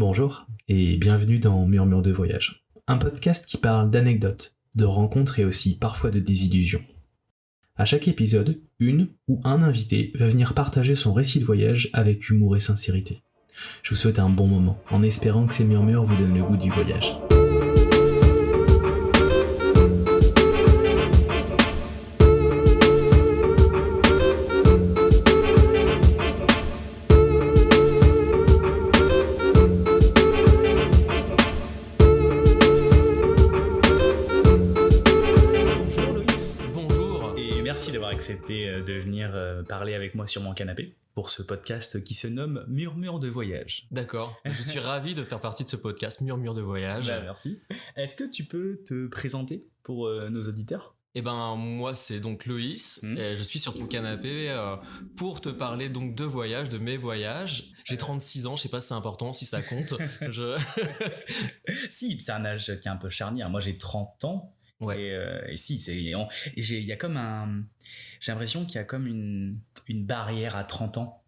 Bonjour et bienvenue dans Murmure de voyage, un podcast qui parle d'anecdotes, de rencontres et aussi parfois de désillusions. À chaque épisode, une ou un invité va venir partager son récit de voyage avec humour et sincérité. Je vous souhaite un bon moment en espérant que ces murmures vous donnent le goût du voyage. Bonjour Loïs. Bonjour. Et merci d'avoir accepté de venir parler avec moi sur mon canapé pour ce podcast qui se nomme Murmure de voyage. D'accord, je suis ravi de faire partie de ce podcast Murmure de voyage. Merci. Est-ce que tu peux te présenter pour nos auditeurs ? Eh ben moi c'est donc Loïs, et je suis sur ton canapé pour te parler donc de voyage, de mes voyages. J'ai 36 ans, je sais pas si c'est important, si ça compte. Si, c'est un âge qui est un peu charnière. Moi j'ai 30 ans. Ouais. Et si, il y a comme j'ai l'impression qu'il y a comme une barrière à 30 ans.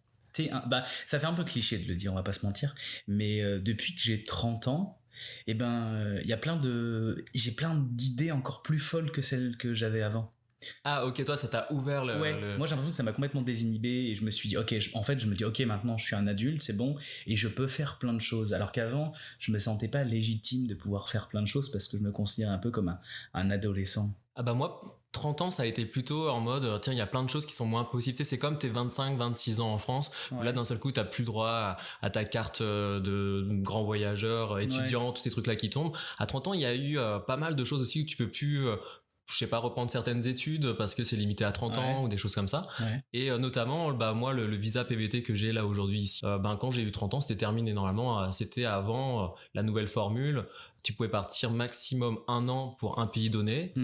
Ça fait un peu cliché de le dire, on va pas se mentir, mais depuis que j'ai 30 ans, il y a j'ai plein d'idées encore plus folles que celles que j'avais avant. Ah ok, toi ça t'a ouvert le... Moi j'ai l'impression que ça m'a complètement désinhibé et je me suis dit ok, maintenant je suis un adulte, c'est bon et je peux faire plein de choses, alors qu'avant je me sentais pas légitime de pouvoir faire plein de choses parce que je me considérais un peu comme un adolescent. Ah bah moi, 30 ans ça a été plutôt en mode tiens il y a plein de choses qui sont moins possibles. Tu sais, c'est comme tes 25-26 ans en France où là d'un seul coup t'as plus le droit à ta carte de grand voyageur, étudiant, tous ces trucs là qui tombent. À 30 ans il y a eu pas mal de choses aussi où tu peux plus... je sais pas, reprendre certaines études parce que c'est limité à 30 ans ou des choses comme ça. Et notamment, moi, le visa PVT que j'ai là aujourd'hui ici, quand j'ai eu 30 ans, c'était terminé normalement. C'était avant la nouvelle formule. Tu pouvais partir maximum 1 an pour un pays donné.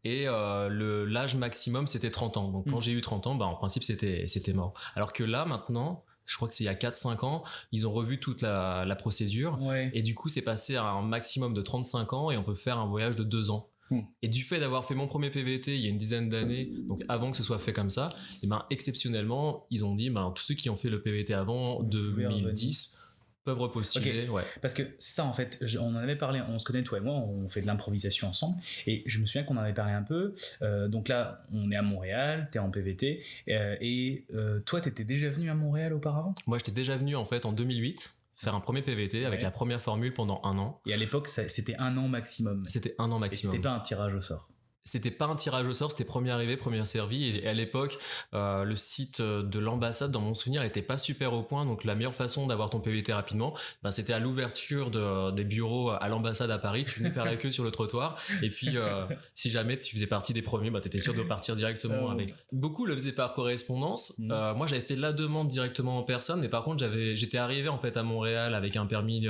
Et l'âge maximum, c'était 30 ans. Donc quand j'ai eu 30 ans, en principe, c'était mort. Alors que là, maintenant... je crois que c'est il y a 4-5 ans, ils ont revu toute la procédure. Et du coup, c'est passé à un maximum de 35 ans et on peut faire un voyage de 2 ans. Et du fait d'avoir fait mon premier PVT il y a une dizaine d'années, donc avant que ce soit fait comme ça, et exceptionnellement, ils ont dit tous ceux qui ont fait le PVT avant 2010 peuvent repostuler. Parce que c'est ça en fait, on en avait parlé, on se connaît toi et moi, on fait de l'improvisation ensemble et je me souviens qu'on en avait parlé un peu. Donc là on est à Montréal, t'es en PVT et toi t'étais déjà venu à Montréal auparavant ? Moi j'étais déjà venu en fait en 2008 faire un premier PVT avec la première formule pendant 1 an. Et à l'époque c'était 1 an maximum. C'était 1 an maximum. Et c'était pas un tirage au sort. C'était pas un tirage au sort, c'était premier arrivé, premier servi. Et à l'époque, le site de l'ambassade, dans mon souvenir, était pas super au point. Donc la meilleure façon d'avoir ton PVT rapidement, c'était à l'ouverture des bureaux à l'ambassade à Paris. Tu venais faire la queue sur le trottoir. Et puis, si jamais tu faisais partie des premiers, t'étais sûr de partir directement avec. Beaucoup le faisaient par correspondance. Moi, j'avais fait la demande directement en personne, mais par contre, j'étais arrivé en fait à Montréal avec un permis,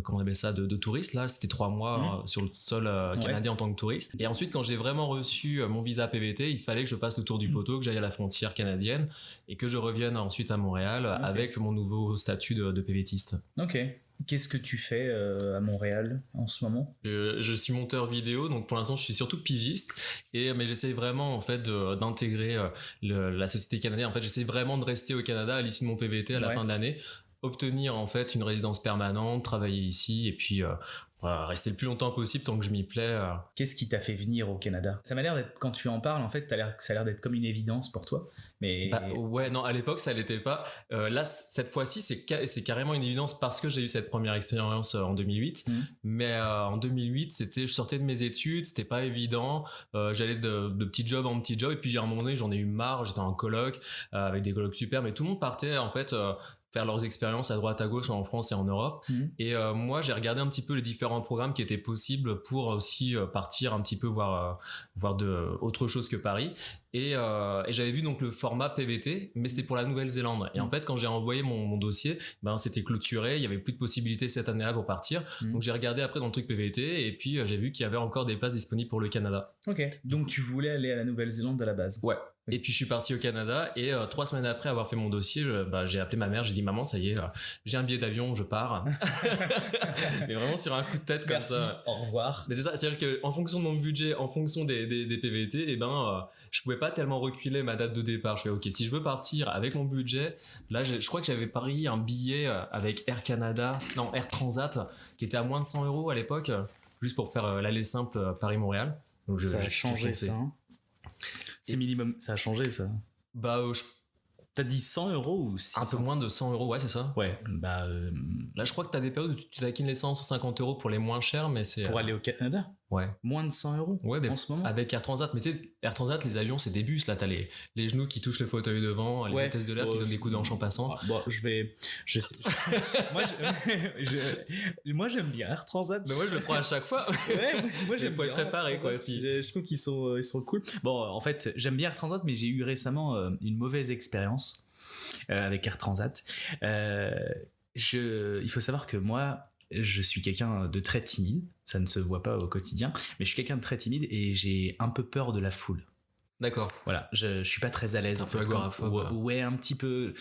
comment on appelle ça, de touriste. Là, c'était 3 mois sur le sol canadien en tant que touriste. Et ensuite, quand j'ai vraiment reçu mon visa PVT, il fallait que je fasse le tour du poteau, que j'aille à la frontière canadienne et que je revienne ensuite à Montréal avec mon nouveau statut de PVTiste. Ok. Qu'est-ce que tu fais à Montréal en ce moment ? Je suis monteur vidéo, donc pour l'instant je suis surtout pigiste, mais j'essaie vraiment en fait d'intégrer la société canadienne. En fait, j'essaie vraiment de rester au Canada à l'issue de mon PVT à la fin de l'année, obtenir en fait une résidence permanente, travailler ici et puis rester le plus longtemps possible tant que je m'y plais. Qu'est-ce qui t'a fait venir au Canada ? Ça m'a l'air d'être, quand tu en parles, en fait, ça a l'air d'être comme une évidence pour toi. Mais... non, à l'époque, ça l'était pas. Là, cette fois-ci, c'est carrément une évidence parce que j'ai eu cette première expérience en 2008. Mais en 2008, je sortais de mes études, c'était pas évident. J'allais de petit job en petit job. Et puis, à un moment donné, j'en ai eu marre. J'étais en coloc, avec des colocs super. Mais tout le monde partait, en fait... faire leurs expériences à droite à gauche en France et en Europe. Et moi, j'ai regardé un petit peu les différents programmes qui étaient possibles pour aussi partir un petit peu voir autre chose que Paris. Et j'avais vu donc le format PVT, mais c'était pour la Nouvelle-Zélande. Et en fait, quand j'ai envoyé mon dossier, c'était clôturé, il y avait plus de possibilités cette année-là pour partir. Donc j'ai regardé après dans le truc PVT et puis j'ai vu qu'il y avait encore des places disponibles pour le Canada. Ok, donc tu voulais aller à la Nouvelle-Zélande à la base ? Ouais. Et puis je suis parti au Canada et 3 semaines après avoir fait mon dossier, j'ai appelé ma mère, j'ai dit maman ça y est, j'ai un billet d'avion, je pars. Mais vraiment sur un coup de tête comme Merci, ça. au revoir. Mais c'est ça, c'est-à-dire qu'en fonction de mon budget, en fonction des PVT, je pouvais pas pas tellement reculer ma date de départ. Je fais ok, si je veux partir avec mon budget, là je crois que j'avais parié un billet avec Air Transat, qui était à moins de 100 € à l'époque, juste pour faire l'aller simple Paris-Montréal. Donc ça a changé ça. Hein. C'est minimum, ça a changé ça. Bah t'as dit 100 € ou 600? Un peu moins de 100 €, ouais, c'est ça. Ouais, bah. Là, je crois que t'as des périodes où tu taquines les 150 € pour les moins chers, mais c'est. Pour aller au Canada? Ouais. Moins de 100 € ouais, en ce moment? Avec Air Transat. Mais tu sais, Air Transat, les avions, c'est des bus. Là, t'as les genoux qui touchent le fauteuil devant, les hôtesses de l'air qui donnent des coups de hanche en passant. Bon, moi, j'aime bien Air Transat. Mais moi, je le prends à chaque fois. Ouais, moi, j'aime bien. Faut être préparé, quoi, aussi. Je trouve qu'ils sont cool. Bon, en fait, j'aime bien Air Transat, mais j'ai eu récemment une mauvaise expérience. Avec Air Transat. Il faut savoir que moi, je suis quelqu'un de très timide. Ça ne se voit pas au quotidien, mais je suis quelqu'un de très timide et j'ai un peu peur de la foule. D'accord. Voilà, je suis pas très à l'aise. Un peu agoraphobe. Ouais, un petit peu.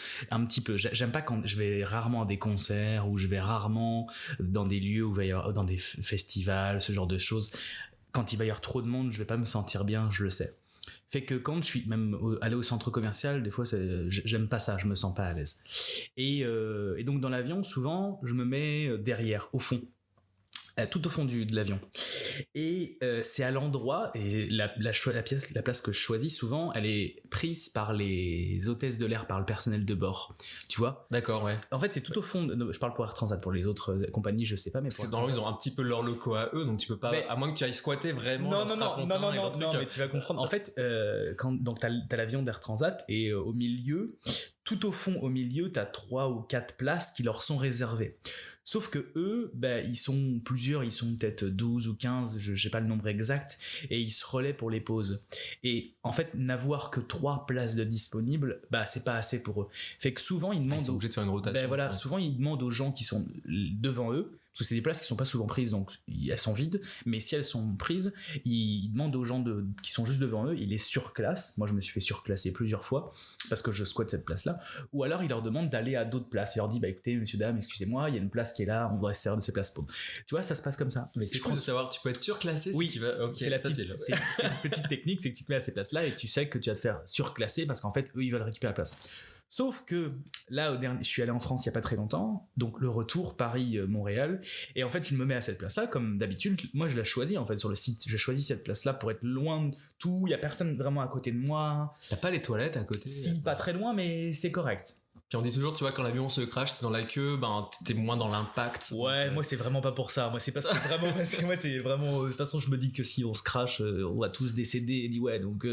J'aime pas quand je vais rarement à des concerts ou je vais rarement dans des lieux où il va y avoir, dans des festivals, ce genre de choses. Quand il va y avoir trop de monde, je vais pas me sentir bien, je le sais. Fait que quand je suis même allé au centre commercial, des fois j'aime pas ça, je me sens pas à l'aise. Et donc dans l'avion, souvent je me mets derrière, au fond, tout au fond de l'avion. Et c'est à l'endroit, et la place que je choisis souvent, elle est prise par les hôtesses de l'air, par le personnel de bord. Tu vois ? D'accord, ouais. En fait, c'est tout au fond. Je parle pour Air Transat, pour les autres compagnies, je sais pas, mais parce que dans ils ont un petit peu leurs locaux à eux, donc tu peux pas, à moins que tu ailles squatter vraiment. Non, mais tu vas comprendre. En fait, donc t'as l'avion d'Air Transat et au milieu. Tout au fond, au milieu, t'as 3 ou 4 places qui leur sont réservées. Sauf que eux, ils sont plusieurs, ils sont peut-être 12 ou 15, je sais pas le nombre exact, et ils se relaient pour les pauses. Et en fait, n'avoir que 3 places de disponibles, c'est pas assez pour eux. Fait que souvent, ils demandent. Ils sont obligés de faire une rotation. Ouais. Souvent, ils demandent aux gens qui sont devant eux, parce que c'est des places qui sont pas souvent prises, donc elles sont vides, mais si elles sont prises, ils demandent aux gens qui sont juste devant eux, ils les surclassent. Moi, je me suis fait surclasser plusieurs fois, parce que je squatte cette place-là. Ou alors, ils leur demandent d'aller à d'autres places. Ils leur disent, écoutez, messieurs, dames, excusez-moi, il y a une place qui est là, on devrait se servir de ces places pour. Tu vois, ça se passe comme ça. Mais c'est cool de savoir, tu peux être surclassé si tu vas. Okay, c'est une petite technique, c'est que tu te mets à ces places-là et tu sais que tu vas te faire surclasser parce qu'en fait, eux, ils veulent récupérer la place. Sauf que là, je suis allé en France il y a pas très longtemps, donc le retour Paris-Montréal, et en fait, je me mets à cette place-là, comme d'habitude. Moi, je la choisis en fait sur le site. Je choisis cette place-là pour être loin de tout. Il y a personne vraiment à côté de moi. T'as pas les toilettes à côté? Si, pas très loin, mais c'est correct. Puis on dit toujours, tu vois, quand l'avion se crache, t'es dans la queue, t'es moins dans l'impact. Ouais, moi c'est vraiment pas pour ça. Moi c'est parce que moi c'est vraiment. De toute façon, je me dis que si on se crache, on va tous décéder. Anyway, donc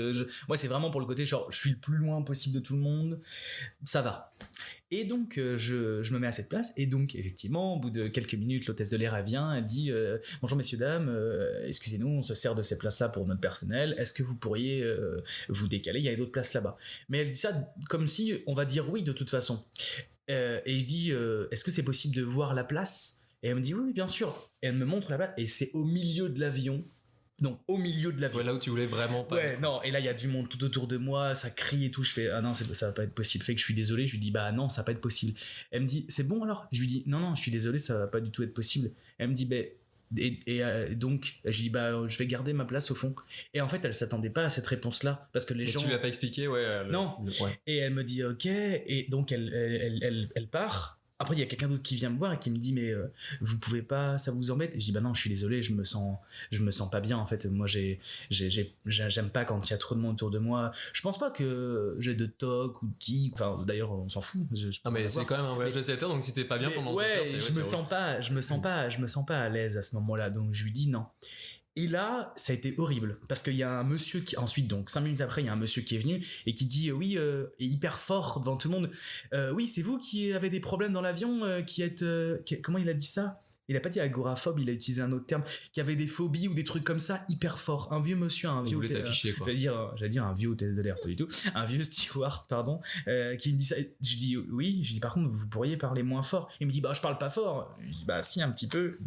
moi c'est vraiment pour le côté genre, je suis le plus loin possible de tout le monde. Ça va. Et donc je me mets à cette place et donc effectivement au bout de quelques minutes l'hôtesse de l'air vient, elle dit bonjour messieurs dames, excusez-nous, on se sert de ces places là pour notre personnel, est-ce que vous pourriez vous décaler, il y a d'autres places là-bas. Mais elle dit ça comme si on va dire oui de toute façon. Et je dis est-ce que c'est possible de voir la place? Et elle me dit oui bien sûr, et elle me montre la place et c'est au milieu de l'avion. Donc au milieu de l'avion. Ouais, là où tu voulais vraiment pas. Ouais, non, et là il y a du monde tout autour de moi, ça crie et tout, je fais ah non, ça va pas être possible. Fait que je suis désolé, je lui dis bah non, ça va pas être possible. Elle me dit c'est bon alors? Je lui dis non, je suis désolé, ça va pas du tout être possible. Elle me dit donc je lui dis je vais garder ma place au fond. Et en fait, elle s'attendait pas à cette réponse-là parce que les gens. Tu lui as pas expliqué, ouais. Non. Ouais. Et elle me dit ok, et donc elle part. Après, il y a quelqu'un d'autre qui vient me voir et qui me dit mais vous pouvez pas, ça vous embête? Et je dis bah non, je suis désolé, je me sens pas bien en fait. Moi, j'aime pas quand il y a trop de monde autour de moi. Je pense pas que j'ai de toc ou de tic. Enfin, d'ailleurs, on s'en fout. Non mais c'est quand même un voyage de 7 heures, donc si t'es pas bien pendant 7 heures, je me sens pas à l'aise à ce moment-là. Donc je lui dis non. Et là, ça a été horrible parce qu'il y a un monsieur qui ensuite, donc 5 minutes après, il y a un monsieur qui est venu et qui dit oui, et hyper fort devant tout le monde, oui, c'est vous qui avez des problèmes dans l'avion, comment il a dit ça? Il a pas dit agoraphobe, il a utilisé un autre terme, qui avait des phobies ou des trucs comme ça hyper fort. Un vieux monsieur, il voulait t'afficher quoi. J'allais dire un vieux hôtesse de l'air, pas du tout. Un vieux steward, pardon, qui me dit ça. Je dis oui, je dis par contre vous pourriez parler moins fort. Il me dit je parle pas fort. Je dis si un petit peu.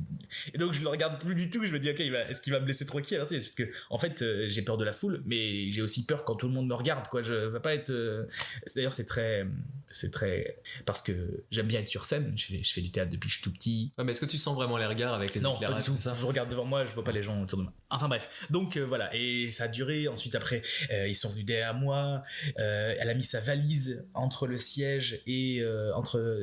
Et donc je le regarde plus du tout, je me dis ok, est-ce qu'il va me laisser tranquille? Alors, parce que en fait j'ai peur de la foule, mais j'ai aussi peur quand tout le monde me regarde, quoi. Je vais pas être d'ailleurs c'est très parce que j'aime bien être sur scène, je fais du théâtre depuis que je suis tout petit. Ouais, mais est-ce que tu sens vraiment les regards avec les éclairages? Non, pas du tout. Je regarde devant moi, je vois pas les gens autour de moi. Enfin bref, donc voilà, et ça a duré. Ensuite après ils sont venus derrière moi, elle a mis sa valise entre le siège et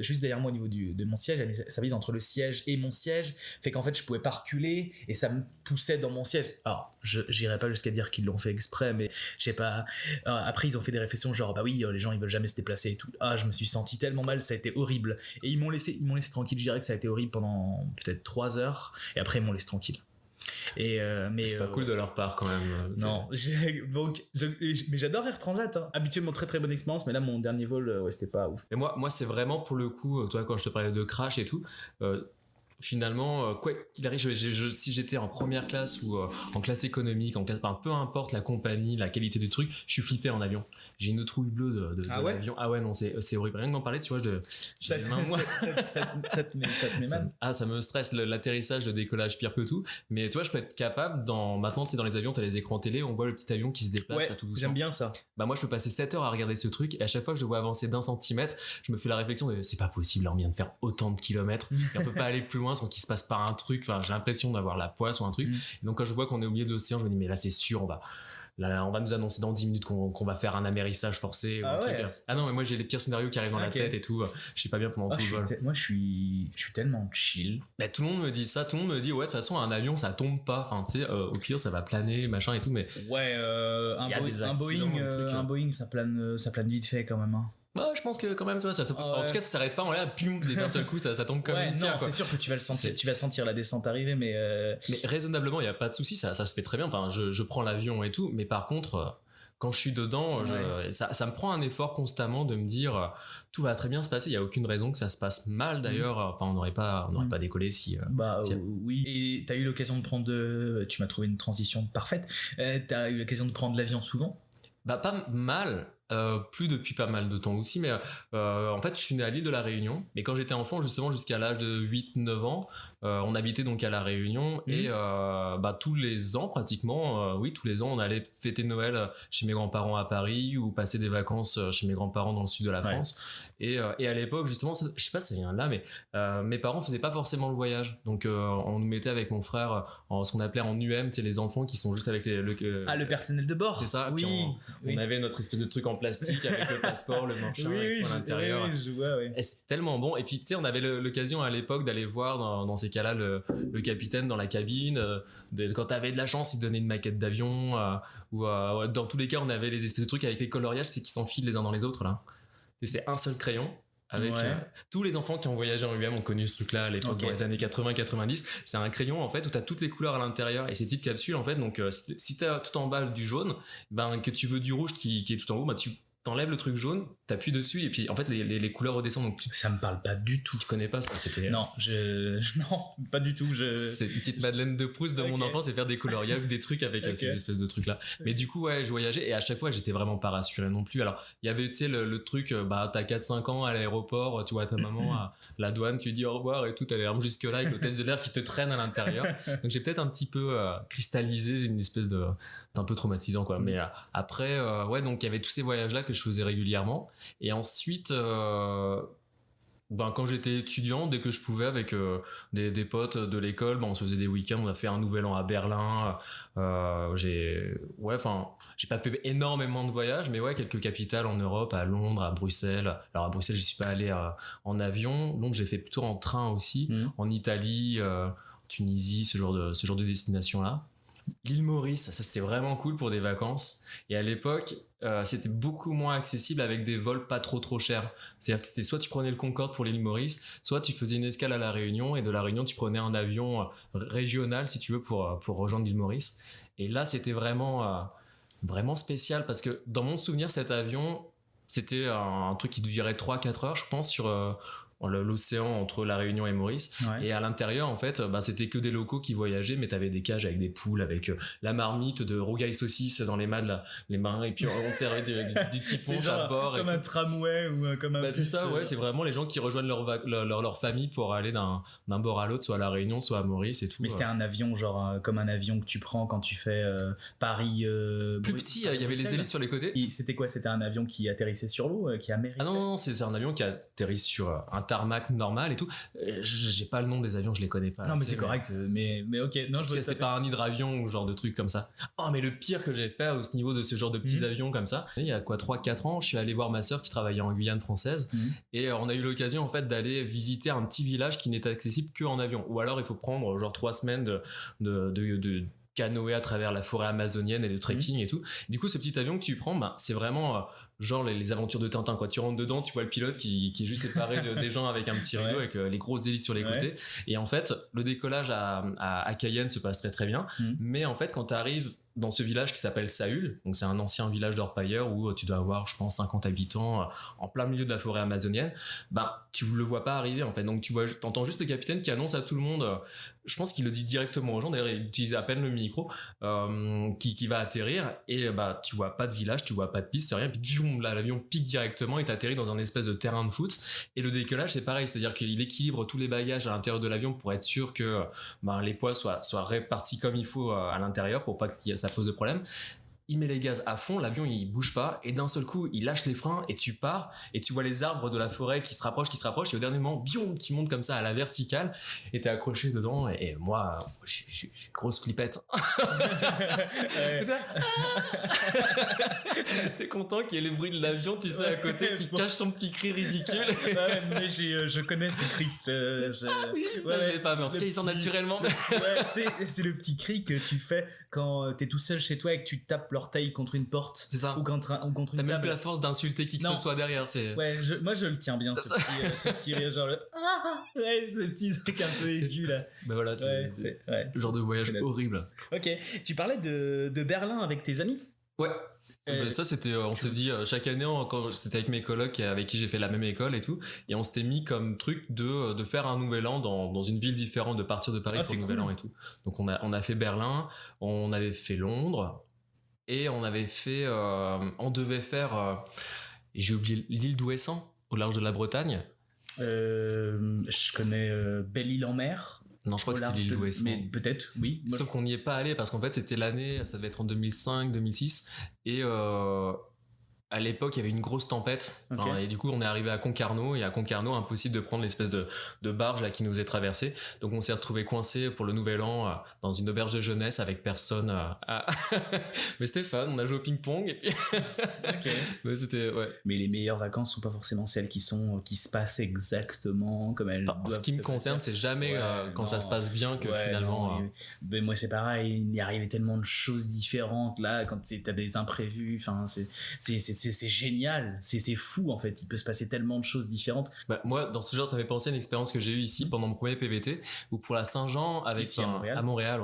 juste derrière moi au niveau de mon siège, elle a mis sa valise entre le siège et mon siège, fait qu'en fait je pouvais pas reculer et ça me poussait dans mon siège. Alors j'irais pas jusqu'à dire qu'ils l'ont fait exprès, mais je sais pas. Après ils ont fait des réflexions genre bah oui, les gens ils veulent jamais se déplacer et tout. Je me suis senti tellement mal, ça a été horrible, et ils m'ont laissé tranquille. Je dirais que ça a été horrible pendant peut-être 3 heures, et après ils m'ont laissé tranquille. Mais c'est pas cool de leur part quand même. Non, mais j'adore Air Transat, hein. Habituellement très très bonne expérience, mais là mon dernier vol c'était pas ouf. Et moi c'est vraiment pour le coup, toi quand je te parlais de crash et tout, finalement quoi qu'il arrive, si j'étais en première classe ou en classe économique, en classe, peu importe la compagnie, la qualité du truc, je suis flippé en avion. J'ai une trouille bleue de l'avion. Ah ouais, non, c'est horrible, rien que d'en parler, tu vois. Ça te met mal. Ça me stresse, l'atterrissage, le décollage, pire que tout. Mais tu vois, je peux être capable maintenant, tu sais, dans les avions, t'as les écrans télé, on voit le petit avion qui se déplace là tout doucement. J'aime bien ça. Bah moi je peux passer 7 heures à regarder ce truc, et à chaque fois que je le vois avancer d'1 centimètre, je me fais la réflexion de c'est pas possible, on vient de faire autant de kilomètres, et on peut pas aller plus loin sans qu'il se passe par un truc. Enfin, j'ai l'impression d'avoir la poisse ou un truc. Et donc quand je vois qu'on est au milieu de l'océan, je me dis mais là c'est sûr, on va nous annoncer dans 10 minutes qu'on va faire un amérissage forcé ou un truc. Non, mais moi j'ai les pires scénarios qui arrivent dans la tête et tout. Je suis pas bien pendant tout le vol. Moi je suis tellement chill. Bah, tout le monde me dit ça, tout le monde me dit ouais, de toute façon un avion ça tombe pas, enfin tu sais, au pire ça va planer machin et tout, mais ouais, un Boeing ça plane vite fait quand même, hein. Bah, je pense que quand même, tu vois, en tout cas, ça s'arrête pas en l'air, pium, d'un seul coup, ça tombe comme une pierre, quoi. C'est sûr que tu vas le sentir, tu vas sentir la descente arriver, mais raisonnablement, il y a pas de souci, ça se fait très bien. Enfin, je prends l'avion et tout, mais par contre, quand je suis dedans, ça me prend un effort constamment de me dire tout va très bien se passer, il y a aucune raison que ça se passe mal d'ailleurs. Enfin, on n'aurait pas décollé si. Oui. Et t'as eu l'occasion de prendre tu m'as trouvé une transition parfaite. T'as eu l'occasion de prendre l'avion souvent? Bah pas mal. Plus depuis pas mal de temps aussi, mais en fait je suis né à l'île de la Réunion, mais quand j'étais enfant, justement jusqu'à l'âge de 8-9 ans, on habitait donc à la Réunion, et tous les ans pratiquement, tous les ans on allait fêter Noël chez mes grands-parents à Paris, ou passer des vacances chez mes grands-parents dans le sud de la France. Et à l'époque justement, je sais pas si ça vient de là, mais mes parents faisaient pas forcément le voyage, donc on nous mettait avec mon frère en ce qu'on appelait en UM, tu sais, les enfants qui sont juste avec le personnel de bord. C'est ça. Oui. On avait notre espèce de truc en plastique avec le passeport, le machin et tout à l'intérieur. Et c'était tellement bon. Et puis tu sais, on avait l'occasion à l'époque d'aller voir dans ces cas-là le capitaine dans la cabine. Quand t'avais de la chance, il te donnait une maquette d'avion, ou dans tous les cas, on avait les espèces de trucs avec les coloriages, c'est qui s'enfilent les uns dans les autres là. Et c'est un seul crayon. Avec tous les enfants qui ont voyagé en UM ont connu ce truc là à l'époque, dans les années 80-90. C'est un crayon en fait où t'as toutes les couleurs à l'intérieur et ces petites capsules en fait. Donc si t'as tout en bas du jaune, que tu veux du rouge qui est tout en haut, tu t'enlèves le truc jaune, t'appuies dessus, et puis en fait les couleurs redescendent. Donc ça me parle pas du tout. Tu connais pas ça? C'était non, pas du tout. C'est une petite Madeleine de Proust de mon enfance, c'est faire des coloriages, des trucs avec ces espèces de trucs là. Mais du coup je voyageais, et à chaque fois j'étais vraiment pas rassuré non plus. Alors il y avait tu sais le truc, t'as 4-5 ans à l'aéroport, tu vois ta maman à la douane, tu dis au revoir et tout, t'as l'air jusque là avec l'hôtesse de l'air qui te traîne à l'intérieur. Donc j'ai peut-être un petit peu cristallisé une espèce d'un peu traumatisant quoi. Mais après donc il y avait tous ces voyages là que je faisais régulièrement, et ensuite quand j'étais étudiant, dès que je pouvais avec des potes de l'école, on se faisait des week-ends, on a fait un nouvel an à Berlin. J'ai pas fait énormément de voyages, mais quelques capitales en Europe, à Londres, à Bruxelles. Alors à Bruxelles j'y suis pas allé en avion, donc j'ai fait plutôt en train aussi, en Italie, Tunisie, ce genre de destination là. L'île Maurice, ça c'était vraiment cool pour des vacances, et à l'époque c'était beaucoup moins accessible avec des vols pas trop chers. C'est-à-dire que c'était soit tu prenais le Concorde pour l'île Maurice, soit tu faisais une escale à la Réunion, et de la Réunion tu prenais un avion régional si tu veux pour rejoindre l'île Maurice. Et là c'était vraiment spécial, parce que dans mon souvenir cet avion c'était un truc qui durait 3-4 heures je pense l'océan entre la Réunion et Maurice. Ouais. Et à l'intérieur, en fait, c'était que des locaux qui voyageaient, mais t'avais des cages avec des poules, avec la marmite de rougail saucisse dans les mains, et puis on te servait du petit punch à bord. Comme un tramway ou comme un c'est ça, ouais, c'est vraiment les gens qui rejoignent leur famille pour aller d'un bord à l'autre, soit à la Réunion, soit à Maurice et tout. Mais c'était un avion, genre comme un avion que tu prends quand tu fais Paris. Plus petit, il y avait les hélices sur les côtés. C'était quoi? C'était un avion qui atterrissait sur l'eau, qui amérissait? Ah non, c'est un avion qui atterrit sur un tarmac normal et tout. J'ai pas le nom des avions, je les connais pas. Non, mais c'est correct, mais ok. Non, je c'était pas un hydravion ou genre de truc comme ça. Oh, mais le pire que j'ai fait au niveau de ce genre de petits avions comme ça, il y a 3-4 ans, je suis allé voir ma sœur qui travaillait en Guyane française et on a eu l'occasion en fait d'aller visiter un petit village qui n'est accessible qu'en avion. Ou alors il faut prendre genre 3 semaines de canoë à travers la forêt amazonienne et de trekking et tout. Du coup, ce petit avion que tu prends, c'est vraiment genre les aventures de Tintin, quoi. Tu rentres dedans, tu vois le pilote qui est juste séparé des gens avec un petit rideau avec les grosses hélices sur les côtés. Et en fait, le décollage à Cayenne se passe très très bien. Mais en fait, quand tu arrives dans ce village qui s'appelle Saül, donc c'est un ancien village d'orpailleurs où tu dois avoir, je pense, 50 habitants en plein milieu de la forêt amazonienne, tu le vois pas arriver en fait. Donc t'entends juste le capitaine qui annonce à tout le monde, je pense qu'il le dit directement aux gens, d'ailleurs il utilise à peine le micro, qui va atterrir et tu vois pas de village, tu vois pas de piste, c'est rien, puis boum, là l'avion pique directement et t'atterris dans un espèce de terrain de foot. Et le décollage c'est pareil, c'est-à-dire qu'il équilibre tous les bagages à l'intérieur de l'avion pour être sûr que les poids soient répartis comme il faut à l'intérieur pour pas que ça pose de problème. Il met les gaz à fond, l'avion il bouge pas et d'un seul coup il lâche les freins et tu pars et tu vois les arbres de la forêt qui se rapprochent et au dernier moment biom, tu montes comme ça à la verticale et t'es accroché dedans et moi je suis grosse flippette. T'es content qu'il y ait les bruits de l'avion tu sais à côté qui cache son petit cri ridicule. Mais je connais ce cri. Je l'ai pas, mais en tout cas il sent naturellement. C'est le petit cri que tu fais quand t'es tout seul chez toi et que tu tapes l'orteil contre une porte. C'est ça. Ou contre une table. T'as même plus la force d'insulter qui que ce soit derrière. Ouais, moi je le tiens bien, ce petit rire, genre ce petit truc un peu aigu là. Voilà, c'est le genre de voyage horrible. Ok, tu parlais de Berlin avec tes amis? Ouais. Ça c'était on s'est dit chaque année quand c'était avec mes colocs avec qui j'ai fait la même école et tout et on s'était mis comme truc de faire un nouvel an dans une ville différente, de partir de Paris pour le nouvel an et tout. Donc on a fait Berlin, on avait fait Londres et on avait fait on devait faire j'ai oublié l'île d'Ouessant au large de la Bretagne. Je connais Belle-Île-en-Mer. Non, je crois que c'était l'île d'Ouessant. Mais peut-être, oui. Sauf qu'on n'y est pas allé parce qu'en fait c'était l'année, ça devait être en 2005, 2006 et à l'époque il y avait une grosse tempête et du coup on est arrivé à Concarneau et à Concarneau impossible de prendre l'espèce de barge là qui nous est traversée, donc on s'est retrouvé coincé pour le nouvel an dans une auberge de jeunesse avec personne mais c'était fun, on a joué au ping-pong et puis mais c'était mais les meilleures vacances sont pas forcément celles qui se passent exactement comme elles doivent. En ce qui me concerne c'est jamais quand ça se passe bien que finalement mais moi c'est pareil, il y arrivait tellement de choses différentes là quand t'as des imprévus, enfin c'est génial, c'est fou en fait, il peut se passer tellement de choses différentes. Moi dans ce genre ça fait penser à une expérience que j'ai eue ici pendant mon premier PVT où pour la Saint-Jean avec à Montréal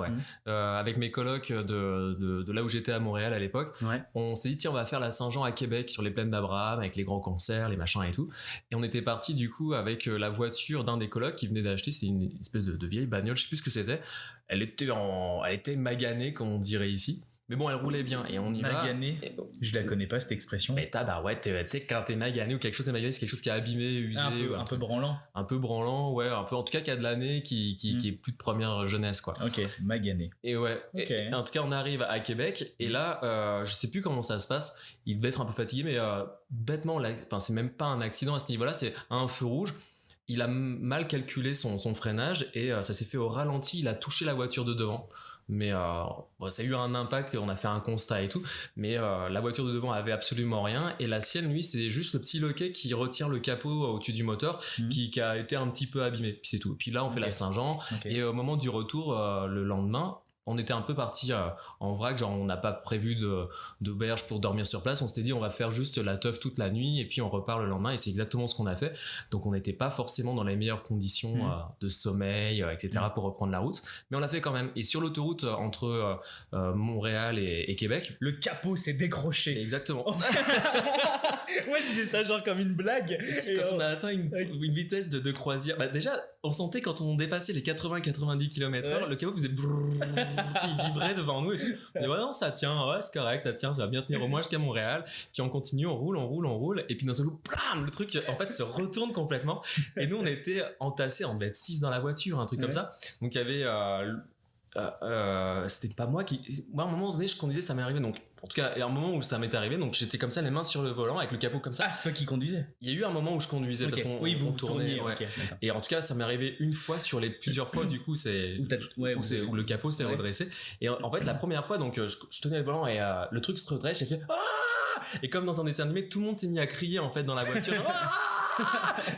avec mes colocs de là où j'étais à Montréal à l'époque, on s'est dit tiens on va faire la Saint-Jean à Québec sur les plaines d'Abraham avec les grands concerts, les machins et tout, et on était parti du coup avec la voiture d'un des colocs qui venait d'acheter, c'est une espèce de vieille bagnole, je sais plus ce que c'était, elle était maganée comme on dirait ici. Mais bon, elle roulait bien et on y va. Magané, je la connais pas cette expression. Mais quand t'es magané ou quelque chose est magané, c'est quelque chose qui est abîmé, usé. Un peu branlant. Un peu branlant, un peu en tout cas qui a de l'année, qui est plus de première jeunesse quoi. Ok, magané. Et et en tout cas on arrive à Québec et là, je sais plus comment ça se passe, il devait être un peu fatigué mais bêtement, c'est même pas un accident à ce niveau-là, c'est un feu rouge. Il a mal calculé son freinage et ça s'est fait au ralenti, il a touché la voiture de devant. Mais ça a eu un impact, on a fait un constat et tout, mais la voiture de devant avait absolument rien et la sienne lui c'est juste le petit loquet qui retient le capot au-dessus du moteur qui a été un petit peu abîmé, puis c'est tout. Puis là on fait la Saint-Jean et au moment du retour le lendemain on était un peu parti en vrac, genre on n'a pas prévu d'auberge pour dormir sur place, on s'était dit on va faire juste la teuf toute la nuit et puis on repart le lendemain, et c'est exactement ce qu'on a fait. Donc on n'était pas forcément dans les meilleures conditions de sommeil, etc. pour reprendre la route, mais on l'a fait quand même. Et sur l'autoroute entre Montréal et Québec, le capot s'est décroché. Exactement. Moi je disais ça genre comme une blague. Quand on a atteint une vitesse de croisière, bah déjà on sentait quand on dépassait les 80-90 km/h, le capot faisait il vibrait devant nous et tout. On dit ouais non, ça tient, ouais c'est correct, ça tient, ça va bien tenir au moins jusqu'à Montréal. Puis on continue, on roule, et puis d'un seul coup, blam, le truc en fait se retourne complètement. Et nous on était entassés, on devait être 6 dans la voiture, un truc comme ça. Donc il y avait c'était pas moi à un moment donné je conduisais, ça m'est arrivé, donc en tout cas, il y a un moment où ça m'est arrivé, donc j'étais comme ça, les mains sur le volant avec le capot comme ça. Ah, c'est toi qui conduisais? Il y a eu un moment où je conduisais parce qu'on vous tournait. Ouais. Okay, et en tout cas, ça m'est arrivé une fois sur les plusieurs fois, du coup, où le capot s'est redressé. Et en fait, la première fois, donc je tenais le volant et le truc se redresse, j'ai fait ah! Et comme dans un dessin animé, tout le monde s'est mis à crier en fait dans la voiture.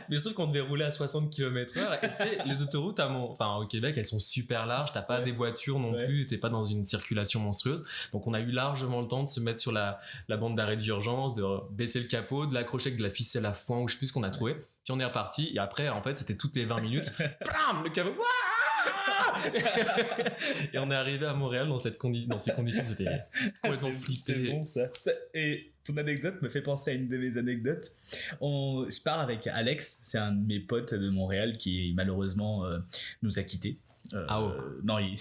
Mais sauf qu'on devait rouler à 60 km/h, et tu sais les autoroutes au Québec elles sont super larges, t'as pas des voitures non plus, t'es pas dans une circulation monstrueuse, donc on a eu largement le temps de se mettre sur la bande d'arrêt d'urgence, de baisser le capot, de l'accrocher avec de la ficelle à foin ou je sais plus ce qu'on a trouvé, puis on est reparti, et après en fait c'était toutes les 20 minutes blam, le capot et on est arrivé à Montréal dans ces conditions, c'était complètement flippé. C'est bon ça. Et ton anecdote me fait penser à une de mes anecdotes. Je pars avec Alex, c'est un de mes potes de Montréal qui malheureusement nous a quittés. Non, il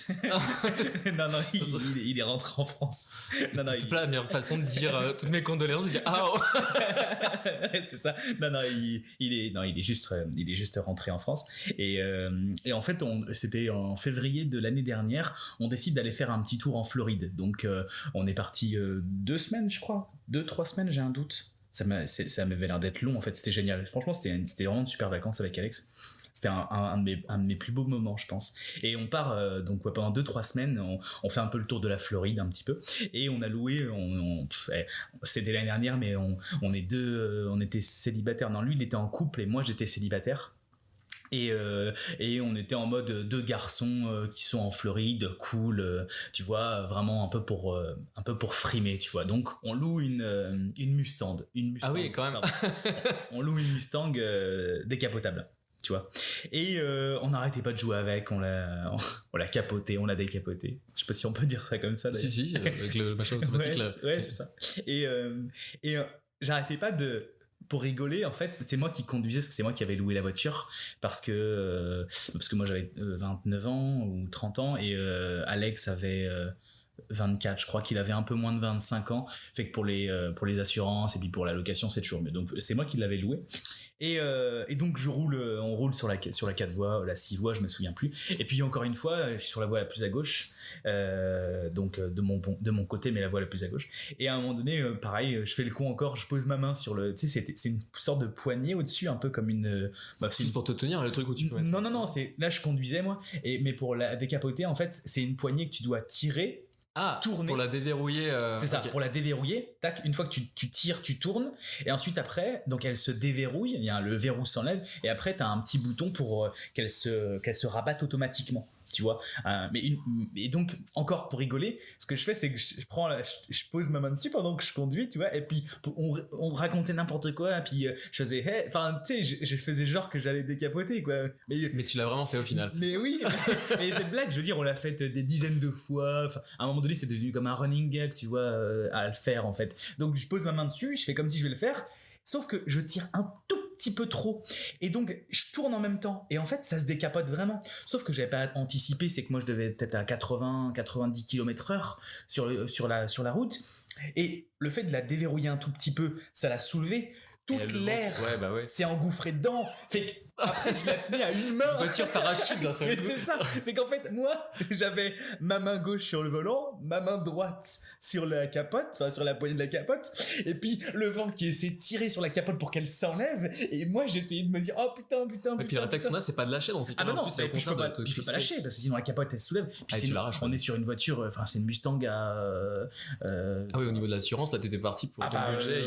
est rentré en France. C'est pas la meilleure façon de dire toutes mes condoléances, de dire c'est ça. Il est juste rentré en France. Et en fait, c'était en février de l'année dernière, on décide d'aller faire un petit tour en Floride. Donc, on est parti 2 semaines, je crois. 2-3 semaines, j'ai un doute. Ça m'avait l'air d'être long, en fait. C'était génial. Franchement, c'était vraiment de super vacances avec Alex. C'était un de mes plus beaux moments, je pense. Et on part donc pendant 2-3 semaines, on fait un peu le tour de la Floride un petit peu, et on a loué, c'était l'année dernière, mais on était célibataires. Non, lui il était en couple et moi j'étais célibataire. Et on était en mode 2 garçons qui sont en Floride, cool, tu vois, vraiment un peu pour frimer, tu vois. Donc on loue une Mustang. Ah oui, quand même. On loue une Mustang décapotable, tu vois. Et on n'arrêtait pas de jouer avec, on l'a capoté, on l'a décapoté. Je sais pas si on peut dire ça comme ça d'ailleurs. Si, avec le machin automatique ouais, c'est ça. Et j'arrêtais pas pour rigoler, en fait, c'est moi qui conduisais, parce que c'est moi qui avais loué la voiture, parce que moi j'avais 29 ans ou 30 ans, et Alex avait 24, je crois qu'il avait un peu moins de 25 ans, fait que pour les assurances et puis pour la location c'est toujours mieux, donc c'est moi qui l'avais loué. Et donc on roule sur la 4 voies, la 6 voies, je me souviens plus, et puis encore une fois je suis sur la voie la plus à gauche, donc de mon côté, mais la voie la plus à gauche, et à un moment donné pareil, je fais le con encore, je pose ma main sur le, tu sais, c'est une sorte de poignée au-dessus, un peu comme une juste pour te tenir, le truc où tu peux mettre. Non, c'est là je conduisais moi, mais pour la décapoter en fait c'est une poignée que tu dois tirer, tourner pour la déverrouiller. C'est ça, pour la déverrouiller, tac, une fois que tu tires, tu tournes, et ensuite après, donc elle se déverrouille, il y a le verrou s'enlève, et après t'as un petit bouton pour qu'elle se rabatte automatiquement, tu vois. Et donc encore pour rigoler, ce que je fais c'est que je pose ma main dessus pendant que je conduis, tu vois, et puis on racontait n'importe quoi, et puis je faisais enfin tu sais, je faisais genre que j'allais décapoter, quoi, mais tu l'as vraiment fait au final. Mais oui, mais cette blague, je veux dire, on l'a faite des dizaines de fois, enfin, à un moment donné c'est devenu comme un running gag, tu vois, à le faire en fait. Donc je pose ma main dessus, je fais comme si je vais le faire, sauf que je tire un tout petit peu trop, et donc je tourne en même temps, et en fait ça se décapote vraiment, sauf que j'avais pas anticipé, c'est que moi je devais être peut-être à 80-90 km/h sur la route, et le fait de la déverrouiller un tout petit peu, ça l'a soulevé, toute l'air s'est engouffré dedans, fait que après je la tenais à une main, voiture parachute d'un seul coup. c'est ça, c'est qu'en fait moi j'avais ma main gauche sur le volant, ma main droite sur la capote, enfin sur la poignée de la capote, et puis le vent qui essayait de tirer sur la capote pour qu'elle s'enlève, et moi j'essayais de me dire oh putain. Et puis le réflexe qu'on a, c'est pas de lâcher dans ces cas. Non, je peux pas lâcher parce que sinon la capote elle se soulève, puis on est sur une voiture, enfin c'est une Mustang à oui, au niveau de l'assurance là t'étais parti pour ton budget.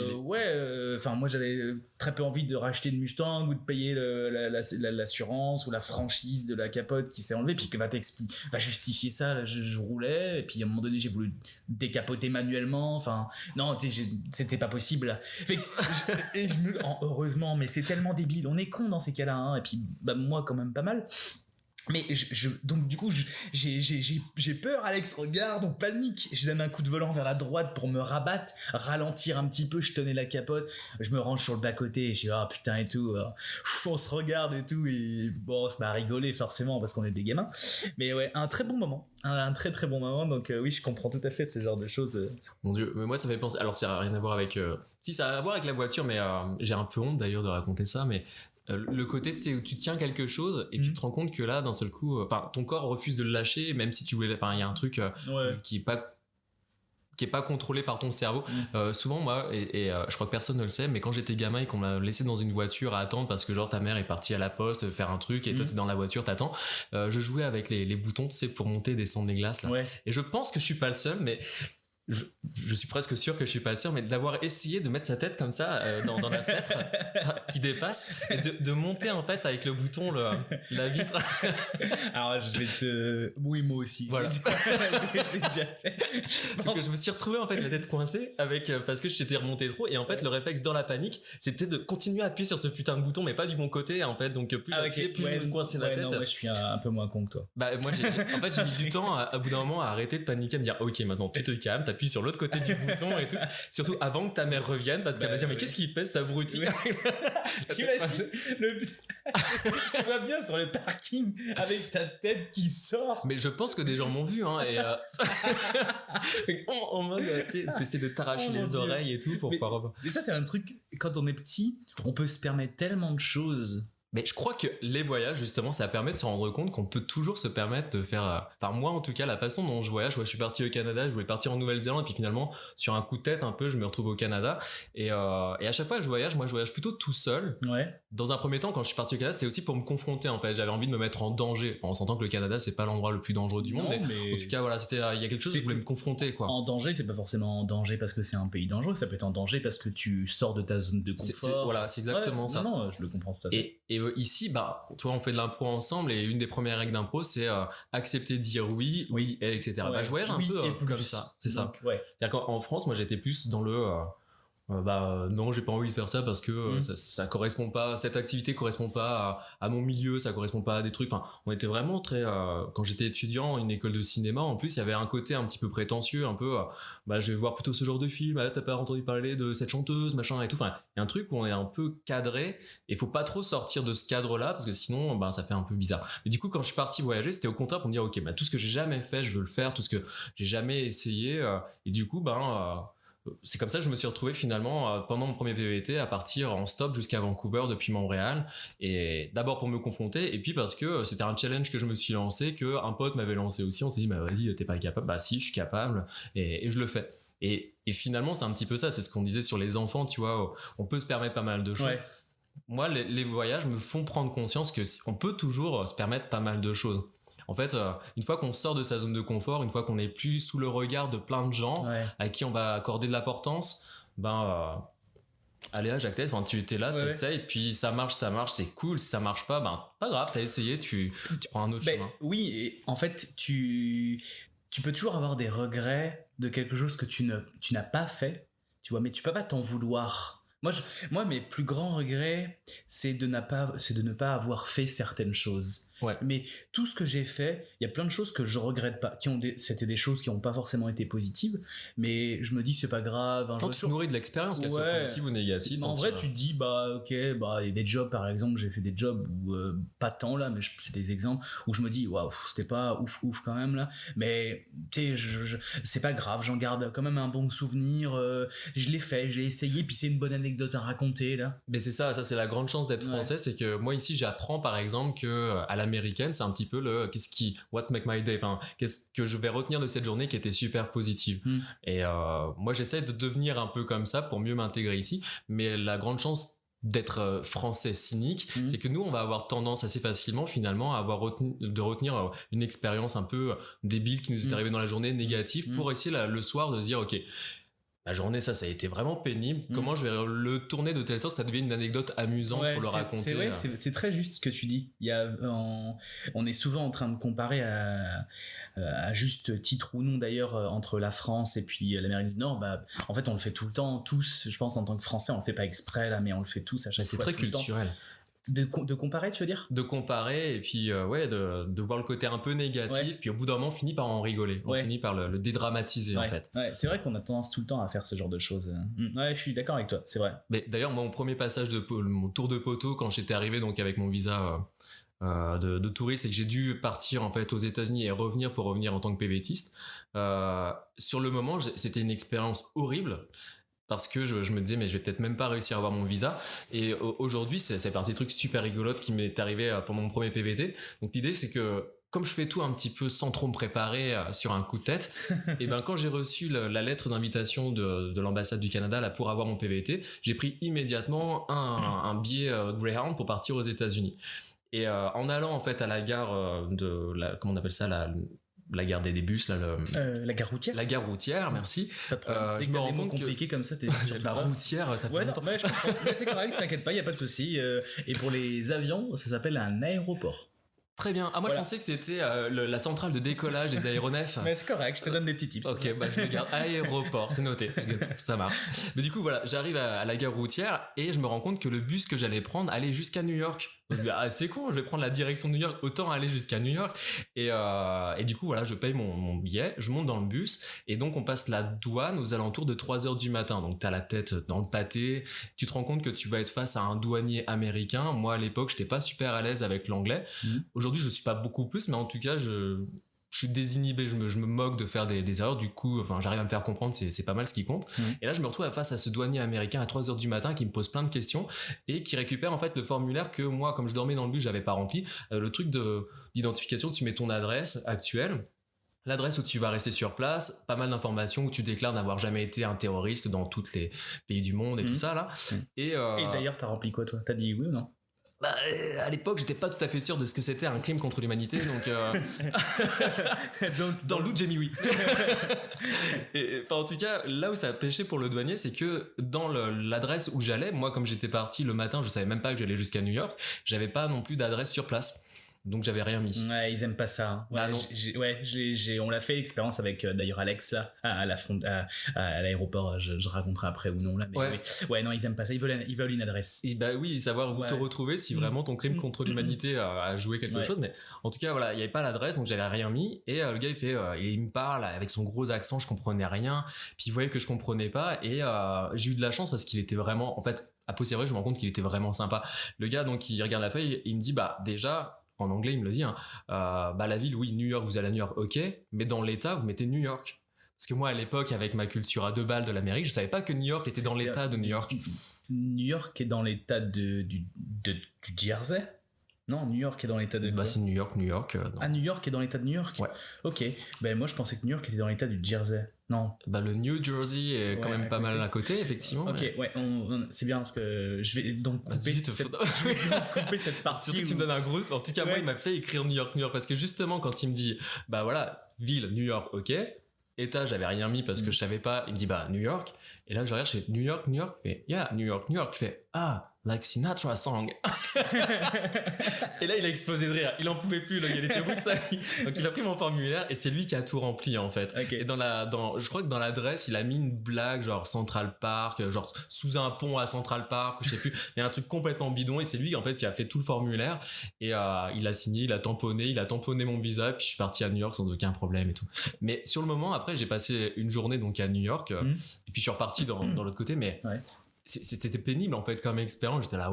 Enfin moi j'avais très peu envie de racheter une Mustang ou de payer l'assurance ou la franchise de la capote qui s'est enlevée, puis que va justifier ça. Là, je roulais, et puis à un moment donné, j'ai voulu décapoter manuellement. Enfin, non, c'était pas possible. Fait que, heureusement, mais c'est tellement débile. On est con dans ces cas-là, hein. Et puis, moi, quand même pas mal. Mais donc du coup j'ai peur. Alex regarde, on panique, je donne un coup de volant vers la droite pour me rabattre, ralentir un petit peu, je tenais la capote, je me range sur le bas côté et je dis putain et tout, on se regarde et tout, et bon, ça m'a rigolé forcément parce qu'on est des gamins, mais ouais, un très bon moment, un très très bon moment. Donc oui, je comprends tout à fait ce genre de choses. Mon Dieu, mais moi ça fait penser, alors ça n'a rien à voir avec si, ça a à voir avec la voiture, mais j'ai un peu honte d'ailleurs de raconter ça, mais le côté, tu sais, où tu tiens quelque chose et puis tu te rends compte que là, d'un seul coup, ton corps refuse de le lâcher, même si tu voulais, il y a un truc qui est pas contrôlé par ton cerveau. Souvent, moi, et je crois que personne ne le sait, mais quand j'étais gamin et qu'on m'a laissé dans une voiture à attendre parce que genre ta mère est partie à la poste faire un truc et toi t'es dans la voiture, t'attends, je jouais avec les boutons, tu sais, pour monter et descendre les glaces là. Et je pense que je suis pas le seul, mais je suis presque sûr que je suis pas le seul, mais d'avoir essayé de mettre sa tête comme ça dans la fenêtre qui dépasse et de monter en fait avec le bouton la vitre. Alors oui, moi aussi. Voilà. Parce que je me suis retrouvé en fait la tête coincée parce que je t'étais remonté trop, et en fait le réflexe dans la panique c'était de continuer à appuyer sur ce putain de bouton mais pas du bon côté en fait, donc plus j'appuyais plus je me coinçais la tête. Non, moi je suis un peu moins con que toi. Moi j'ai mis du temps à bout d'un moment à arrêter de paniquer, à me dire ok, maintenant tu te calmes, t'appuies sur l'autre côté du bouton et tout, surtout avant que ta mère revienne parce qu'elle va dire mais qu'est-ce qu'il fait cet abruti. T'imagines je vois bien sur le parking avec ta tête qui sort. Mais je pense que des gens m'ont vu, hein, et en mode t'essaies de t'arracher les oreilles et tout pour pouvoir. Mais ça c'est un truc, quand on est petit on peut se permettre tellement de choses. Mais je crois que les voyages, justement, ça permet de se rendre compte qu'on peut toujours se permettre de faire... Enfin, moi, en tout cas, la façon dont je voyage, je suis parti au Canada, je voulais partir en Nouvelle-Zélande, et puis finalement, sur un coup de tête, un peu, je me retrouve au Canada. Et à chaque fois que je voyage plutôt tout seul. Ouais. Dans un premier temps, quand je suis parti au Canada, c'est aussi pour me confronter, en fait. J'avais envie de me mettre en danger. Enfin, on s'entend que le Canada, c'est pas l'endroit le plus dangereux du monde, mais en tout cas, voilà, il y a quelque chose où je voulais me confronter, quoi. En danger, c'est pas forcément en danger parce que c'est un pays dangereux, ça peut être en danger parce que tu sors de ta zone de confort. Voilà, c'est exactement ça. Non, je le comprends tout à fait. Et ici, tu vois, on fait de l'impro ensemble, et une des premières règles d'impro, c'est accepter de dire oui, etc. Ouais. Je voyage un peu comme ça, c'est ça. Ouais. C'est-à-dire qu'en France, moi, j'étais plus dans le non, j'ai pas envie de faire ça parce que ça correspond pas, cette activité correspond pas à mon milieu, ça correspond pas à des trucs. Enfin, on était vraiment très quand j'étais étudiant, une école de cinéma, en plus il y avait un côté un petit peu prétentieux, un peu je vais voir plutôt ce genre de film, t'as pas entendu parler de cette chanteuse, machin et tout. Enfin, il y a un truc où on est un peu cadré et faut pas trop sortir de ce cadre là parce que sinon ça fait un peu bizarre. Mais du coup, quand je suis parti voyager, c'était au contraire pour me dire ok, tout ce que j'ai jamais fait, je veux le faire, tout ce que j'ai jamais essayé, et du coup c'est comme ça que je me suis retrouvé finalement pendant mon premier PVT à partir en stop jusqu'à Vancouver depuis Montréal, et d'abord pour me confronter, et puis parce que c'était un challenge que je me suis lancé, que un pote m'avait lancé aussi. On s'est dit vas-y, t'es pas capable? Si, je suis capable, et je le fais. Et finalement c'est un petit peu ça, c'est ce qu'on disait sur les enfants, tu vois, on peut se permettre pas mal de choses. Moi les voyages me font prendre conscience que on peut toujours se permettre pas mal de choses. En fait, une fois qu'on sort de sa zone de confort, une fois qu'on n'est plus sous le regard de plein de gens à qui on va accorder de l'importance, allez, Jacques, tu étais là, t'essayes, puis ça marche, c'est cool. Si ça marche pas, pas grave, t'as essayé, tu prends un autre chemin. Oui, et en fait, tu peux toujours avoir des regrets de quelque chose que tu n'as pas fait, tu vois, mais tu peux pas t'en vouloir. Moi, mes plus grands regrets, c'est de ne pas avoir fait certaines choses. Ouais. Mais tout ce que j'ai fait, il y a plein de choses que je regrette pas, c'était des choses qui n'ont pas forcément été positives, mais je me dis c'est pas grave. Quand tu te nourris de l'expérience, qu'elle soit positive ou négative. En vrai, tu te dis ok, il y a des jobs, par exemple, j'ai fait des jobs où pas tant là, mais c'est des exemples où je me dis waouh, c'était pas ouf quand même là, mais tu sais, c'est pas grave, j'en garde quand même un bon souvenir. Je l'ai fait, j'ai essayé, puis c'est une bonne anecdote à raconter là. Mais c'est ça c'est la grande chance d'être français, c'est que moi ici j'apprends par exemple que à l'américaine c'est un petit peu le what make my day, enfin qu'est-ce que je vais retenir de cette journée qui était super positive. Et moi j'essaie de devenir un peu comme ça pour mieux m'intégrer ici, mais la grande chance d'être français cynique, c'est que nous on va avoir tendance assez facilement finalement à retenir une expérience un peu débile qui nous est arrivée dans la journée, négative, pour essayer le soir de se dire ok, La journée, ça a été vraiment pénible. Comment je vais le tourner de telle sorte que ça devienne une anecdote amusante pour le raconter. C'est vrai, c'est très juste ce que tu dis. On est souvent en train de comparer à juste titre ou non d'ailleurs entre la France et puis l'Amérique du Nord. En fait, on le fait tout le temps, tous. Je pense en tant que Français, on le fait pas exprès là, mais on le fait tous à chaque fois. C'est très culturel. De comparer, tu veux dire ? De comparer et puis de voir le côté un peu négatif, puis au bout d'un moment on finit par en rigoler, on finit par le dédramatiser en fait. Ouais, c'est vrai qu'on a tendance tout le temps à faire ce genre de choses. Ouais, je suis d'accord avec toi, c'est vrai. Mais d'ailleurs mon premier passage mon tour de poteau quand j'étais arrivé donc avec mon visa de touriste et que j'ai dû partir en fait aux États-Unis et revenir en tant que PVTiste, sur le moment c'était une expérience horrible. Parce que je me disais mais je vais peut-être même pas réussir à avoir mon visa, et aujourd'hui c'est parti des trucs super rigolotes qui m'est arrivé pendant mon premier PVT. Donc l'idée c'est que comme je fais tout un petit peu sans trop me préparer sur un coup de tête, et ben quand j'ai reçu la lettre d'invitation de l'ambassade du Canada là pour avoir mon PVT, j'ai pris immédiatement un billet Greyhound pour partir aux États-Unis. Et en allant en fait à la gare comment on appelle ça la gare des bus là, la gare routière. La gare routière, merci. Pas de problème. Je me rends compte compliqué comme ça, t'es sur la routière, ça fait ouais, longtemps. Non, mais je comprends. Mais c'est correct, t'inquiète pas, y a pas de souci. Et pour les avions, ça s'appelle un aéroport. Très bien. Ah, moi je pensais que c'était la centrale de décollage des aéronefs. Mais c'est correct, je te donne des petits tips. Ok, je le garde. Aéroport, c'est noté. Ça marche. Mais du coup, voilà, j'arrive à la gare routière et je me rends compte que le bus que j'allais prendre allait jusqu'à New York. Donc, je me dis, c'est con, je vais prendre la direction de New York, autant aller jusqu'à New York. Et du coup, voilà, je paye mon billet, je monte dans le bus et donc on passe la douane aux alentours de 3h du matin. Donc t'as la tête dans le pâté, tu te rends compte que tu vas être face à un douanier américain. Moi, à l'époque, j'étais pas super à l'aise avec l'anglais. Aujourd'hui, je suis pas beaucoup plus, mais en tout cas, je suis désinhibé, je me moque de faire des erreurs, du coup j'arrive à me faire comprendre, c'est pas mal ce qui compte. Et là je me retrouve face à ce douanier américain à 3h du matin qui me pose plein de questions et qui récupère en fait le formulaire que moi, comme je dormais dans le bus, j'avais pas rempli, le truc d'identification, tu mets ton adresse actuelle, l'adresse où tu vas rester sur place, pas mal d'informations où tu déclares n'avoir jamais été un terroriste dans tous les pays du monde et tout ça là. Et d'ailleurs t'as rempli quoi toi ? T'as dit oui ou non ? À l'époque, j'étais pas tout à fait sûr de ce que c'était un crime contre l'humanité, donc dans le doute, j'ai mis oui. En tout cas, là où ça a pêché pour le douanier, c'est que dans l'adresse où j'allais, moi, comme j'étais parti le matin, je savais même pas que j'allais jusqu'à New York, j'avais pas non plus d'adresse sur place. Donc j'avais rien mis. Ouais, ils aiment pas ça. Hein. Ouais, on l'a fait l'expérience avec d'ailleurs Alex là, à l'aéroport. Je raconterai après ou non là. Mais ouais, non, ils aiment pas ça. Ils veulent une adresse. Et oui, savoir où te retrouver si vraiment ton crime contre l'humanité a joué quelque chose. Mais en tout cas, voilà, il y avait pas l'adresse, donc j'avais rien mis. Et le gars il me parle avec son gros accent, je comprenais rien. Puis il voyait que je comprenais pas. Et j'ai eu de la chance parce qu'il était vraiment, en fait, à posteriori, je me rends compte qu'il était vraiment sympa. Le gars, donc, il regarde la feuille, il me dit, déjà. En anglais, il me le dit, la ville, oui, New York, vous allez à New York, ok, mais dans l'état, vous mettez New York. Parce que moi, à l'époque, avec ma culture à 2 balles de l'Amérique, je savais pas que New York était dans l'état de New York. New York est dans l'état du Jersey ? Non, New York est dans l'état de... c'est New York. New York est dans l'état de New York ? Ouais. Ok, moi je pensais que New York était dans l'état du Jersey. Non. Le New Jersey est quand même pas mal à côté, effectivement. Ok, c'est bien parce que je vais donc couper cette partie. Surtout que tu me donnes un gros... En tout cas, moi, il m'a fait écrire New York, parce que justement, quand il me dit, ville, New York, ok, État, j'avais rien mis parce que je savais pas, il me dit, New York, et là, je regarde, je fais New York, mais New York, je fais, like Sinatra song. Et là, il a explosé de rire. Il en pouvait plus, là. Il était au bout de sa vie. Donc, il a pris mon formulaire et c'est lui qui a tout rempli, en fait. Okay. Et je crois que dans l'adresse, il a mis une blague, genre Central Park, genre sous un pont à Central Park, je sais plus. Il y a un truc complètement bidon et c'est lui, en fait, qui a fait tout le formulaire. Et, il a signé, il a tamponné mon visa. Et puis, je suis parti à New York sans aucun problème et tout. Mais sur le moment, après, j'ai passé une journée, donc, à New York. Et puis, je suis reparti dans l'autre côté, mais c'était pénible, en fait, comme expérience. J'étais là,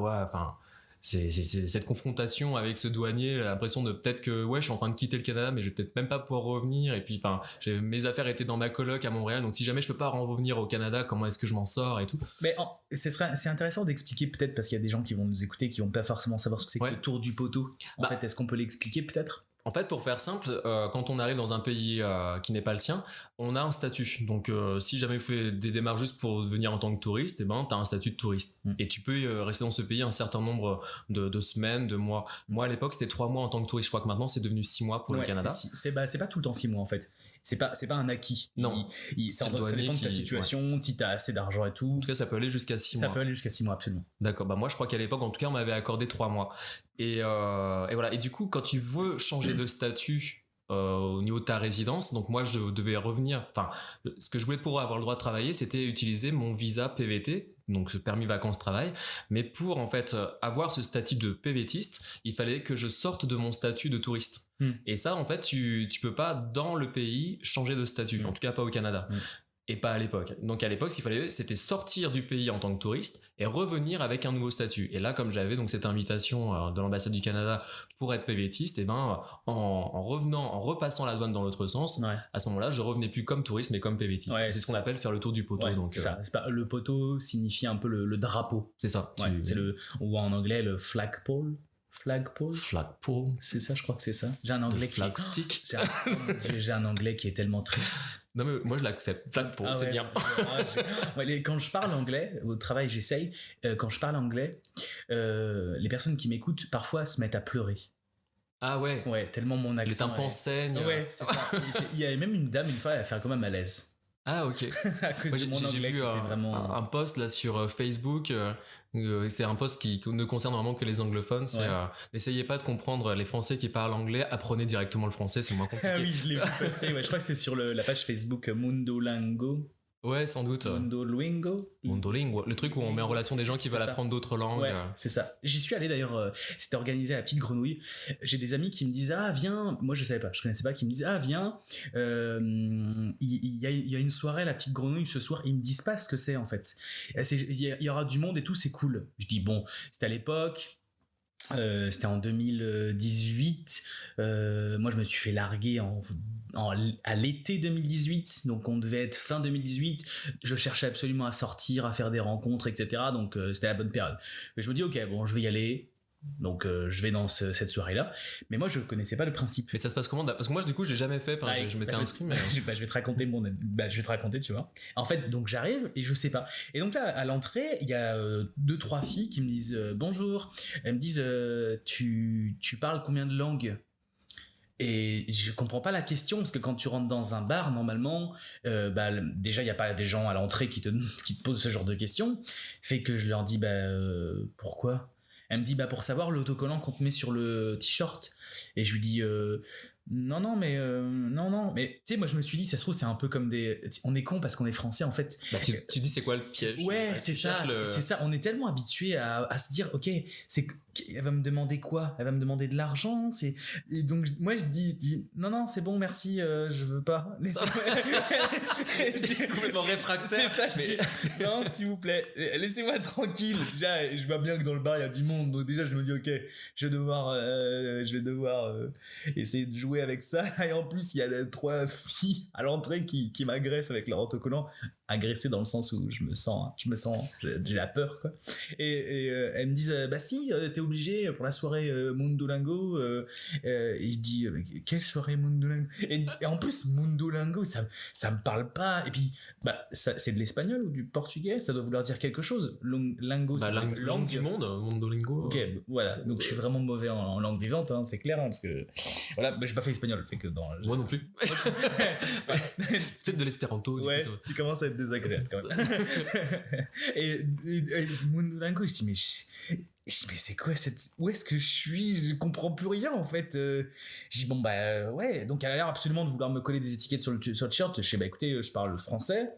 c'est cette confrontation avec ce douanier, l'impression de peut-être que je suis en train de quitter le Canada mais je vais peut-être même pas pouvoir revenir, et puis mes affaires étaient dans ma coloc à Montréal, donc si jamais je peux pas revenir au Canada, comment est-ce que je m'en sors et tout. Mais c'est intéressant d'expliquer peut-être, parce qu'il y a des gens qui vont nous écouter qui vont pas forcément savoir ce que c'est que le tour du poteau. En fait, est-ce qu'on peut l'expliquer peut-être ? En fait, pour faire simple, quand on arrive dans un pays qui n'est pas le sien, on a un statut. Donc, si jamais vous faites des démarches juste pour venir en tant que touriste, eh ben, tu as un statut de touriste. Et tu peux rester dans ce pays un certain nombre de semaines, de mois. Moi, à l'époque, c'était 3 mois en tant que touriste. Je crois que maintenant, c'est devenu 6 mois pour le Canada. C'est pas tout le temps 6 mois, en fait. C'est pas un acquis. Non. Ça dépend de ta situation, si tu as assez d'argent et tout. En tout cas, ça peut aller jusqu'à 6 mois. Ça peut aller jusqu'à 6 mois, absolument. D'accord. Bah, moi, je crois qu'à l'époque, en tout cas, on m'avait accordé 3 mois. Et voilà. Et du coup, quand tu veux changer de statut au niveau de ta résidence, donc moi, je devais revenir. Enfin, ce que je voulais pour avoir le droit de travailler, c'était utiliser mon visa PVT, donc permis vacances-travail. Mais pour en fait avoir ce statut de PVTiste, il fallait que je sorte de mon statut de touriste. Et ça, en fait, tu peux pas dans le pays changer de statut. En tout cas, pas au Canada. Et pas à l'époque. Donc à l'époque, ce qu'il fallait, c'était sortir du pays en tant que touriste et revenir avec un nouveau statut. Et là, comme j'avais donc cette invitation de l'ambassade du Canada pour être PVTiste, et ben en revenant, en repassant la douane dans l'autre sens, à ce moment-là, je revenais plus comme touriste mais comme PVTiste. C'est ce qu'on appelle faire le tour du poteau. Donc c'est ça. C'est pas, le poteau signifie un peu le drapeau. C'est ça. C'est ou en anglais le flagpole. Flagpole. C'est ça, je crois que c'est ça. J'ai un anglais flagstick. J'ai un anglais qui est tellement triste. Non mais moi je l'accepte. Flagpole, c'est bien. Quand je parle anglais, au travail j'essaye, quand je parle anglais, les personnes qui m'écoutent parfois se mettent à pleurer. Ah ouais. Ouais, tellement mon accent. Les tympans saignent. Ouais, c'est ça. Il y avait même une dame une fois, elle a fait comme un malaise. Ah ok. À cause de mon anglais j'ai vu un post là sur Facebook. C'est un post qui ne concerne vraiment que les anglophones. C'est n'essayez pas de comprendre les Français qui parlent anglais, apprenez directement le français, c'est moins compliqué. Ah oui, je l'ai vu passer. Je crois que c'est sur la page Facebook Mundolingo. Ouais, sans doute. Mundolingo, le truc où on met en relation des gens qui veulent apprendre d'autres langues. Ouais, c'est ça. J'y suis allé d'ailleurs, c'était organisé à la Petite Grenouille. J'ai des amis qui me disent ah viens, moi je savais pas, je connaissais pas, qui me disent ah viens, il y a une soirée à la Petite Grenouille ce soir, ils me disent pas ce que c'est en fait. Il y aura du monde et tout, c'est cool. Je dis bon, c'était à l'époque. C'était en 2018. Moi je me suis fait larguer à l'été 2018, donc on devait être fin 2018. Je cherchais absolument à sortir, à faire des rencontres, etc. Donc c'était la bonne période. Mais je me dis ok, bon, je vais y aller. Donc je vais dans cette soirée là, mais moi je connaissais pas le principe. Mais ça se passe comment? Parce que moi du coup j'ai jamais fait, je m'étais inscrit mais... je vais te raconter je vais te raconter, tu vois. En fait donc j'arrive et je sais pas, et donc là à l'entrée il y a 2-3 filles qui me disent bonjour, elles me disent tu parles combien de langues? Et je comprends pas la question, parce que quand tu rentres dans un bar normalement déjà il y a pas des gens à l'entrée qui te posent ce genre de questions, fait que je leur dis pourquoi? Elle me dit pour savoir l'autocollant qu'on te met sur le t-shirt. Et je lui dis non mais tu sais, moi je me suis dit ça se trouve c'est un peu comme on est con parce qu'on est français en fait. Tu dis c'est quoi le piège? Ouais, c'est ça, on est tellement habitué à se dire ok, elle va me demander quoi? Elle va me demander de l'argent, et donc moi je dis non c'est bon merci, je veux pas. Complètement réfractaire. C'est ça, non s'il vous plaît, laissez-moi tranquille. Déjà je vois bien que dans le bar il y a du monde, donc déjà je me dis ok, je vais devoir essayer de jouer avec ça, et en plus il y a 3 filles à l'entrée qui m'agressent avec leur autocollant, agressé dans le sens où je me sens j'ai la peur quoi, et elles me disent si t'es obligé pour la soirée Mundolingo, et je dis quelle soirée Mundolingo, et en plus Mundolingo ça me parle pas, et puis c'est de l'espagnol ou du portugais, ça doit vouloir dire quelque chose. Lingo, c'est langue du monde, Mundolingo. Ok, voilà, donc je suis vraiment mauvais en langue vivante, hein, c'est clair, hein, parce que voilà, j'ai pas fait espagnol, fait que moi non plus. C'est peut-être de l'espéranto. Ouais, tu commences à être désagréable quand même. et Mundolingo, je dis mais c'est quoi où est-ce que je suis? Je comprends plus rien en fait. Je dis bon ouais, donc elle a l'air absolument de vouloir me coller des étiquettes sur le t-shirt. Je dis écoutez, je parle français.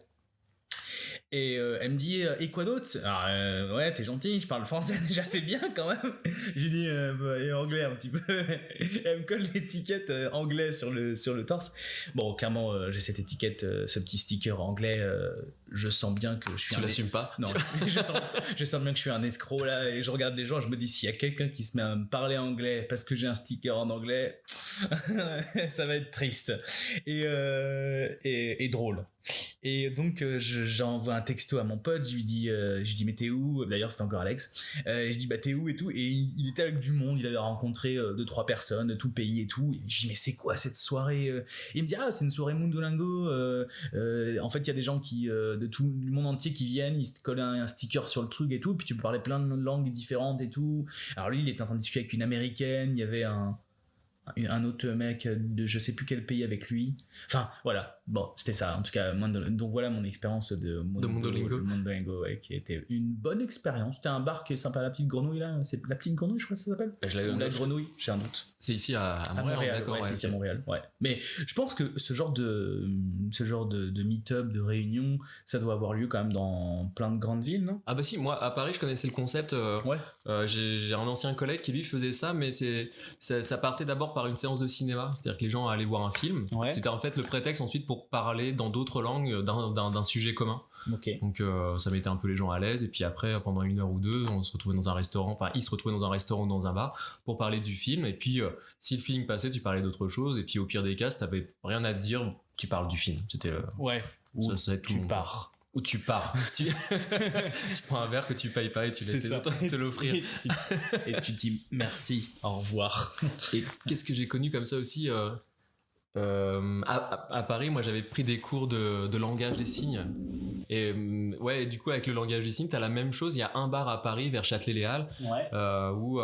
Et elle me dit et quoi d'autre? Alors ouais, t'es gentil, je parle français déjà, c'est bien quand même. Je lui dis et anglais un petit peu. Elle me colle l'étiquette anglais sur le torse. Bon, clairement j'ai cette étiquette, ce petit sticker anglais, je sens bien que je suis... Tu l'assumes pas? Non, je sens bien que je suis un escroc là, et je regarde les gens, je me dis s'il y a quelqu'un qui se met à me parler anglais parce que j'ai un sticker en anglais, ça va être triste et drôle. Et donc j'envoie un texto à mon pote, je lui dis mais t'es où? D'ailleurs c'était encore Alex. Je dis bah t'es où et tout, et il était avec du monde, il avait rencontré 2-3 personnes de tout le pays et tout. Et je dis mais c'est quoi cette soirée? Et il me dit c'est une soirée Mundolingo. En fait il y a des gens qui de tout le monde entier qui viennent, ils se collent un sticker sur le truc et tout, puis tu peux parler plein de langues différentes et tout. Alors lui il était en train de discuter avec une américaine, il y avait un autre mec de je sais plus quel pays avec lui. Enfin voilà, bon c'était ça en tout cas. Donc voilà mon expérience de Mundolingo, ouais, qui était une bonne expérience. C'était un bar qui est sympa, la petite grenouille là, c'est la petite grenouille je crois que ça s'appelle. La grenouille, j'ai un doute. C'est ici à Montréal, d'accord, ouais, c'est ici à Montréal, ouais. Mais je pense que ce genre de meet-up, de réunion, ça doit avoir lieu quand même dans plein de grandes villes, non? Ah bah si, moi à Paris je connaissais le concept. J'ai un ancien collègue qui lui faisait ça, mais ça partait d'abord par une séance de cinéma, c'est-à-dire que les gens allaient voir un film. Ouais. C'était en fait le prétexte ensuite pour parler dans d'autres langues d'un sujet commun. Okay. Donc ça mettait un peu les gens à l'aise, et puis après pendant 1 heure ou 2 on se retrouvait dans un restaurant, enfin ils se retrouvaient dans un restaurant ou dans un bar pour parler du film, et puis si le film passait tu parlais d'autre chose, et puis au pire des cas si t'avais rien à te dire tu parles du film, c'était ça serait tout. Tu pars ou tu pars tu prends un verre que tu payes pas et tu laisses les autres te l'offrir et tu dis merci, au revoir. Et qu'est-ce que j'ai connu comme ça aussi à Paris, moi j'avais pris des cours de langage des signes, et du coup avec le langage des signes t'as la même chose. Il y a un bar à Paris vers Châtelet-Les Halles où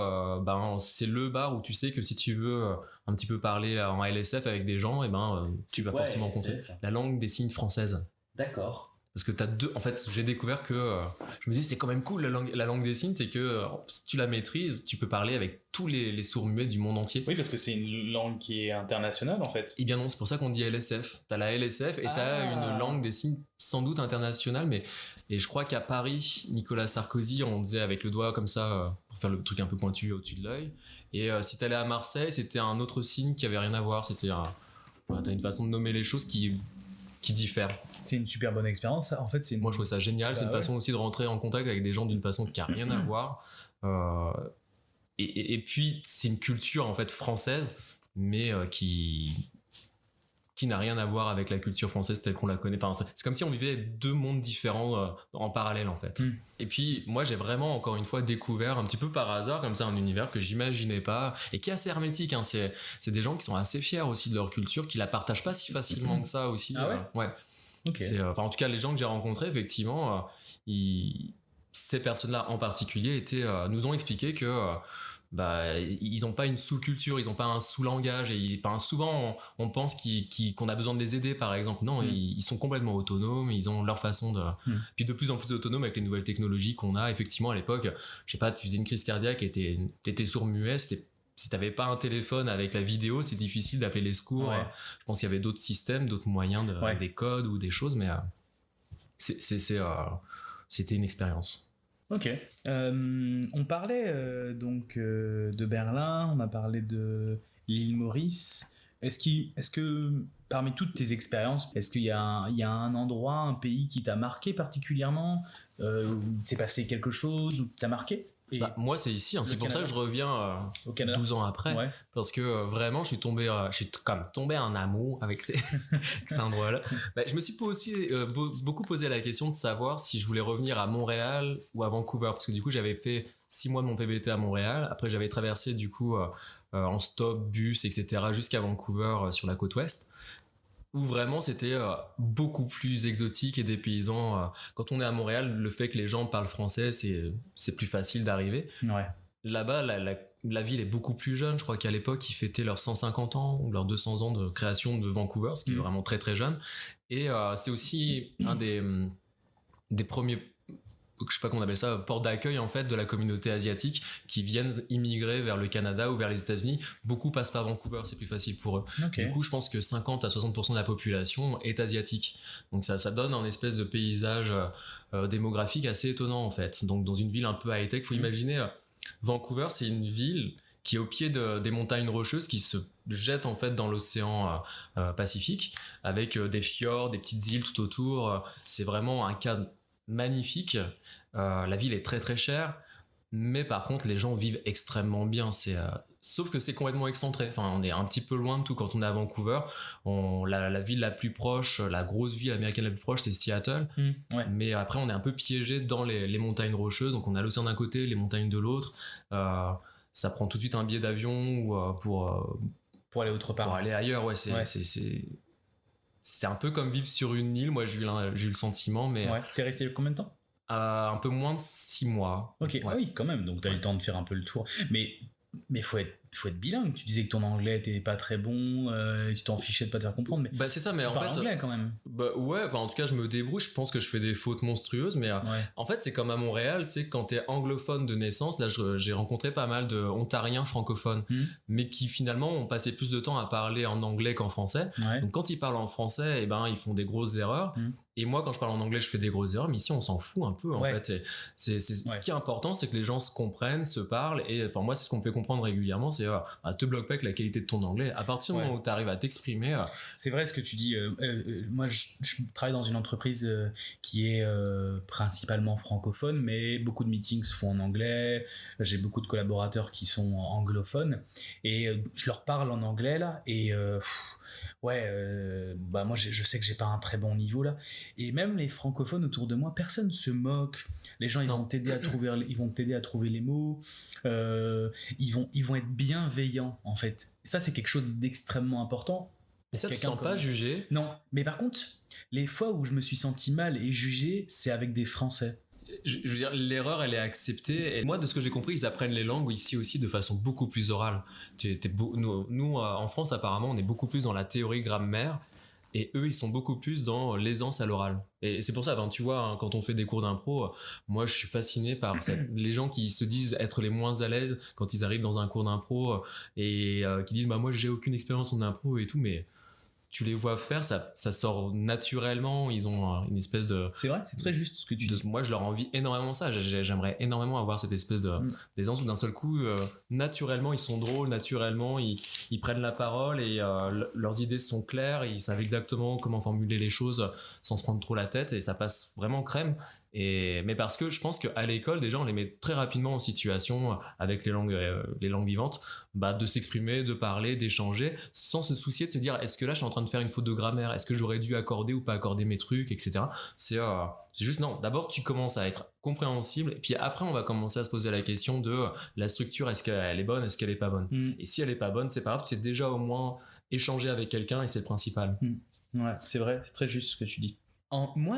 c'est le bar où tu sais que si tu veux un petit peu parler en LSF avec des gens, tu vas forcément rencontrer la langue des signes française. D'accord. Parce que t'as deux. En fait, j'ai découvert que je me disais c'est quand même cool la langue des signes, c'est que si tu la maîtrises, tu peux parler avec tous les sourds-muets du monde entier. Oui, parce que c'est une langue qui est internationale en fait. Et bien non, c'est pour ça qu'on dit LSF. T'as la LSF et t'as une langue des signes sans doute internationale, et je crois qu'à Paris, Nicolas Sarkozy, on disait avec le doigt comme ça pour faire le truc un peu pointu au-dessus de l'œil. Et si t'allais à Marseille, c'était un autre signe qui avait rien à voir. C'était t'as une façon de nommer les choses qui diffère. C'est une super bonne expérience. En fait, moi je trouve ça génial. C'est une façon aussi de rentrer en contact avec des gens d'une façon qui a rien à voir. Et puis c'est une culture en fait française, mais qui n'a rien à voir avec la culture française telle qu'on la connaît. Enfin, c'est comme si on vivait 2 mondes différents en parallèle en fait. Et puis moi j'ai vraiment encore une fois découvert un petit peu par hasard comme ça un univers que j'imaginais pas et qui est assez hermétique, hein. C'est des gens qui sont assez fiers aussi de leur culture, qui la partagent pas si facilement que ça aussi. Ouais. Okay. En tout cas les gens que j'ai rencontrés effectivement ces personnes-là en particulier nous ont expliqué que ils n'ont pas une sous-culture, ils n'ont pas un sous-langage, et souvent on pense qu'on a besoin de les aider par exemple. Non, ils sont complètement autonomes, ils ont leur façon de puis de plus en plus autonomes avec les nouvelles technologies qu'on a. Effectivement à l'époque, je sais pas, tu faisais une crise cardiaque et t'étais sourd-muet, si t'avais pas un téléphone avec la vidéo, c'est difficile d'appeler les secours. Je pense qu'il y avait d'autres systèmes, d'autres moyens, des codes ou des choses, mais c'était une expérience. Ok. On parlait de Berlin, on a parlé de l'île Maurice. Est-ce que parmi toutes tes expériences, est-ce qu'il y a un endroit, un pays qui t'a marqué particulièrement, où il s'est passé quelque chose, ou qui t'a marqué? Moi c'est ici, hein. C'est pour ça que je reviens 12 ans après, parce que vraiment je suis tombé en amour avec cet endroit-là. Je me suis beaucoup posé la question de savoir si je voulais revenir à Montréal ou à Vancouver, parce que du coup j'avais fait 6 mois de mon PBT à Montréal, après j'avais traversé du coup en stop, bus, etc. jusqu'à Vancouver sur la côte ouest, où vraiment c'était beaucoup plus exotique et dépaysant. Quand on est à Montréal, le fait que les gens parlent français, c'est plus facile d'arriver. Là-bas, la ville est beaucoup plus jeune. Je crois qu'à l'époque, ils fêtaient leurs 150 ans ou leurs 200 ans de création de Vancouver, ce qui est vraiment très très jeune. Et c'est aussi un des premiers, je sais pas comment on appelle ça, port d'accueil en fait de la communauté asiatique qui viennent immigrer vers le Canada ou vers les États-Unis. Beaucoup passent par Vancouver, c'est plus facile pour eux. Du coup, je pense que 50 à 60% de la population est asiatique. Donc ça donne un espèce de paysage démographique assez étonnant en fait. Donc dans une ville un peu high-tech, faut imaginer Vancouver, c'est une ville qui est au pied des montagnes rocheuses qui se jettent en fait dans l'océan Pacifique, avec des fjords, des petites îles tout autour. C'est vraiment un cadre magnifique. La ville est très très chère, mais par contre les gens vivent extrêmement bien. sauf que c'est complètement excentré. Enfin, on est un petit peu loin de tout. Quand on est à Vancouver, la ville la plus proche, la grosse ville américaine la plus proche, c'est Seattle. Ouais. Mais après, on est un peu piégé dans les montagnes rocheuses. Donc, on a l'océan d'un côté, les montagnes de l'autre. Ça prend tout de suite un billet d'avion pour aller autre part. Pour aller ailleurs, ouais. C'est un peu comme vivre sur une île. Moi, j'ai eu le sentiment, mais Ouais. T'es resté combien de temps? un peu moins de 6 mois. Ok, Ouais. ah oui, quand même. Donc t'as eu le temps de faire un peu le tour. Mais faut être bilingue. Tu disais que ton anglais était pas très bon, tu t'en fichais de pas te faire comprendre. Mais Bah, c'est ça, mais tu en parles fait. anglais quand même. Bah, ouais, enfin, en tout cas, je me débrouille. Je pense que je fais des fautes monstrueuses, mais Ouais. en fait, c'est comme à Montréal, tu sais, quand t'es anglophone de naissance, là, j'ai rencontré pas mal de Ontariens francophones, mais qui finalement ont passé plus de temps à parler en anglais qu'en français. Ouais. Donc, quand ils parlent en français, eh ben, ils font des grosses erreurs. Et moi, quand je parle en anglais, je fais des grosses erreurs, mais ici, on s'en fout un peu, en Ouais. fait. Ce qui est important, c'est que les gens se comprennent, se parlent, et enfin, moi, c'est ce qu'on me fait comprendre régulièrement, c'est te bloque pas avec la qualité de ton anglais. À partir du moment où tu arrives à t'exprimer. C'est vrai ce que tu dis. Moi, je travaille dans une entreprise qui est principalement francophone, mais beaucoup de meetings se font en anglais. J'ai beaucoup de collaborateurs qui sont anglophones, et je leur parle en anglais, là, et moi je sais que j'ai pas un très bon niveau là, et même les francophones autour de moi, personne se moque. Les gens, ils vont t'aider à trouver les mots, ils vont être bienveillants en fait. Ça, c'est quelque chose d'extrêmement important. Mais ça, tu te sens pas jugé? Non, mais par contre, les fois où je me suis senti mal et jugé, c'est avec des Français. Je veux dire, l'erreur, elle est acceptée. Et moi, de ce que j'ai compris, ils apprennent les langues ici aussi de façon beaucoup plus orale. Nous, en France, apparemment, on est beaucoup plus dans la théorie grammaire, et eux, ils sont beaucoup plus dans l'aisance à l'oral. Et c'est pour ça, tu vois, quand on fait des cours d'impro, moi, je suis fasciné par les gens qui se disent être les moins à l'aise quand ils arrivent dans un cours d'impro et qui disent, moi, j'ai aucune expérience en impro et tout, mais tu les vois faire, ça sort naturellement. Ils ont une espèce de... C'est vrai, c'est très juste ce que tu dis. Moi, je leur envie énormément ça. J'aimerais énormément avoir cette espèce d'aisance où d'un seul coup, naturellement, ils sont drôles, naturellement, ils prennent la parole et leurs idées sont claires, ils savent exactement comment formuler les choses sans se prendre trop la tête, et ça passe vraiment crème. Mais parce que je pense qu'à l'école, déjà, on les met très rapidement en situation, avec les langues vivantes, de s'exprimer, de parler, d'échanger, sans se soucier de se dire, est-ce que là je suis en train de faire une faute de grammaire, est-ce que j'aurais dû accorder ou pas accorder mes trucs, etc. C'est juste, non, d'abord tu commences à être compréhensible, et puis après on va commencer à se poser la question de la structure, est-ce qu'elle est bonne, est-ce qu'elle est pas bonne. Et si elle est pas bonne, c'est pas grave, c'est déjà au moins échanger avec quelqu'un, et c'est le principal. Ouais, c'est vrai, c'est très juste ce que tu dis. Moi,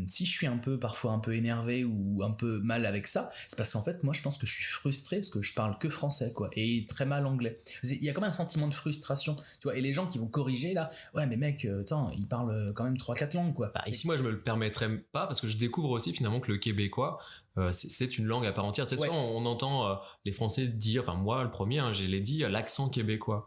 si je suis parfois un peu énervé ou un peu mal avec ça, c'est parce qu'en fait, moi, je pense que je suis frustré parce que je parle que français, quoi, et très mal anglais. Il y a quand même un sentiment de frustration, tu vois, et les gens qui vont corriger, là, ouais, mais mec, ils parlent quand même 3-4 langues, quoi. Ici, moi, je me le permettrais pas, parce que je découvre aussi, finalement, que le québécois, c'est une langue à part entière. Tu sais, souvent, on entend les Français dire, enfin, moi, le premier, je l'ai dit, l'accent québécois.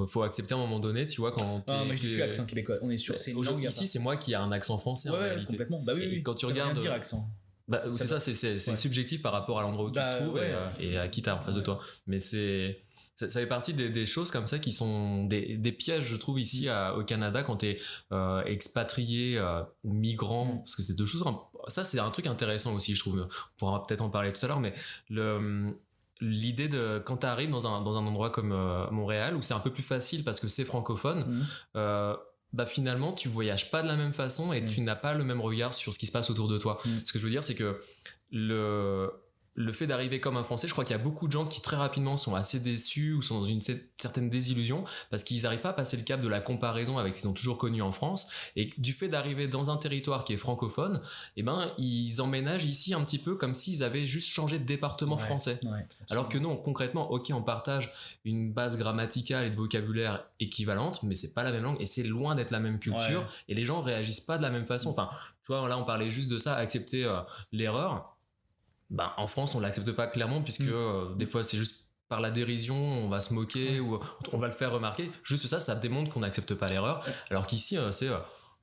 Faut accepter à un moment donné, tu vois, quand moi, je dis plus accent québécois, on est sûr, c'est une langue. Ici, c'est moi qui ai un accent français, en réalité. Complètement. Bah oui, quand tu ça regardes, veut rien dire accent. C'est ça, c'est subjectif par rapport à l'endroit où tu te trouves et à qui t'as en face de toi. Mais ça fait partie des choses comme ça qui sont des pièges, je trouve, ici au Canada, quand t'es expatrié ou migrant, parce que c'est deux choses. Ça, c'est un truc intéressant aussi, je trouve. On pourra peut-être en parler tout à l'heure, mais l'idée de quand t'arrives dans un endroit comme Montréal, où c'est un peu plus facile parce que c'est francophone, finalement tu voyages pas de la même façon et tu n'as pas le même regard sur ce qui se passe autour de toi. Ce que je veux dire, c'est que le fait d'arriver comme un Français, je crois qu'il y a beaucoup de gens qui très rapidement sont assez déçus ou sont dans une certaine désillusion parce qu'ils n'arrivent pas à passer le cap de la comparaison avec ce qu'ils ont toujours connu en France, et du fait d'arriver dans un territoire qui est francophone, ils emménagent ici un petit peu comme s'ils avaient juste changé de département français. Alors que non, concrètement, ok, on partage une base grammaticale et de vocabulaire équivalente, mais c'est pas la même langue et c'est loin d'être la même culture, et les gens réagissent pas de la même façon. Enfin, tu vois, là on parlait juste de ça, accepter l'erreur. En France, on l'accepte pas clairement, puisque des fois c'est juste par la dérision, on va se moquer ou on va le faire remarquer. Juste ça démontre qu'on n'accepte pas l'erreur. Alors qu'ici, c'est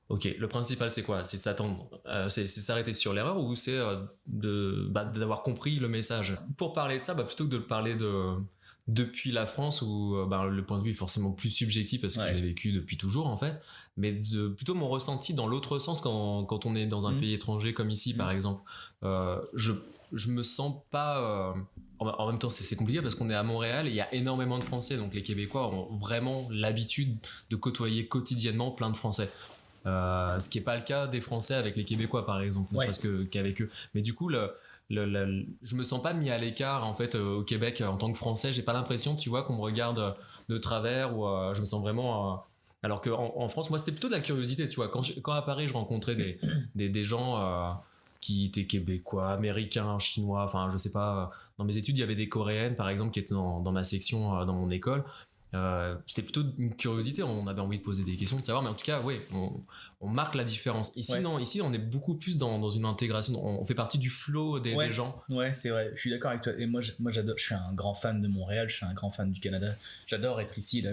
ok, le principal c'est quoi? C'est de s'attendre, c'est s'arrêter sur l'erreur, ou c'est d'avoir compris le message. Pour parler de ça, plutôt que de le parler depuis la France, où le point de vue est forcément plus subjectif parce que je l'ai vécu depuis toujours en fait, mais plutôt mon ressenti dans l'autre sens quand on est dans un pays étranger comme ici par exemple. Je me sens pas en même temps, c'est compliqué parce qu'on est à Montréal et il y a énormément de Français. Donc les Québécois ont vraiment l'habitude de côtoyer quotidiennement plein de Français. Ce qui n'est pas le cas des Français avec les Québécois, par exemple, ne serait-ce qu'avec eux. Mais du coup, je me sens pas mis à l'écart en fait au Québec en tant que Français. J'ai pas l'impression, tu vois, qu'on me regarde de travers ou je me sens vraiment. Alors qu'en France, moi, c'était plutôt de la curiosité, tu vois. Quand à Paris, je rencontrais des gens qui étaient québécois, américains, chinois, enfin, je sais pas. Dans mes études, il y avait des Coréennes, par exemple, qui étaient dans ma section, dans mon école. C'était plutôt une curiosité, on avait envie de poser des questions, de savoir, mais en tout cas, oui, on marque la différence. Ici, non, ici, on est beaucoup plus dans une intégration, on fait partie du flow des gens. Ouais, c'est vrai, je suis d'accord avec toi. Et moi, j'adore, je suis un grand fan de Montréal, je suis un grand fan du Canada. J'adore être ici, là,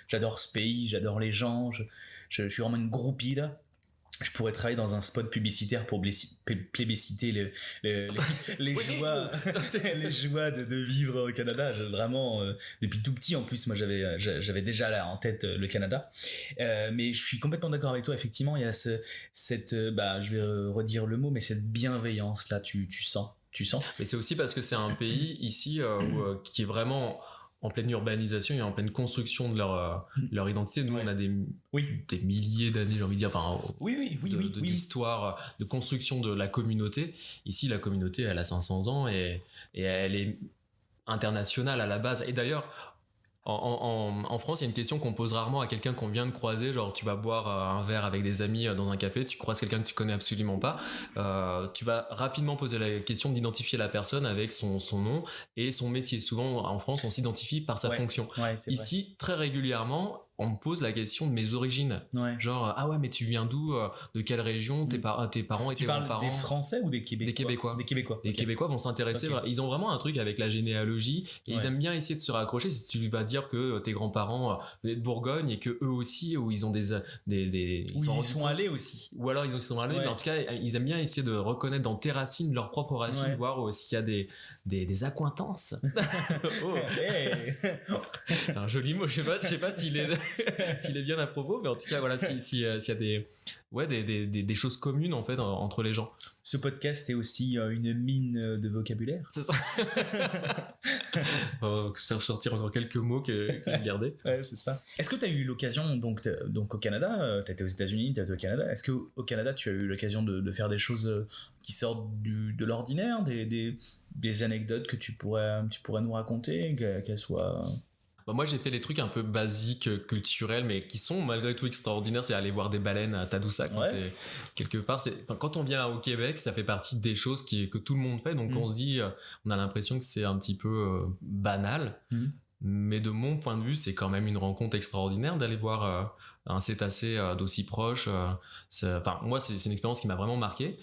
j'adore ce pays, j'adore les gens, je suis vraiment une groupie, là. Je pourrais travailler dans un spot publicitaire pour plébisciter les joies, les joies de vivre au Canada. Vraiment, depuis tout petit, en plus, moi, j'avais déjà là en tête le Canada. Mais je suis complètement d'accord avec toi. Effectivement, il y a je vais redire le mot, mais cette bienveillance là, tu sens. Mais c'est aussi parce que c'est un pays ici qui est vraiment en pleine urbanisation et en pleine construction de leur identité. Nous, on a des milliers d'années, j'ai envie de dire, d'histoire, de construction de la communauté. Ici, la communauté, elle a 500 ans et elle est internationale à la base. Et d'ailleurs, en France, il y a une question qu'on pose rarement à quelqu'un qu'on vient de croiser. Genre, tu vas boire un verre avec des amis dans un café, tu croises quelqu'un que tu connais absolument pas. Tu vas rapidement poser la question d'identifier la personne avec son nom et son métier. Souvent, en France, on s'identifie par sa fonction. Ici, très régulièrement, on me pose la question de mes origines. Genre, ah ouais, mais tu viens d'où, de quelle région, tes parents et tes grands-parents? Tu parles des Français ou des Québécois? Des Québécois. Les Québécois vont s'intéresser. Ils ont vraiment un truc avec la généalogie et ils aiment bien essayer de se raccrocher. Si tu vas dire que tes grands-parents venaient de Bourgogne et que eux aussi, où ils ont ils sont allés aussi. Ou alors ils sont allés, mais en tout cas, ils aiment bien essayer de reconnaître dans tes racines, leurs propres racines, voir s'il y a des accointances. C'est un joli mot. Je sais pas s'il est bien à propos, mais en tout cas, voilà, s'il y a des choses communes en fait entre les gens. Ce podcast est aussi une mine de vocabulaire. C'est ça. On va sortir encore quelques mots que j'ai gardés. Ouais, c'est ça. Est-ce que tu as eu l'occasion, donc au Canada, tu étais aux États-Unis, tu étais au Canada, est-ce qu'au Canada tu as eu l'occasion de faire des choses qui sortent de l'ordinaire, des anecdotes que tu pourrais nous raconter, qu'elles soient... Moi, j'ai fait des trucs un peu basiques, culturels, mais qui sont malgré tout extraordinaires. C'est aller voir des baleines à Tadoussac. C'est quelque part. Quand on vient au Québec, ça fait partie des choses que tout le monde fait. Donc, on se dit, on a l'impression que c'est un petit peu banal. Mais de mon point de vue, c'est quand même une rencontre extraordinaire d'aller voir un cétacé d'aussi proche. Moi, c'est une expérience qui m'a vraiment marqué.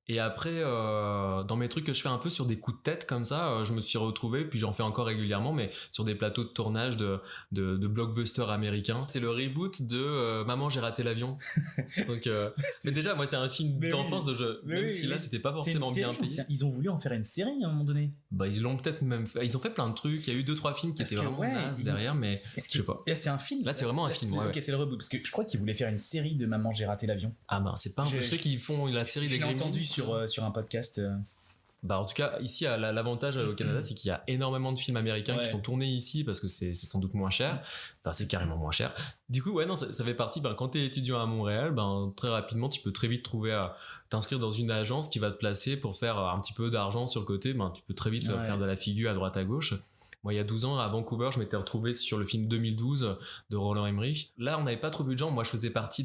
Et après, dans mes trucs que je fais un peu sur des coups de tête comme ça, je me suis retrouvé, puis j'en fais encore régulièrement, mais sur des plateaux de tournage de blockbusters américains. C'est le reboot de Maman, j'ai raté l'avion. Donc, mais déjà, moi, c'est un film d'enfance même si là, c'était pas forcément bien payé. Ils ont voulu en faire une série à un moment donné. Ils l'ont peut-être même fait. Ils ont fait plein de trucs. Il y a eu 2-3 films qui étaient vraiment nazes derrière, mais je sais pas. Là, c'est un film. Là, c'est vraiment un film. Ok, c'est le reboot. Parce que je crois qu'ils voulaient faire une série de Maman, j'ai raté l'avion. Ah ben, c'est pas un peu. Je sais qu'ils font la série des Gremlins. J'ai entendu sur un podcast. En tout cas, ici, l'avantage au Canada, c'est qu'il y a énormément de films américains qui sont tournés ici parce que c'est sans doute moins cher. Enfin, c'est carrément moins cher. Du coup, ça fait partie. Quand t'es étudiant à Montréal, très rapidement, tu peux très vite t'inscrire dans une agence qui va te placer pour faire un petit peu d'argent sur le côté. Tu peux très vite faire de la figure à droite à gauche. Moi, il y a 12 ans, à Vancouver, je m'étais retrouvé sur le film 2012 de Roland Emmerich. Là, on n'avait pas trop vu de gens. Moi, je faisais partie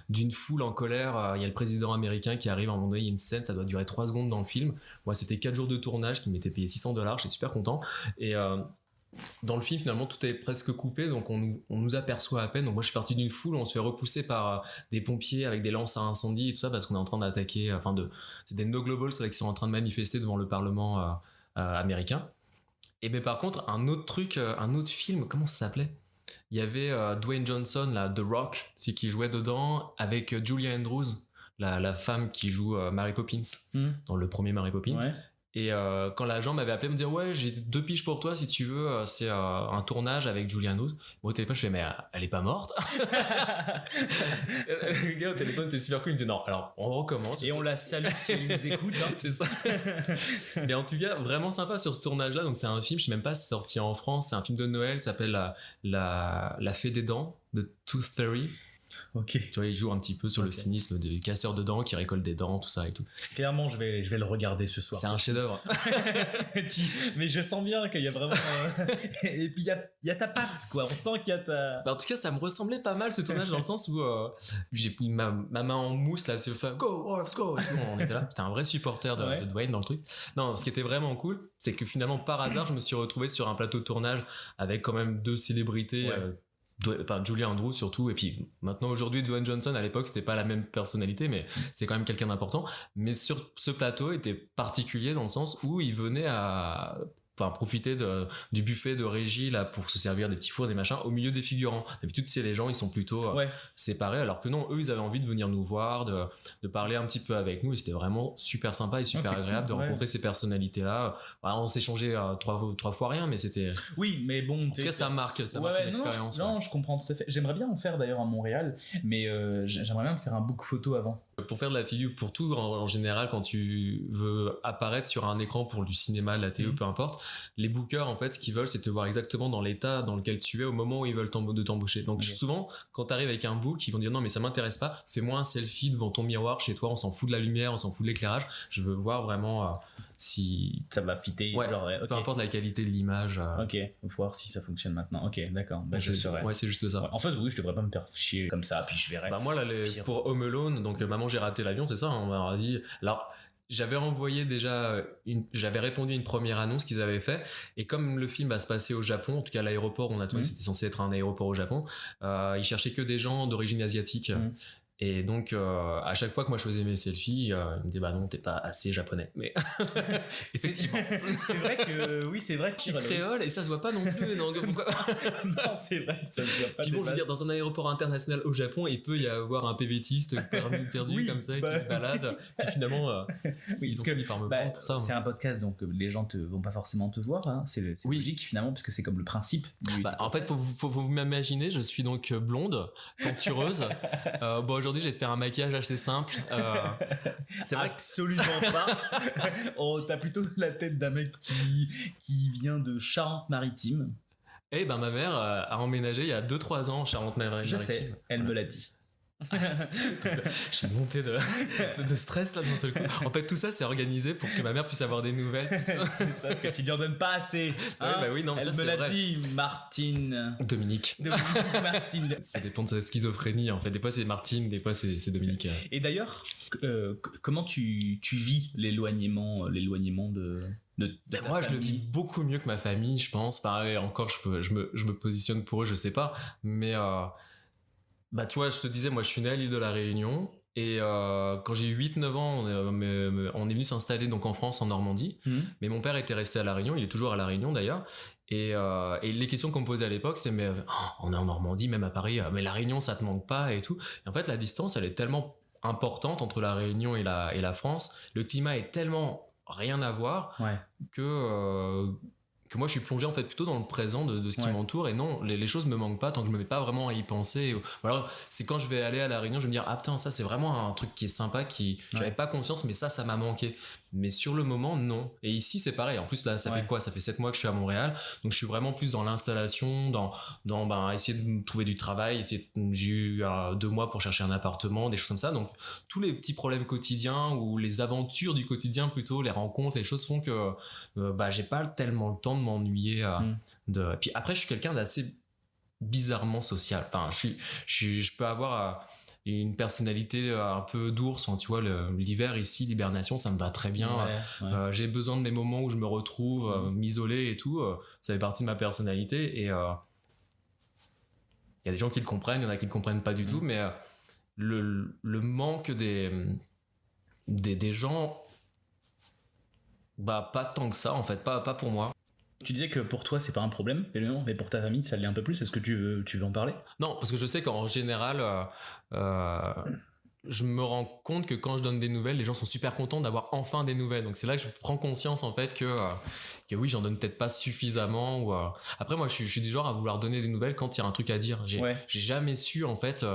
d'une foule en colère. Il y a le président américain qui arrive à un moment donné, il y a une scène, ça doit durer 3 secondes dans le film. Moi, c'était 4 jours de tournage qui m'étaient payé $600. J'étais super content. Et dans le film, finalement, tout est presque coupé, donc on nous aperçoit à peine. Donc moi, je suis parti d'une foule, on se fait repousser par des pompiers avec des lances à incendie et tout ça, parce qu'on est en train d'attaquer... c'est des No Globals là, qui sont en train de manifester devant le Parlement américain. Et mais par contre, un autre film, comment ça s'appelait? Il y avait Dwayne Johnson, là, The Rock, qui jouait dedans, avec Julie Andrews, la femme qui joue Mary Poppins, dans le premier Mary Poppins. Et quand l'agent m'avait appelé me dire ouais j'ai 2 piges pour toi si tu veux, c'est un tournage avec Julianne Hough. Moi au téléphone je fais mais elle est pas morte. Le gars au téléphone était super cool, il me dit non alors on recommence. Et on la salue si elle nous écoute. Hein. C'est ça. Mais en tout cas vraiment sympa sur ce tournage là, donc c'est un film, je sais même pas si c'est sorti en France, c'est un film de Noël, ça s'appelle la Fée des dents de Tooth Fairy. Ok. Tu vois, il joue un petit peu sur le cynisme du casseur de dents qui récolte des dents, tout ça et tout. Clairement, je vais le regarder ce soir. C'est un chef-d'œuvre. Mais je sens bien qu'il y a vraiment. Et puis il y a ta patte, quoi. On sent qu'il y a ta. Bah, en tout cas, ça me ressemblait pas mal ce tournage dans le sens où j'ai pris ma main en mousse là, sur le fait go, let's go. Et tout, on était là. J'étais un vrai supporter de Dwayne dans le truc. Non, ce qui était vraiment cool, c'est que finalement, par hasard, je me suis retrouvé sur un plateau de tournage avec quand même 2 célébrités. Enfin, Julie Andrews surtout, et puis maintenant aujourd'hui Dwayne Johnson. À l'époque c'était pas la même personnalité mais c'est quand même quelqu'un d'important, mais sur ce plateau était particulier dans le sens où il venait à profiter du buffet de régie là pour se servir des petits fours, des machins au milieu des figurants. D'habitude c'est les gens ils sont plutôt séparés, alors que non, eux ils avaient envie de venir nous voir, de parler un petit peu avec nous, et c'était vraiment super sympa et super agréable de rencontrer ces personnalités là. On s'échangeait 3 fois rien, mais c'était mais bon, en tout cas ça marque l'expérience. Non, je comprends tout à fait. J'aimerais bien en faire d'ailleurs à Montréal, mais j'aimerais bien faire un book photo avant. Pour faire de la figure, pour tout en général, quand tu veux apparaître sur un écran pour du cinéma, de la télé, peu importe, les bookers en fait ce qu'ils veulent c'est te voir exactement dans l'état dans lequel tu es au moment où ils veulent t'embaucher. Donc souvent quand t'arrives avec un book, ils vont dire non mais ça m'intéresse pas, fais-moi un selfie devant ton miroir chez toi, on s'en fout de la lumière, on s'en fout de l'éclairage, je veux voir vraiment si ça va fitter, peu importe la qualité de l'image. Ok, faut voir si ça fonctionne maintenant. Ok, d'accord. Je saurais. Ouais, c'est juste ça. En fait, oui, je devrais pas me faire chier comme ça, puis je verrai. Bah moi là, pour Home Alone, donc maman j'ai raté l'avion, c'est ça. On m'a dit. Alors j'avais envoyé déjà j'avais répondu à une première annonce qu'ils avaient fait, et comme le film va se passer au Japon, en tout cas l'aéroport on a trouvé que c'était censé être un aéroport au Japon, ils cherchaient que des gens d'origine asiatique. Et donc, à chaque fois que moi je faisais mes selfies, il me disait bah non, t'es pas assez japonais. Mais effectivement, c'est vrai que tu es créole et ça se voit pas non plus. Non, pourquoi non, c'est vrai que ça se voit pas. Puis bon, je veux dire, dans un aéroport international au Japon, il peut y avoir un PVTiste perdu comme ça, qui se balade. Puis finalement, ils ont fini par me prendre pour ça. C'est un podcast, donc les gens vont pas forcément te voir. Hein. C'est logique finalement, parce que c'est comme le principe. En fait, faut vous m'imaginer, je suis donc blonde, plantureuse. Bon, aujourd'hui j'ai fait un maquillage assez simple. C'est vrai absolument pas. T'as plutôt la tête d'un mec qui vient de Charente-Maritime. Eh ben ma mère a emménagé il y a 2-3 ans en Charente-Maritime. Je sais, elle me l'a dit. J'ai monté de stress là d'un seul coup. En fait tout ça c'est organisé pour que ma mère puisse avoir des nouvelles. C'est ça, parce que tu lui en donnes pas assez. Hein, oui, non, elle ça, me l'a dit, Martine. Dominique Martine. Ça dépend de sa schizophrénie en fait. Des fois c'est Martine, des fois c'est Dominique. Et d'ailleurs, comment tu vis l'éloignement de moi je le vis beaucoup mieux que ma famille, je pense. Pareil, encore je me positionne pour eux, je sais pas, mais bah tu vois, je te disais, moi je suis né à l'île de la Réunion, et quand j'ai eu 8-9 ans, on est venu s'installer donc en France, en Normandie. Mais mon père était resté à la Réunion, il est toujours à la Réunion d'ailleurs, et les questions qu'on me posait à l'époque c'est mais on est en Normandie, même à Paris, mais la Réunion ça te manque pas et tout. Et en fait la distance elle est tellement importante entre la Réunion et la France, le climat est tellement rien à voir que moi je suis plongé en fait plutôt dans le présent de ce qui m'entoure, et non, les choses me manquent pas tant que je me mets pas vraiment à y penser. Ou alors c'est quand je vais aller à la Réunion je vais me dire ah putain ça c'est vraiment un truc qui est sympa, j'avais pas conscience, mais ça m'a manqué. Mais sur le moment non. Et ici c'est pareil, en plus là ça fait quoi, ça fait 7 mois que je suis à Montréal, donc je suis vraiment plus dans l'installation, dans essayer de trouver du travail, j'ai eu 2 mois pour chercher un appartement, des choses comme ça. Donc tous les petits problèmes quotidiens, ou les aventures du quotidien plutôt, les rencontres, les choses font que j'ai pas tellement le temps de m'ennuyer. Puis après je suis quelqu'un d'assez bizarrement social. Enfin je peux avoir une personnalité un peu d'ours, tu vois, l'hiver ici, l'hibernation ça me va très bien. J'ai besoin de mes moments où je me retrouve, m'isoler et tout, ça fait partie de ma personnalité, et il y a des gens qui le comprennent, il y en a qui le comprennent pas du tout, mais le manque des gens, pas tant que ça en fait, pas pour moi. Tu disais que pour toi c'est pas un problème, mais pour ta famille ça l'est un peu plus. Est-ce que tu veux en parler ? Non, parce que je sais qu'en général je me rends compte que quand je donne des nouvelles, les gens sont super contents d'avoir enfin des nouvelles. Donc c'est là que je prends conscience en fait que oui, j'en donne peut-être pas suffisamment. Ou, Après, moi, je suis du genre à vouloir donner des nouvelles quand il y a un truc à dire. J'ai jamais su en fait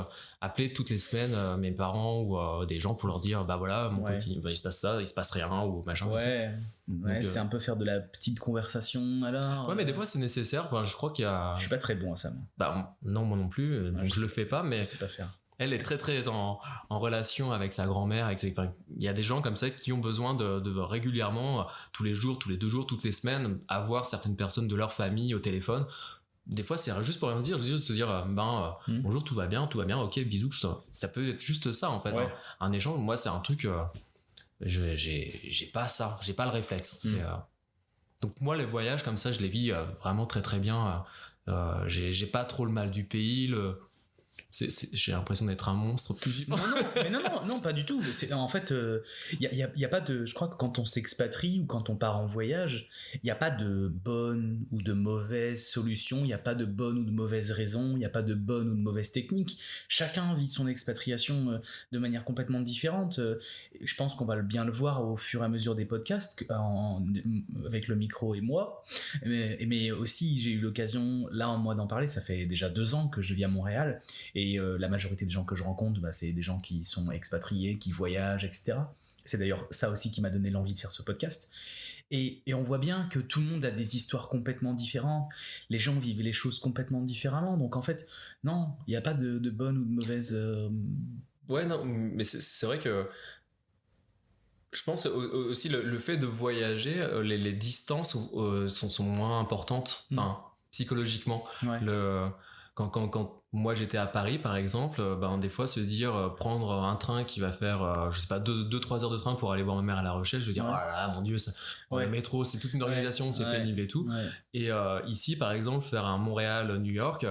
appeler toutes les semaines mes parents ou des gens pour leur dire bah voilà, mon pote, il se passe ça, il se passe rien ou machin. Ouais, c'est un peu faire de la petite conversation alors. Ouais, mais des fois c'est nécessaire. Enfin, je crois qu'il y a. Je suis pas très bon à ça. Moi. Bah non, moi non plus. Donc je le fais pas, mais. Je sais pas faire. Elle est très très en relation avec sa grand-mère. Il y a des gens comme ça qui ont besoin de régulièrement, tous les jours, tous les 2 jours, toutes les semaines, avoir certaines personnes de leur famille au téléphone. Des fois, c'est juste pour rien se dire, juste se dire, bonjour, tout va bien, ok, bisous. Ça peut être juste ça en fait. Ouais. Un échange, moi, c'est un truc, j'ai pas ça, j'ai pas le réflexe. Donc moi, les voyages comme ça, je les vis vraiment très très bien. J'ai pas trop le mal du pays. J'ai l'impression d'être un monstre plus j'y pense. Non, pas du tout. En fait, y a pas de. Je crois que quand on s'expatrie ou quand on part en voyage, il n'y a pas de bonne ou de mauvaise solution, il n'y a pas de bonne ou de mauvaise raison, il n'y a pas de bonne ou de mauvaise technique. Chacun vit son expatriation de manière complètement différente. Je pense qu'on va bien le voir au fur et à mesure des podcasts, avec le micro et moi. Mais aussi, j'ai eu l'occasion, là, moi, d'en parler. Ça fait déjà 2 ans que je vis à Montréal. Et la majorité des gens que je rencontre, c'est des gens qui sont expatriés, qui voyagent, etc. C'est d'ailleurs ça aussi qui m'a donné l'envie de faire ce podcast. Et on voit bien que tout le monde a des histoires complètement différentes. Les gens vivent les choses complètement différemment. Donc en fait, non, il n'y a pas de bonne ou de mauvaise... Ouais, non, mais c'est vrai que... Je pense aussi le fait de voyager, les distances sont moins importantes, psychologiquement. Ouais. Quand moi j'étais à Paris par exemple, des fois se dire prendre un train qui va faire je sais pas 2-3 heures de train pour aller voir ma mère à La Rochelle, je veux dire oh là là mon dieu le métro c'est toute une organisation, c'est pénible et tout. Et ici par exemple faire un Montréal-New York,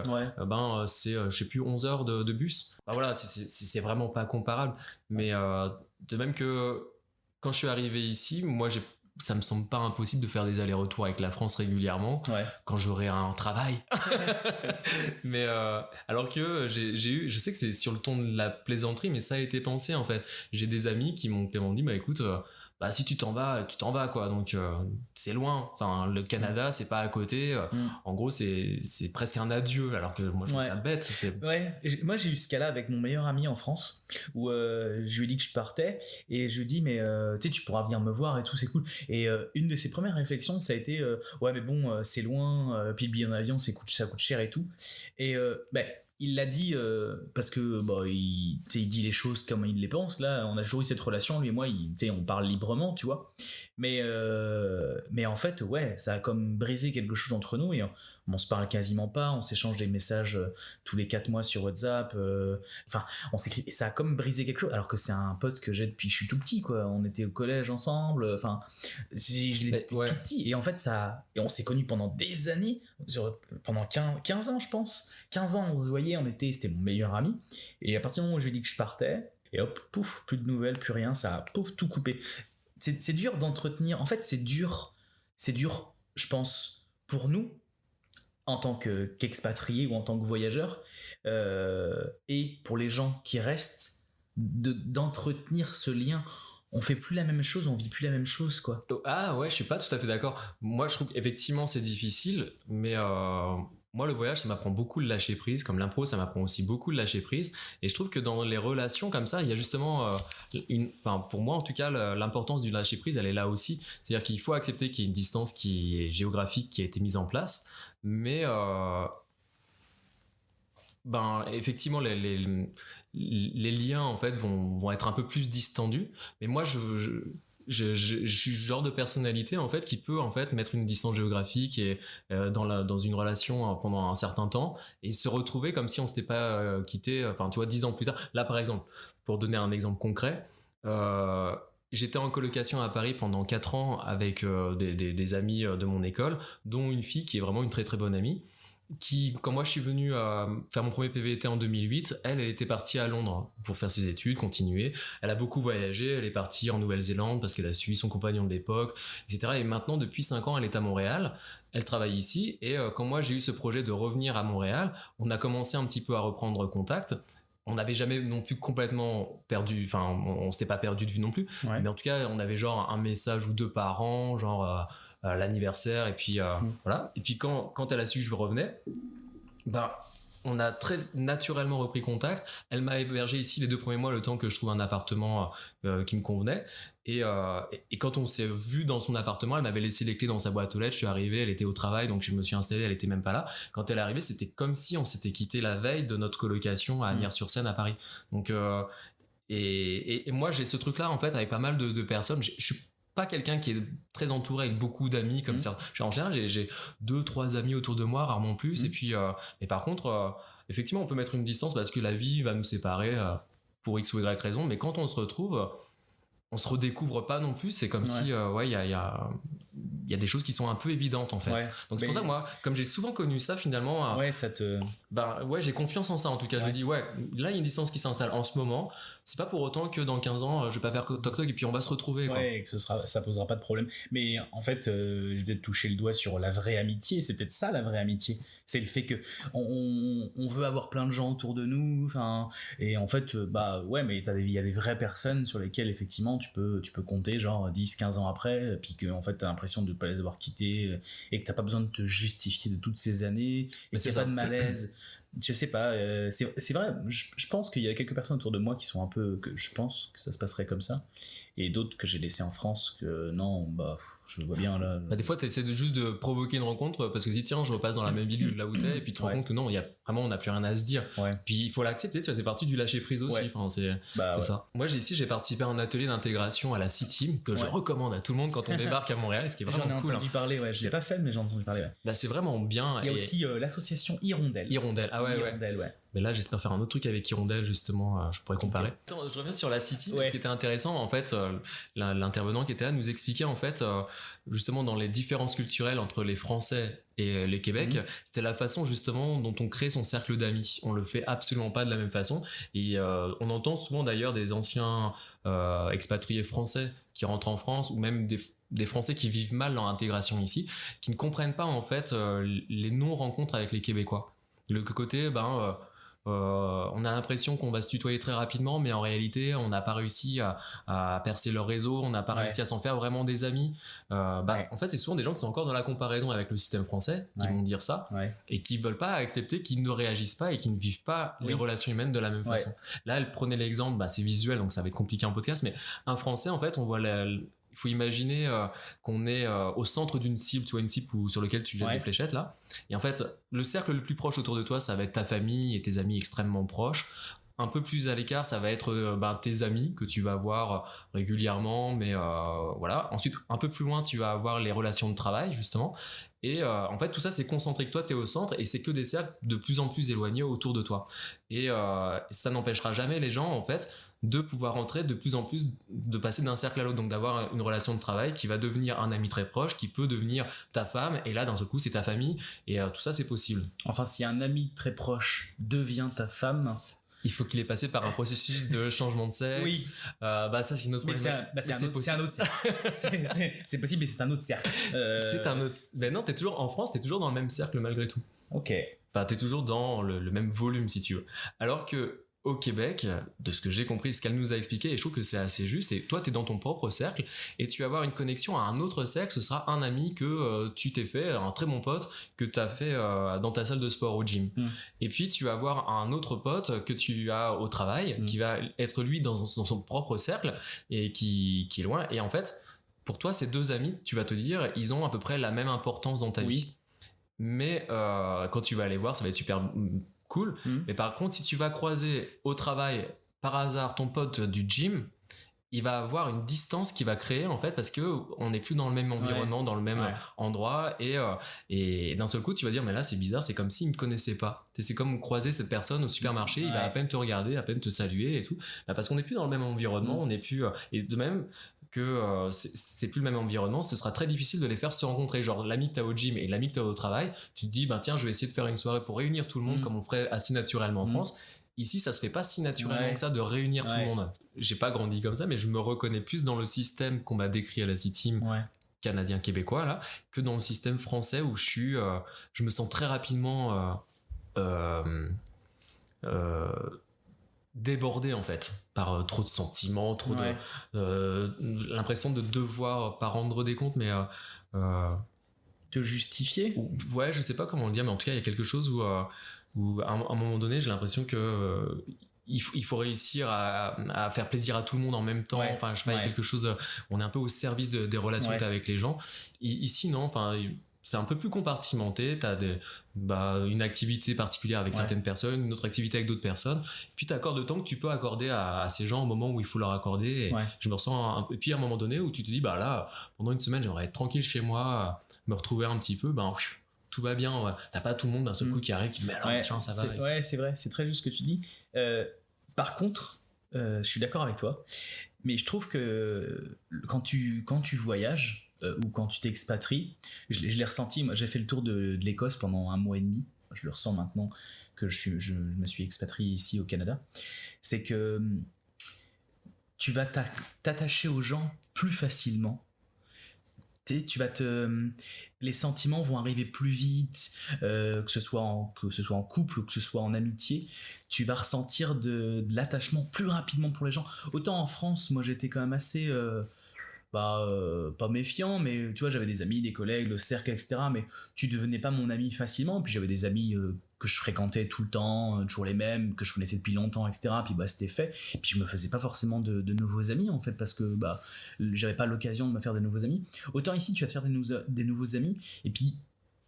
c'est je sais plus 11 heures de bus. Voilà, c'est vraiment pas comparable, mais de même que quand je suis arrivé ici, moi ça me semble pas impossible de faire des allers-retours avec la France régulièrement quand j'aurai un travail. Mais alors que je sais que c'est sur le ton de la plaisanterie, mais ça a été pensé en fait. J'ai des amis qui m'ont dit bah écoute, si tu t'en vas quoi. Donc c'est loin. Enfin le Canada c'est pas à côté. En gros c'est presque un adieu. Alors que moi je trouve ça bête. Moi j'ai eu ce cas-là avec mon meilleur ami en France où je lui ai dit que je partais et je lui ai dit mais tu pourras venir me voir et tout, c'est cool. Et une de ses premières réflexions ça a été ouais mais bon c'est loin, puis le billet d'avion ça coûte cher et tout. Et il l'a dit parce que il dit les choses comme il les pense. Là on a toujours eu cette relation lui et moi, on parle librement, tu vois, mais en fait ça a comme brisé quelque chose entre nous et on se parle quasiment pas, on s'échange des messages tous les 4 mois sur WhatsApp, on s'écrit et ça a comme brisé quelque chose alors que c'est un pote que j'ai depuis que je suis tout petit quoi. On était au collège ensemble, je l'ai tout petit et en fait et on s'est connus pendant des années, pendant 15 ans je pense, 15 ans on se voyait, c'était mon meilleur ami et à partir du moment où je lui ai dit que je partais et hop pouf plus de nouvelles, plus rien, ça a pouf tout coupé. C'est dur d'entretenir, en fait c'est dur je pense pour nous en tant qu'expatriés ou en tant que voyageurs et pour les gens qui restent d'entretenir ce lien. On fait plus la même chose, on vit plus la même chose quoi. Ah ouais, je suis pas tout à fait d'accord. Moi je trouve qu'effectivement c'est difficile, mais moi le voyage ça m'apprend beaucoup le lâcher prise, comme l'impro ça m'apprend aussi beaucoup le lâcher prise, et je trouve que dans les relations comme ça il y a justement pour moi en tout cas l'importance du lâcher prise elle est là aussi, c'est-à-dire qu'il faut accepter qu'il y ait une distance qui est géographique qui a été mise en place, mais effectivement les liens en fait vont être un peu plus distendus, mais moi je suis le genre de personnalité en fait qui peut en fait mettre une distance géographique et dans une relation pendant un certain temps et se retrouver comme si on s'était pas quitté, tu vois 10 ans plus tard. Là par exemple, pour donner un exemple concret, j'étais en colocation à Paris pendant 4 ans avec des amis de mon école, dont une fille qui est vraiment une très très bonne amie, qui, quand moi je suis venu faire mon premier PVT en 2008, elle était partie à Londres pour faire ses études, continuer. Elle a beaucoup voyagé, elle est partie en Nouvelle-Zélande parce qu'elle a suivi son compagnon de l'époque, etc. Et maintenant, depuis 5 ans, elle est à Montréal, elle travaille ici. Et quand moi j'ai eu ce projet de revenir à Montréal, on a commencé un petit peu à reprendre contact. on n'avait jamais non plus complètement perdu, enfin on s'était pas perdu de vue non plus, mais en tout cas on avait genre un message ou deux par an, genre l'anniversaire, et puis voilà. Et puis quand elle a su que je revenais, on a très naturellement repris contact. Elle m'a hébergé ici les 2 premiers mois, le temps que je trouve un appartement qui me convenait. Et quand on s'est vu dans son appartement, elle m'avait laissé les clés dans sa boîte aux lettres. Je suis arrivé, elle était au travail, donc je me suis installé, elle était même pas là. Quand elle est arrivée, c'était comme si on s'était quitté la veille de notre colocation à Agnières-sur-Seine à Paris. Donc et moi j'ai ce truc là en fait avec pas mal de personnes. Je suis pas quelqu'un qui est très entouré avec beaucoup d'amis comme ça. En général, j'ai 2-3 amis autour de moi, rarement plus. Et puis, mais par contre, effectivement, on peut mettre une distance parce que la vie va nous séparer pour X ou Y raison. Mais quand on se retrouve, on se redécouvre pas non plus. C'est comme si, il y a des choses qui sont un peu évidentes en fait. Donc c'est pour ça que moi, comme j'ai souvent connu ça finalement, j'ai confiance en ça en tout cas. Je me dis là il y a une distance qui s'installe en ce moment. C'est pas pour autant que dans 15 ans je vais pas faire toc toc et puis on va se retrouver quoi. Que ça posera pas de problème. Mais en fait j'ai peut-être touché le doigt sur la vraie amitié. C'est peut-être ça la vraie amitié. C'est le fait que on veut avoir plein de gens autour de nous, et en fait mais il y a des vraies personnes sur lesquelles effectivement tu peux compter genre 10-15 ans après, puis que en fait t'as l'impression de pas les avoir quittés et que t'as pas besoin de te justifier de toutes ces années et qu'il n'y a pas de malaise. Je sais pas, c'est vrai, je pense qu'il y a quelques personnes autour de moi qui sont un peu, que je pense que ça se passerait comme ça, et d'autres que j'ai laissés en France que non, je vois bien là. Des fois t'essaies juste de provoquer une rencontre parce que tu dis tiens je repasse dans la même ville là où t'es, et puis tu te rends compte que non, on n'a plus rien à se dire, puis il faut l'accepter, ça c'est partie du lâcher prise aussi, c'est ça. Moi j'ai participé à un atelier d'intégration à la C-Team que je recommande à tout le monde quand on débarque à Montréal, ce qui est vraiment cool. J'en ai entendu parler, je l'ai pas fait mais j'en ai entendu parler. C'est vraiment bien. Il y a aussi l'association Hirondelle. Hirondelle. Mais là, j'espère faire un autre truc avec Hirondelle, justement, je pourrais comparer. Attends, je reviens sur la City. Ce qui était intéressant, en fait, l'intervenant qui était là nous expliquait, en fait, justement, dans les différences culturelles entre les Français et les Québec, c'était la façon, justement, dont on crée son cercle d'amis. On le fait absolument pas de la même façon. Et on entend souvent, d'ailleurs, des anciens expatriés français qui rentrent en France, ou même des Français qui vivent mal leur intégration ici, qui ne comprennent pas, en fait, les non-rencontres avec les Québécois. Le côté, on a l'impression qu'on va se tutoyer très rapidement, mais en réalité on n'a pas réussi à percer leur réseau, on n'a pas réussi à s'en faire vraiment des amis. En fait c'est souvent des gens qui sont encore dans la comparaison avec le système français qui vont dire ça et qui veulent pas accepter qu'ils ne réagissent pas et qu'ils ne vivent pas les relations humaines de la même façon. Là elle prenait l'exemple, c'est visuel donc ça va être compliqué en podcast, mais un Français en fait on voit il faut imaginer qu'on est au centre d'une cible, tu vois, une cible sur laquelle tu jettes des fléchettes là. Et en fait, le cercle le plus proche autour de toi, ça va être ta famille et tes amis extrêmement proches. Un peu plus à l'écart, ça va être tes amis que tu vas voir régulièrement, mais voilà. Ensuite, un peu plus loin, tu vas avoir les relations de travail, justement. Et en fait, tout ça, c'est concentré que toi, t'es au centre et c'est que des cercles de plus en plus éloignés autour de toi. Et ça n'empêchera jamais les gens, en fait, de pouvoir entrer de plus en plus, de passer d'un cercle à l'autre, donc d'avoir une relation de travail qui va devenir un ami très proche, qui peut devenir ta femme, et là d'un seul coup c'est ta famille, et tout ça c'est possible. Enfin, si un ami très proche devient ta femme, il faut qu'il ait passé par un processus de changement de sexe. Oui. Ça c'est une autre problématique. C'est un autre cercle. C'est possible, mais c'est un autre cercle. C'est un autre. Non, t'es toujours en France, t'es toujours dans le même cercle malgré tout. Ok. Enfin, t'es toujours dans le même volume si tu veux. Alors que au Québec, de ce que j'ai compris, ce qu'elle nous a expliqué, et je trouve que c'est assez juste, c'est toi, t'es dans ton propre cercle, et tu vas avoir une connexion à un autre cercle, ce sera un ami que tu t'es fait, un très bon pote, que t'as fait dans ta salle de sport au gym. Et puis, tu vas avoir un autre pote que tu as au travail, qui va être lui dans son propre cercle, et qui est loin. Et en fait, pour toi, ces deux amis, tu vas te dire, ils ont à peu près la même importance dans ta vie. Mais quand tu vas aller voir, ça va être super cool. Mais par contre, si tu vas croiser au travail par hasard ton pote du gym, il va avoir une distance qui va créer en fait parce que on n'est plus dans le même environnement, dans le même endroit, et d'un seul coup tu vas dire mais là c'est bizarre, c'est comme s'il me connaissait pas. C'est comme croiser cette personne au supermarché, il va à peine te regarder, à peine te saluer et tout, parce qu'on n'est plus dans le même environnement, on n'est plus et de même que c'est plus le même environnement, ce sera très difficile de les faire se rencontrer. Genre l'ami que t'as au gym et l'ami que t'as au travail, tu te dis tiens je vais essayer de faire une soirée pour réunir tout le monde comme on ferait assez naturellement en France. Ici ça se fait pas si naturellement que ça de réunir tout le monde. J'ai pas grandi comme ça, mais je me reconnais plus dans le système qu'on m'a décrit à la C-Team canadien-québécois là, que dans le système français où je me sens très rapidement débordé en fait par trop de sentiments, trop de l'impression de devoir pas rendre des comptes, mais te justifier. Ouais, je sais pas comment le dire, mais en tout cas il y a quelque chose où à un moment donné j'ai l'impression que il faut réussir à faire plaisir à tout le monde en même temps. Enfin, je sais pas, il y a quelque chose. On est un peu au service des relations que t'as avec les gens. Ici, non. Enfin, c'est un peu plus compartimenté. T'as une activité particulière avec certaines personnes, une autre activité avec d'autres personnes. Puis t'accordes le temps que tu peux accorder à ces gens au moment où il faut leur accorder. Et je me ressens. Et puis à un moment donné où tu te dis, bah là, pendant une semaine, j'aimerais être tranquille chez moi, me retrouver un petit peu. Tout va bien. T'as pas tout le monde d'un seul coup qui arrive, qui me met alors, tiens, ça va. Ouais, c'est vrai. C'est très juste ce que tu dis. Par contre, je suis d'accord avec toi, mais je trouve que quand tu voyages ou quand tu t'expatries, je l'ai ressenti. Moi, j'ai fait le tour de l'Écosse pendant 1 mois et demi. Je le ressens maintenant que je me suis expatrié ici au Canada. C'est que tu vas t'attacher aux gens plus facilement. Les sentiments vont arriver plus vite, que ce soit en couple ou que ce soit en amitié. Tu vas ressentir de l'attachement plus rapidement pour les gens. Autant en France, moi j'étais quand même assez pas méfiant, mais tu vois, j'avais des amis, des collègues, le cercle, etc. Mais tu devenais pas mon ami facilement. Puis j'avais des amis que je fréquentais tout le temps, toujours les mêmes, que je connaissais depuis longtemps, etc. Puis c'était fait. Puis je me faisais pas forcément de nouveaux amis, en fait, parce que j'avais pas l'occasion de me faire de nouveaux amis. Autant ici, tu vas te faire des nouveaux amis, et puis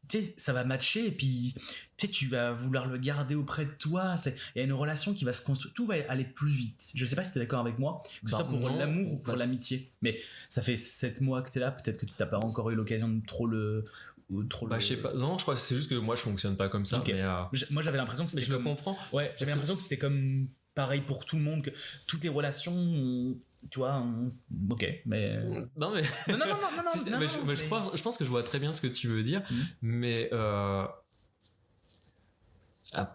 tu sais, ça va matcher, et puis tu vas vouloir le garder auprès de toi. Il y a une relation qui va se construire, tout va aller plus vite. Je sais pas si t'es d'accord avec moi, que ce soit pour l'amour ou pour l'amitié, mais ça fait 7 mois que t'es là, peut-être que tu n'as pas encore eu l'occasion de je sais pas, non, je crois que c'est juste que moi je fonctionne pas comme ça. Okay. Mais moi j'avais l'impression que c'était le comprends. Ouais, j'avais l'impression que c'était comme pareil pour tout le monde, que toutes les relations tu vois, ok, mais non, je pense que je vois très bien ce que tu veux dire, mais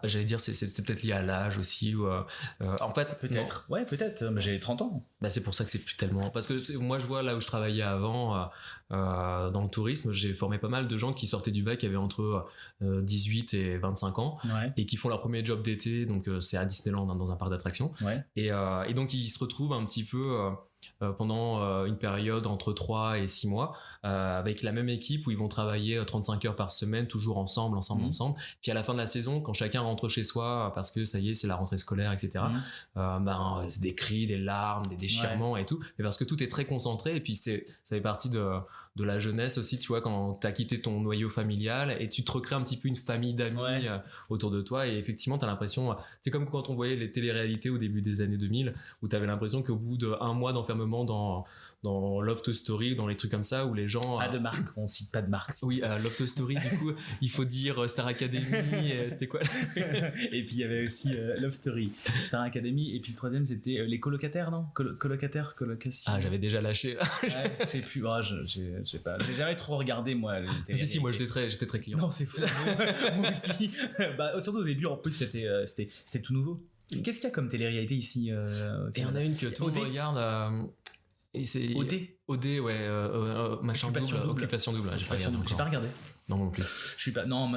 j'allais dire c'est peut-être lié à l'âge aussi, ou en fait peut-être non. Ouais, peut-être, mais j'ai 30 ans. C'est pour ça que c'est plus tellement, parce que moi je vois là où je travaillais avant dans le tourisme, j'ai formé pas mal de gens qui sortaient du bac, qui avaient entre 18 et 25 ans, et qui font leur premier job d'été, donc c'est à Disneyland, dans un parc d'attractions, et donc ils se retrouvent un petit peu pendant une période entre 3 et 6 mois avec la même équipe où ils vont travailler 35 heures par semaine, toujours ensemble. Puis à la fin de la saison, quand chacun rentre chez soi parce que ça y est, c'est la rentrée scolaire, etc., c'est des cris, des larmes, des déchirements et tout, mais parce que tout est très concentré, et puis ça fait partie de la jeunesse aussi, tu vois, quand t'as quitté ton noyau familial et tu te recrées un petit peu une famille d'amis autour de toi, et effectivement t'as l'impression, c'est comme quand on voyait les téléréalités au début des années 2000, où t'avais l'impression qu'au bout d'1 mois d'enfermement dans Loft Story, dans les trucs comme ça, où les gens... Pas de marque, on cite pas de marque. Oui, Loft Story, du coup, il faut dire Star Academy, c'était quoi? Et puis il y avait aussi Love Story, Star Academy, et puis le troisième c'était les colocataires, non? Colocation. Ah, j'avais déjà lâché. C'est plus... j'ai jamais trop regardé, moi. Si, moi j'étais très client. Non, c'est fou. Moi aussi. Surtout au début, en plus, c'était tout nouveau. Qu'est-ce qu'il y a comme télé-réalité ici Et il y en a une que tout le monde regarde... Et c'est OD, ouais, machin Occupation double. J'ai pas regardé. Non, non plus. Je suis pas. Non,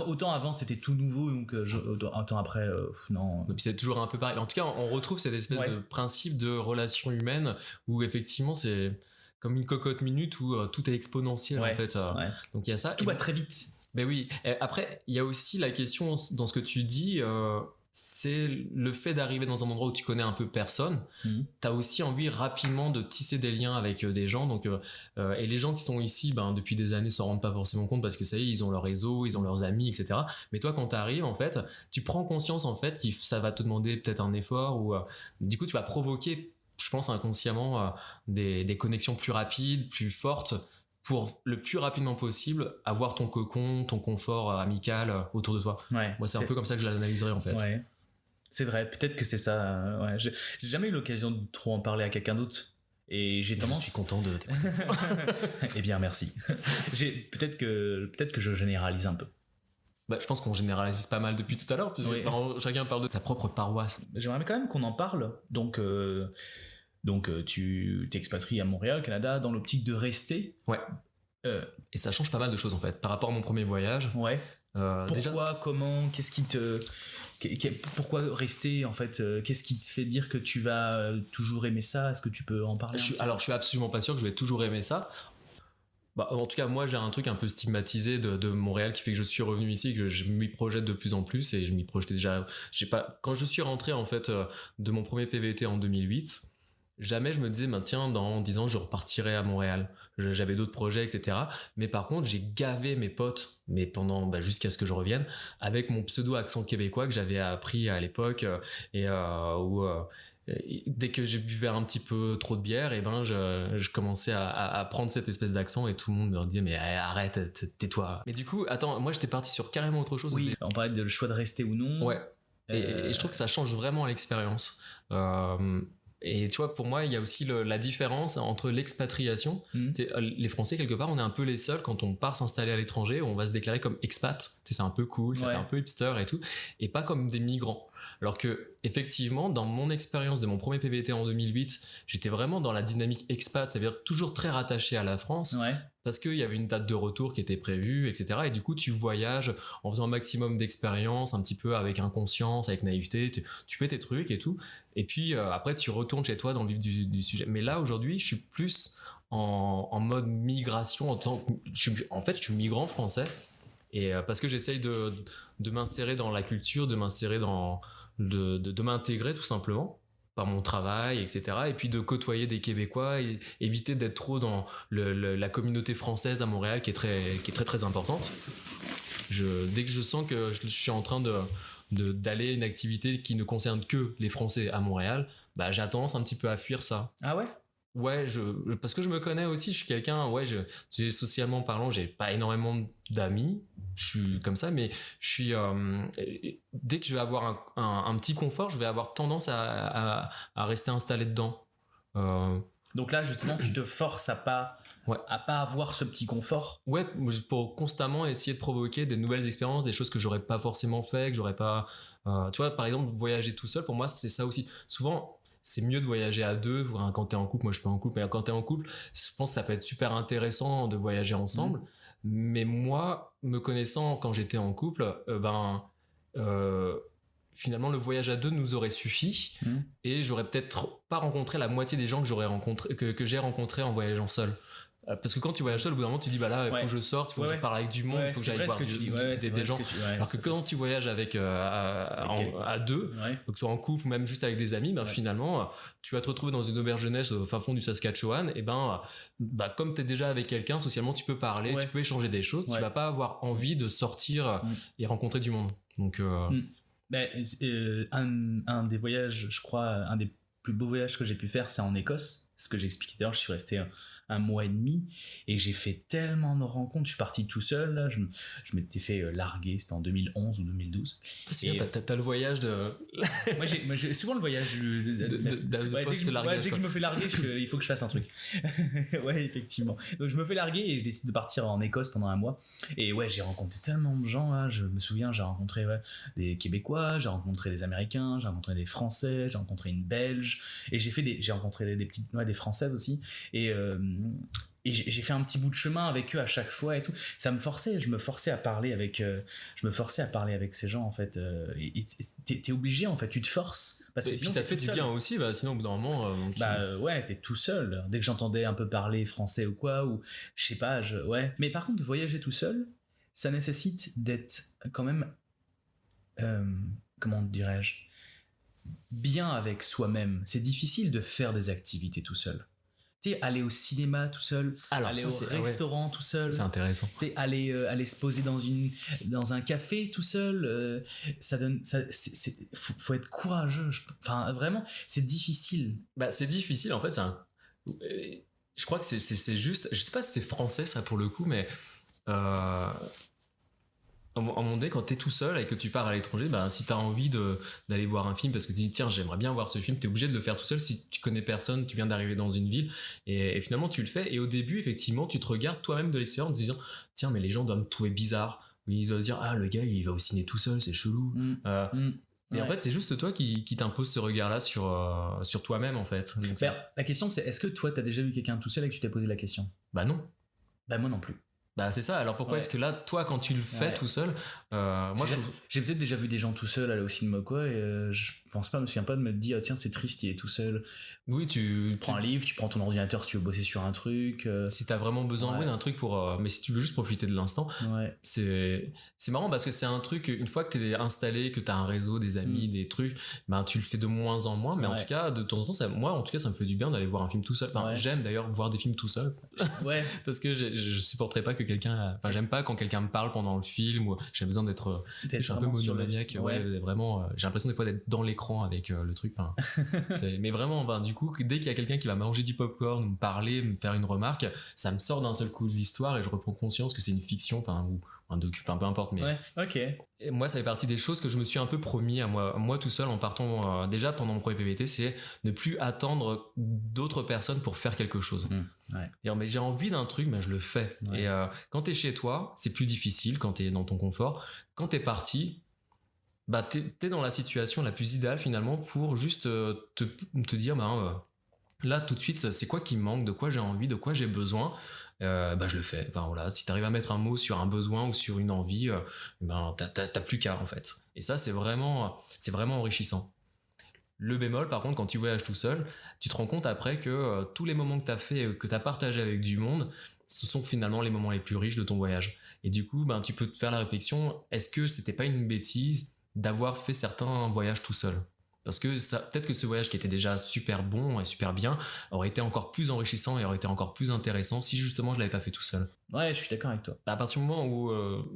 autant avant c'était tout nouveau, donc un temps après, non. Et puis c'est toujours un peu pareil. En tout cas, on retrouve cette espèce de principe de relation humaine où effectivement c'est comme une cocotte minute où tout est exponentiel en fait. Donc il y a ça. Tout va très vite. Ben oui. Et après, il y a aussi la question dans ce que tu dis. C'est le fait d'arriver dans un endroit où tu connais un peu personne. T'as aussi envie rapidement de tisser des liens avec des gens, donc et les gens qui sont ici depuis des années s'en rendent pas forcément compte, parce que ça y est, ils ont leur réseau, ils ont leurs amis, etc. Mais toi, quand t'arrives, en fait, tu prends conscience en fait que ça va te demander peut-être un effort, ou du coup tu vas provoquer, je pense inconsciemment, des connexions plus rapides, plus fortes, pour le plus rapidement possible avoir ton cocon, ton confort amical autour de toi. Moi, c'est un peu comme ça que je l'analyserais en fait. Ouais. C'est vrai, peut-être que c'est ça. J'ai jamais eu l'occasion de trop en parler à quelqu'un d'autre. Et j'ai tendance... Je suis content de t'écouter. Eh bien, merci. Peut-être que je généralise un peu. Je pense qu'on généralise pas mal depuis tout à l'heure, puisque chacun parle de sa propre paroisse. J'aimerais quand même qu'on en parle. Donc tu t'expatries à Montréal, Canada, dans l'optique de rester. Ouais. Et ça change pas mal de choses en fait. Par rapport à mon premier voyage, Pourquoi, comment, qu'est-ce qui te... Pourquoi rester en fait, qu'est-ce qui te fait dire que tu vas toujours aimer ça? Est-ce que tu peux en parler? Je suis absolument pas sûr que je vais toujours aimer ça. En tout cas, moi j'ai un truc un peu stigmatisé de Montréal qui fait que je suis revenu ici, que je m'y projette de plus en plus, et je m'y projetais déjà. Quand je suis rentré en fait de mon premier PVT en 2008, jamais je me disais tiens, dans 10 ans je repartirai à Montréal. J'avais d'autres projets, etc. Mais par contre, j'ai gavé mes potes, mais pendant jusqu'à ce que je revienne, avec mon pseudo accent québécois que j'avais appris à l'époque, dès que j'ai buvais un petit peu trop de bière, et je commençais à prendre cette espèce d'accent, et tout le monde me disait mais arrête, tais-toi. Mais du coup, attends, moi j'étais parti sur carrément autre chose. Oui, on parlait de le choix de rester ou non. Ouais. Et je trouve que ça change vraiment l'expérience. Et tu vois, pour moi, il y a aussi la différence entre l'expatriation. Les Français, quelque part, on est un peu les seuls quand on part s'installer à l'étranger, on va se déclarer comme expat. C'est un peu cool, ça fait un peu hipster et tout, et pas comme des migrants. Alors que, effectivement, dans mon expérience de mon premier PVT en 2008, j'étais vraiment dans la dynamique expat, ça veut dire toujours très rattaché à la France, parce qu'il y avait une date de retour qui était prévue, etc. Et du coup, tu voyages en faisant un maximum d'expérience, un petit peu avec inconscience, avec naïveté, tu fais tes trucs et tout. Et puis, après, tu retournes chez toi dans le vif du sujet. Mais là, aujourd'hui, je suis plus en mode migration. En fait, je suis migrant français. Et parce que j'essaye de m'insérer dans la culture, de m'insérer de m'intégrer tout simplement par mon travail, etc. Et puis de côtoyer des Québécois et éviter d'être trop dans la communauté française à Montréal qui est très très importante. Dès que je sens que je suis en train d'aller à une activité qui ne concerne que les Français à Montréal, j'ai tendance un petit peu à fuir ça. Ah ouais? Ouais, parce que je me connais aussi, je suis quelqu'un, socialement parlant, j'ai pas énormément d'amis, je suis comme ça, mais je suis, dès que je vais avoir un petit confort, je vais avoir tendance à rester installé dedans. Donc là, justement, tu te forces à pas avoir ce petit confort. Ouais, pour constamment essayer de provoquer des nouvelles expériences, des choses que j'aurais pas forcément fait, que j'aurais pas, tu vois, par exemple, voyager tout seul, pour moi, c'est ça aussi. Souvent, c'est mieux de voyager à deux. Quand t'es en couple, moi je suis pas en couple, mais quand t'es en couple, je pense que ça peut être super intéressant de voyager ensemble. Mais moi, me connaissant quand j'étais en couple, finalement le voyage à deux nous aurait suffi, et j'aurais peut-être pas rencontré la moitié des gens que j'ai rencontrés en voyageant seul. Parce que quand tu voyages seul, au bout d'un moment tu dis là il faut que je sorte, il faut que je parle avec du monde, il faut que j'aille voir des gens. Alors que quand tu voyages avec à deux, que ce soit en couple ou même juste avec des amis, finalement tu vas te retrouver dans une auberge jeunesse au fin fond du Saskatchewan, et comme tu es déjà avec quelqu'un, socialement tu peux parler, tu peux échanger des choses, tu vas pas avoir envie de sortir et rencontrer du monde. Donc un des voyages, je crois, un des plus beaux voyages que j'ai pu faire, c'est en Écosse. Ce que j'ai expliqué d'ailleurs, je suis resté un mois et demi et j'ai fait tellement de rencontres. Je suis parti tout seul, là. Je m'étais fait larguer, c'était en 2011 ou 2012. C'est bien, t'as le voyage de... moi j'ai souvent le voyage de post-largage. Dès que je me fais larguer, il faut que je fasse un truc. Ouais, effectivement. Donc je me fais larguer et je décide de partir en Écosse pendant un mois. Et j'ai rencontré tellement de gens, là. Je me souviens, j'ai rencontré des Québécois, j'ai rencontré des Américains, j'ai rencontré des Français, j'ai rencontré une Belge, et j'ai rencontré des Françaises aussi. Et j'ai fait un petit bout de chemin avec eux à chaque fois et tout. Ça me forçait, je me forçais à parler avec ces gens, en fait. Et t'es obligé, en fait, tu te forces. Parce que et puis ça te fait du bien aussi, sinon au bout d'un moment... t'es tout seul. Dès que j'entendais un peu parler français ou quoi, ou je sais pas, Mais par contre, voyager tout seul, ça nécessite d'être quand même, comment dirais-je, bien avec soi-même. C'est difficile de faire des activités tout seul. Aller au cinéma tout seul, aller au restaurant tout seul. C'est intéressant. Aller se poser dans un café tout seul. Faut être courageux. Enfin, vraiment, c'est difficile. C'est difficile, en fait. Je crois que c'est juste... Je sais pas si c'est français, ça, pour le coup, mais... À un moment donné, quand t'es tout seul et que tu pars à l'étranger, si t'as envie d'aller voir un film parce que tu dis tiens, j'aimerais bien voir ce film, t'es obligé de le faire tout seul. Si tu connais personne, tu viens d'arriver dans une ville, et finalement tu le fais, et au début effectivement tu te regardes toi-même de l'extérieur en te disant tiens, mais les gens doivent me trouver bizarre, ou ils doivent se dire le gars il va au ciné tout seul, c'est chelou. Et en fait c'est juste toi qui t'imposes ce regard-là sur toi-même, en fait. Donc, la question c'est, est-ce que toi t'as déjà vu quelqu'un tout seul et que tu t'es posé la question? Non. Moi non plus. Bah c'est ça, alors pourquoi est-ce que là, toi, quand tu le fais tout seul, moi j'ai peut-être déjà vu des gens tout seuls aller au cinéma quoi, et je pense pas, je me souviens pas de me dire tiens c'est triste, il est tout seul. Oui, tu prends un livre, tu prends ton ordinateur si tu veux bosser sur un truc. Si t'as vraiment besoin d'un truc pour, mais si tu veux juste profiter de l'instant, c'est marrant parce que c'est un truc, une fois que t'es installé, que t'as un réseau, des amis, des trucs, ben tu le fais de moins en moins, mais en tout cas de temps en temps, moi en tout cas ça me fait du bien d'aller voir un film tout seul. Enfin, j'aime d'ailleurs voir des films tout seul. Parce que je supporterais pas que quelqu'un, enfin j'aime pas quand quelqu'un me parle pendant le film, ou j'ai besoin d'être je suis un peu monomaniaque, vraiment j'ai l'impression des fois d'être dans l'écran avec le truc, mais vraiment du coup dès qu'il y a quelqu'un qui va manger du popcorn, me parler, me faire une remarque, ça me sort d'un seul coup de l'histoire et je reprends conscience que c'est une fiction, ou un docu, peu importe, mais et moi ça fait partie des choses que je me suis un peu promis à moi tout seul en partant déjà pendant mon premier PVT, c'est ne plus attendre d'autres personnes pour faire quelque chose. Dire mais j'ai envie d'un truc, mais je le fais. Et quand t'es chez toi c'est plus difficile, quand t'es dans ton confort. Quand t'es parti, bah t'es dans la situation la plus idéale finalement pour juste te dire là tout de suite c'est quoi qui me manque, de quoi j'ai envie, de quoi j'ai besoin, je le fais. Enfin voilà, si t'arrives à mettre un mot sur un besoin ou sur une envie, t'as plus qu'à en fait. Et ça c'est vraiment enrichissant. Le bémol par contre, quand tu voyages tout seul, tu te rends compte après que tous les moments que t'as fait, que t'as partagé avec du monde, ce sont finalement les moments les plus riches de ton voyage. Et du coup tu peux te faire la réflexion, est-ce que c'était pas une bêtise d'avoir fait certains voyages tout seul? Parce que peut-être que ce voyage qui était déjà super bon et super bien aurait été encore plus enrichissant et aurait été encore plus intéressant si justement je l'avais pas fait tout seul. Ouais, je suis d'accord avec toi. À partir du moment où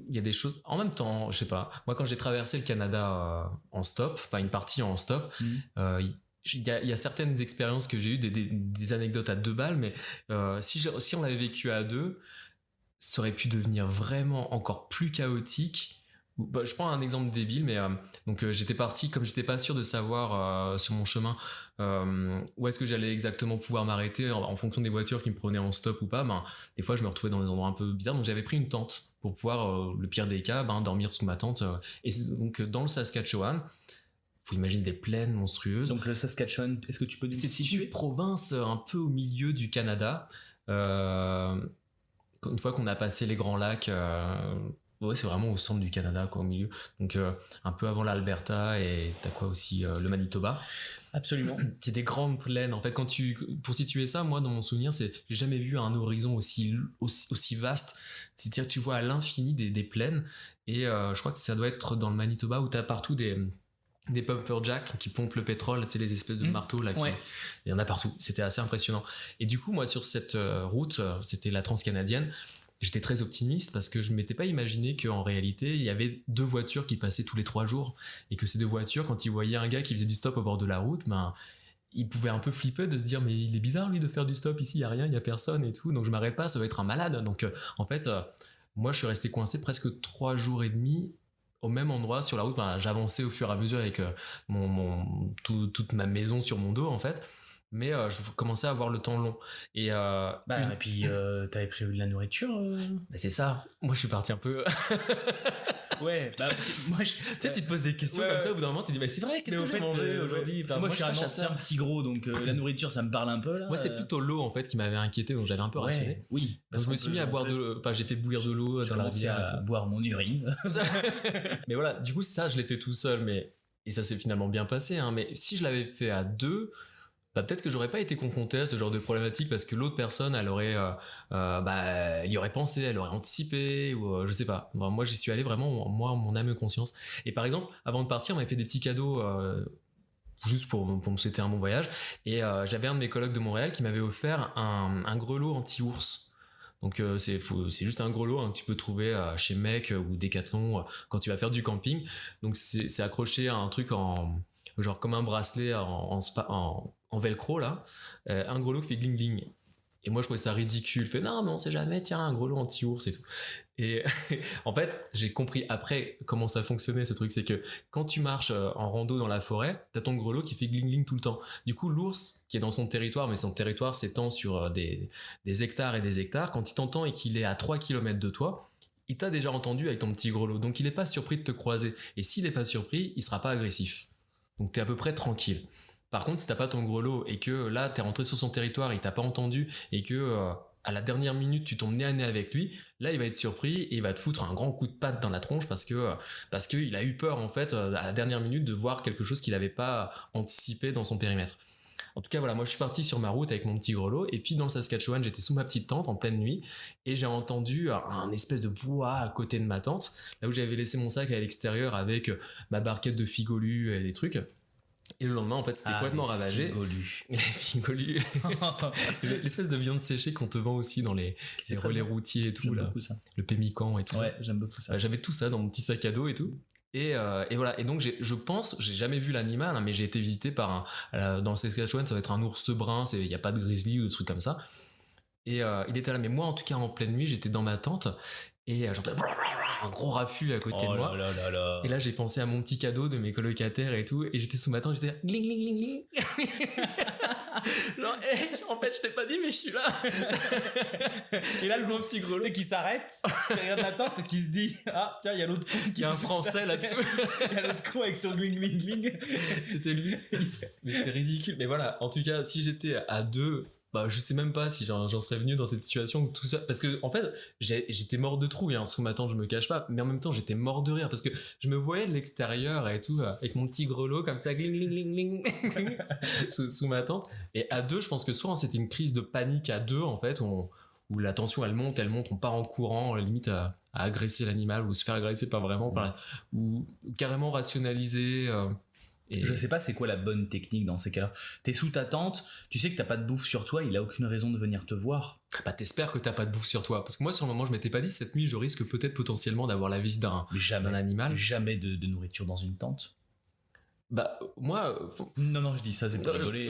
il y a des choses en même temps, je sais pas, moi quand j'ai traversé le Canada en stop, enfin une partie en stop, il y a certaines expériences que j'ai eues, des anecdotes à 2 balles, mais si on l'avait vécu à 2, ça aurait pu devenir vraiment encore plus chaotique. Je prends un exemple débile, mais j'étais parti, comme j'étais pas sûr de savoir sur mon chemin où est-ce que j'allais exactement pouvoir m'arrêter en fonction des voitures qui me prenaient en stop ou pas, des fois je me retrouvais dans des endroits un peu bizarres, donc j'avais pris une tente pour pouvoir, le pire des cas, dormir sous ma tente, et donc dans le Saskatchewan, faut imaginer des plaines monstrueuses. Donc le Saskatchewan, est-ce que tu peux nous situer? C'est une province un peu au milieu du Canada, une fois qu'on a passé les Grands Lacs, c'est vraiment au centre du Canada, au milieu. Donc un peu avant l'Alberta, et t'as quoi aussi, le Manitoba. Absolument. C'est des grandes plaines. En fait, pour situer ça, moi, dans mon souvenir, j'ai jamais vu un horizon aussi vaste. C'est-à-dire, tu vois à l'infini des plaines. Et je crois que ça doit être dans le Manitoba où t'as partout des pumper jacks qui pompent le pétrole, tu sais, les espèces de marteaux là. Il y en a partout. C'était assez impressionnant. Et du coup, moi, sur cette route, c'était la transcanadienne. J'étais très optimiste parce que je ne m'étais pas imaginé qu'en réalité, il y avait 2 voitures qui passaient tous les 3 jours, et que ces 2 voitures, quand ils voyaient un gars qui faisait du stop au bord de la route, ils pouvaient un peu flipper de se dire mais il est bizarre lui de faire du stop ici, il n'y a rien, il n'y a personne et tout, donc je m'arrête pas, ça va être un malade. Donc en fait, moi je suis resté coincé presque 3 jours et demi au même endroit sur la route. J'avançais au fur et à mesure avec toute ma maison sur mon dos en fait. Mais je commençais à avoir le temps long. Et puis t'avais prévu de la nourriture c'est ça. Moi je suis parti un peu. Tu te poses des questions comme ça, au bout d'un moment tu te dis mais c'est vrai, qu'est-ce que j'ai mangé aujourd'hui? Moi je suis un ancien petit gros, donc la nourriture ça me parle un peu là. Moi c'est plutôt l'eau en fait qui m'avait inquiété, donc j'avais un peu rationné. Oui. Donc je me suis mis à boire de l'eau, j'ai fait bouillir de l'eau dans la rivière, à boire mon urine. Mais voilà, du coup ça je l'ai fait tout seul, et ça s'est finalement bien passé, mais si je l'avais fait à 2, peut-être que j'aurais pas été confronté à ce genre de problématique, parce que l'autre personne elle aurait elle y aurait pensé, elle aurait anticipé, ou je sais pas. Moi j'y suis allé vraiment mon âme et conscience. Et par exemple avant de partir on m'avait fait des petits cadeaux juste pour me souhaiter un bon voyage, et j'avais un de mes colocs de Montréal qui m'avait offert un grelot anti-ours. Donc c'est juste un grelot que tu peux trouver chez Mec ou Decathlon quand tu vas faire du camping. Donc c'est accroché à un truc genre comme un bracelet en velcro là, un grelot qui fait gling gling. Et moi je trouvais ça ridicule, fait non mais on sait jamais, tiens un grelot anti-ours et tout. Et en fait j'ai compris après comment ça fonctionnait ce truc, c'est que quand tu marches en rando dans la forêt, t'as ton grelot qui fait gling gling tout le temps. Du coup l'ours qui est dans son territoire, mais son territoire s'étend sur des hectares et des hectares, quand il t'entend et qu'il est à 3 km de toi, il t'a déjà entendu avec ton petit grelot, donc il est pas surpris de te croiser. Et s'il est pas surpris, il sera pas agressif. Donc t'es à peu près tranquille. Par contre, si t'as pas ton grelot et que là t'es rentré sur son territoire et il t'a pas entendu, et que à la dernière minute tu tombes nez à nez avec lui, là il va être surpris et il va te foutre un grand coup de patte dans la tronche parce que il a eu peur en fait à la dernière minute de voir quelque chose qu'il n'avait pas anticipé dans son périmètre. En tout cas voilà, moi je suis parti sur ma route avec mon petit grelot et puis dans le Saskatchewan j'étais sous ma petite tente en pleine nuit et j'ai entendu un espèce de brouhaha à côté de ma tente, là où j'avais laissé mon sac à l'extérieur avec ma barquette de figolus et des trucs. Et le lendemain, en fait, c'était complètement ravagé. Les figolus. L'espèce de viande séchée qu'on te vend aussi dans les relais routiers et tout. J'aime là. beaucoup ça. Le pémican et tout ça. Ouais, j'aime beaucoup ça. J'avais tout ça dans mon petit sac à dos et tout. Et voilà. Et donc, je pense, j'ai jamais vu l'animal, hein, mais j'ai été visité par dans le Saskatchewan, ça va être un ours brun, il n'y a pas de grizzly ou de trucs comme ça. Et il était là. Mais moi, en tout cas, en pleine nuit, j'étais dans ma tente. Et j'entendais un gros raffut à côté de moi. Et là, j'ai pensé à mon petit cadeau de mes colocataires et tout. Et j'étais sous ma tente, j'étais là, gling, gling, gling, gling. Genre, en fait, je t'ai pas dit, mais je suis là. Et là, le gros petit grelot qui s'arrête, qui regarde la tente et qui se dit, ah, tiens, il y a l'autre con qui. Il y a un français là-dessous. Il y a l'autre con avec son gling, gling, gling. C'était lui. Mais c'était ridicule. Mais voilà, en tout cas, si j'étais à deux. Bah, je sais même pas si j'en serais venu dans cette situation où tout ça, parce que en fait j'étais mort de trouille hein, sous ma tente, je me cache pas, mais en même temps j'étais mort de rire parce que je me voyais de l'extérieur et tout avec mon petit grelot comme ça gling gling gling gling sous ma tente. Et à deux, je pense que soit c'était une crise de panique à deux en fait où la tension elle monte, on part en courant limite à agresser l'animal ou se faire agresser pas vraiment ou carrément rationaliser. Et je sais pas c'est quoi la bonne technique dans ces cas-là. T'es sous ta tente, tu sais que t'as pas de bouffe sur toi, il a aucune raison de venir te voir. Bah t'espères que t'as pas de bouffe sur toi. Parce que moi sur le moment je m'étais pas dit cette nuit je risque peut-être potentiellement d'avoir la visite d'un animal. Jamais de nourriture dans une tente. Bah moi non je dis ça c'est pour rigoler.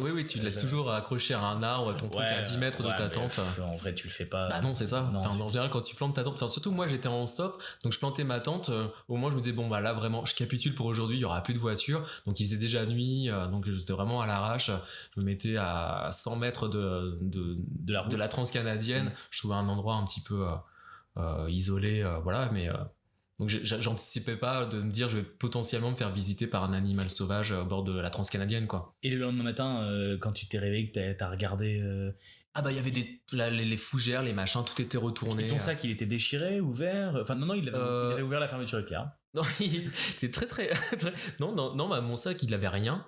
oui tu laisses toujours accrocher à un arbre ton truc à 10 mètres de ta tente. En vrai tu le fais pas. Bah non c'est ça. En général quand tu plantes ta tente, surtout moi j'étais en stop donc je plantais ma tente, au moins je me disais bon bah là vraiment je capitule pour aujourd'hui, il y aura plus de voitures, donc il faisait déjà nuit, donc j'étais vraiment à l'arrache, je me mettais à 100 mètres de la transcanadienne, je trouvais un endroit un petit peu isolé, voilà, mais donc j'anticipais pas de me dire je vais potentiellement me faire visiter par un animal sauvage au bord de la transcanadienne quoi. Et le lendemain matin quand tu t'es réveillé que t'as regardé ah bah il y avait les fougères, les machins, tout était retourné. Et ton sac il était déchiré, ouvert, enfin non il avait ouvert la fermeture éclair. Non c'était très non mon sac il avait rien.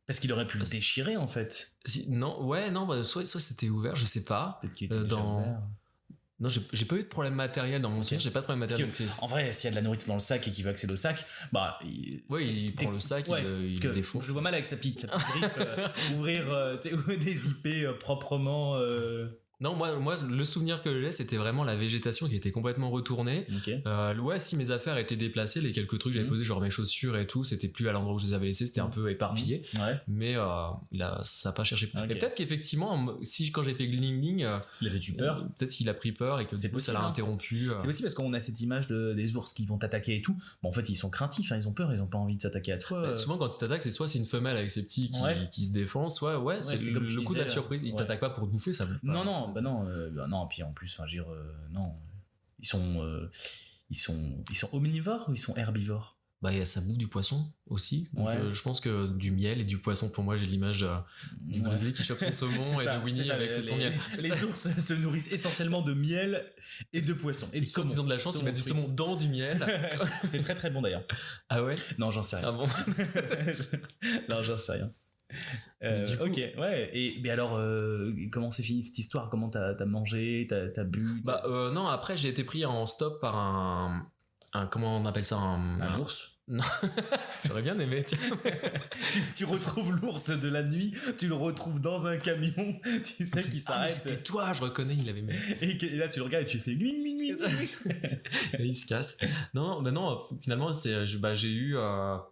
Parce qu'il aurait pu le déchirer en fait. Soit c'était ouvert, je sais pas. Peut-être qu'il était déjà ouvert. Non, j'ai pas eu de problème matériel dans mon sac, j'ai pas de problème matériel. En vrai, s'il y a de la nourriture dans le sac et qu'il veut accéder au sac, bah. Il prend le sac, il le défonce. Je le vois mal avec sa petite griffe ouvrir des IP proprement. Non, moi, le souvenir que j'ai, c'était vraiment la végétation qui était complètement retournée. Okay. Si mes affaires étaient déplacées, les quelques trucs que j'avais posés, genre mes chaussures et tout, c'était plus à l'endroit où je les avais laissés, c'était un peu éparpillé. Ouais. Mais ça a pas cherché. Okay. Et peut-être qu'effectivement, quand j'ai fait gling, il avait eu peur. Peut-être qu'il a pris peur et que du coup, ça l'a interrompu. C'est possible parce qu'on a cette image des ours qui vont t'attaquer et tout. Bon, en fait, ils sont craintifs, hein, ils ont peur, ils ont pas envie de s'attaquer à toi. Souvent, quand ils t'attaquent, c'est soit c'est une femelle avec ses petits qui se défend, soit c'est le coup de la surprise. Ils t'attaquent pas pour te bouffer, ça bouffe pas. Non, puis en plus, non, ils sont omnivores ou ils sont herbivores? Bah ça bouffe du poisson aussi. Donc, je pense que du miel et du poisson, pour moi j'ai l'image du grizzly qui chope son saumon et de Winnie avec son miel. Les ours se nourrissent essentiellement de miel et de poisson. Et quand ils ont de la chance, ils mettent du saumon dans du miel. C'est très très bon d'ailleurs. Ah ouais? Non, j'en sais rien. Ah bon? Non, j'en sais rien. Ok, ouais. Mais alors, comment s'est fini cette histoire? Comment t'as mangé, t'as bu? Non, après j'ai été pris en stop par un comment on appelle ça, un ours? Non, j'aurais bien aimé. Tiens. tu retrouves l'ours de la nuit, tu le retrouves dans un camion, tu sais qu'il s'arrête. C'était toi, je reconnais, il avait mis. Et là tu le regardes et tu fais gling gling gling. Et il se casse. Non, finalement j'ai eu un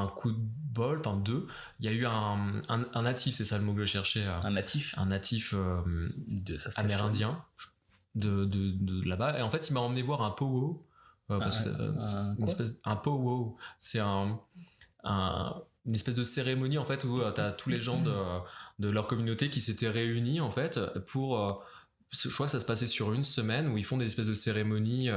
coup de bol, enfin deux. Il y a eu un natif, c'est ça le mot que je cherchais. Un natif de amérindien de là-bas. Et en fait, il m'a emmené voir un powwow. Un powwow, c'est une espèce de cérémonie en fait où t'as tous les gens de leur communauté qui s'étaient réunis en fait pour je crois que ça se passait sur une semaine où ils font des espèces de cérémonies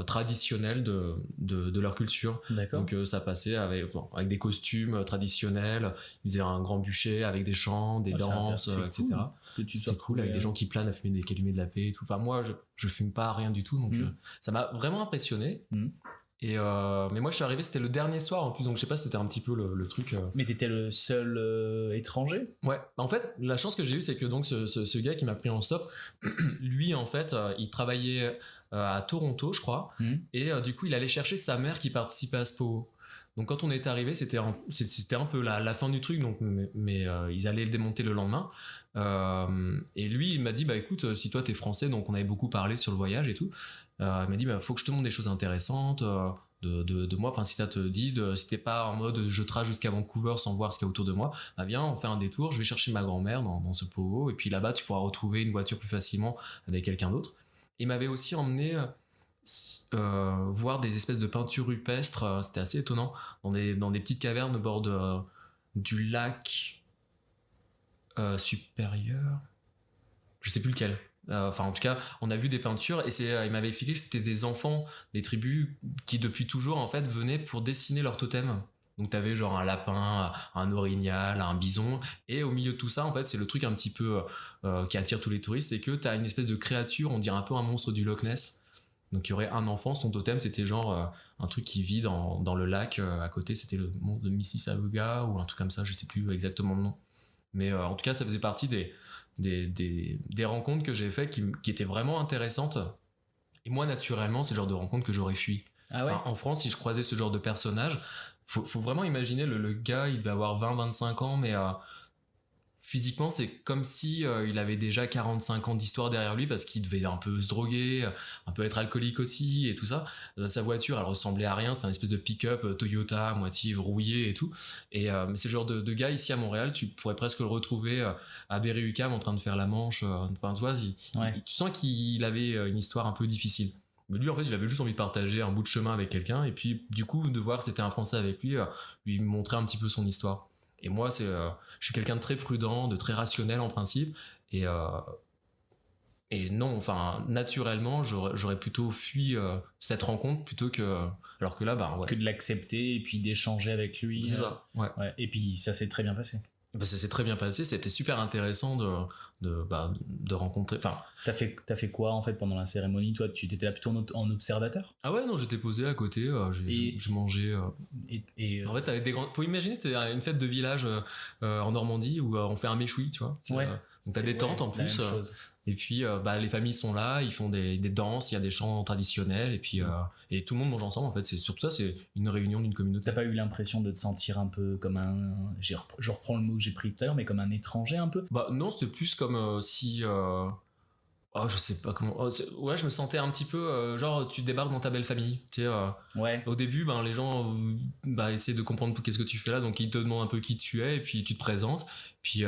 traditionnelles de leur culture. D'accord. Donc ça passait avec des costumes traditionnels, ils faisaient un grand bûcher avec des chants, des danses, etc. Cool. C'était cool, avec des gens qui planent à fumer qui allumaient de la paix et tout. Enfin moi je fume pas rien du tout, donc ça m'a vraiment impressionné. Et mais moi je suis arrivé, c'était le dernier soir en plus, donc je sais pas si c'était un petit peu le truc. Mais t'étais le seul étranger? Ouais, en fait la chance que j'ai eue c'est que donc ce gars qui m'a pris en stop, lui en fait il travaillait à Toronto je crois, et du coup il allait chercher sa mère qui participait à ce pot. Donc quand on est arrivé, c'était un peu la fin du truc, donc mais ils allaient le démonter le lendemain. Et lui, il m'a dit, bah écoute, si toi t'es français, donc on avait beaucoup parlé sur le voyage et tout. Il m'a dit, bah faut que je te montre des choses intéressantes de moi. Enfin, si ça te dit, si t'es pas en mode je trace jusqu'à Vancouver sans voir ce qu'il y a autour de moi, bah viens, on fait un détour. Je vais chercher ma grand-mère dans ce pot, et puis là-bas tu pourras retrouver une voiture plus facilement avec quelqu'un d'autre. Il m'avait aussi emmené voir des espèces de peintures rupestres, c'était assez étonnant, dans des petites cavernes au bord du lac supérieur, je sais plus lequel. Enfin en tout cas on a vu des peintures, et il m'avait expliqué que c'était des enfants des tribus qui depuis toujours en fait venaient pour dessiner leur totem. Donc t'avais genre un lapin, un orignal, un bison, et au milieu de tout ça en fait c'est le truc un petit peu qui attire tous les touristes, c'est que t'as une espèce de créature, on dirait un peu un monstre du Loch Ness. Donc il y aurait un enfant, son totem c'était genre un truc qui vit dans le lac à côté, c'était le monstre de Mississauga ou un truc comme ça, je sais plus exactement le nom. Mais en tout cas ça faisait partie des rencontres que j'ai fait qui étaient vraiment intéressantes. Et moi naturellement c'est le genre de rencontres que j'aurais fui. Ah ouais. Enfin, en France si je croisais ce genre de personnage, faut vraiment imaginer le gars, il devait avoir 20-25 ans, mais physiquement c'est comme si il avait déjà 45 ans d'histoire derrière lui, parce qu'il devait un peu se droguer, un peu être alcoolique aussi et tout ça. Sa voiture elle ressemblait à rien, c'était un espèce de pick-up Toyota moitié rouillé et tout, et c'est le genre de gars ici à Montréal, tu pourrais presque le retrouver à Berry-UQAM en train de faire la manche, enfin tu vois, tu sens qu'il avait une histoire un peu difficile. Mais lui en fait il avait juste envie de partager un bout de chemin avec quelqu'un, et puis du coup de voir que c'était un Français avec lui montrer un petit peu son histoire. Et moi je suis quelqu'un de très prudent, de très rationnel en principe, et non, enfin naturellement j'aurais plutôt fui cette rencontre plutôt que, alors que là que de l'accepter et puis d'échanger avec lui. C'est ça, ouais. Et puis ça s'est très bien passé. Bah, ça s'est très bien passé, c'était super intéressant de rencontrer. Enfin, t'as fait quoi en fait pendant la cérémonie? Toi, tu étais là plutôt en observateur? Ah ouais, non, j'étais posé à côté, j'ai mangé. En fait, t'avais faut imaginer, c'est une fête de village en Normandie où on fait un méchoui, tu vois. Donc t'as des tentes en plus. Et puis les familles sont là, ils font des danses, il y a des chants traditionnels, et puis et tout le monde mange ensemble en fait. C'est surtout ça, c'est une réunion d'une communauté. T'as pas eu l'impression de te sentir un peu comme je reprends le mot que j'ai pris tout à l'heure, mais comme un étranger un peu? Bah non, c'était plus comme si je sais pas comment. Ouais, je me sentais un petit peu genre tu débarques dans ta belle famille. Tu sais, ouais. Au début, les gens essaient de comprendre qu'est-ce que tu fais là, donc ils te demandent un peu qui tu es, et puis tu te présentes. Puis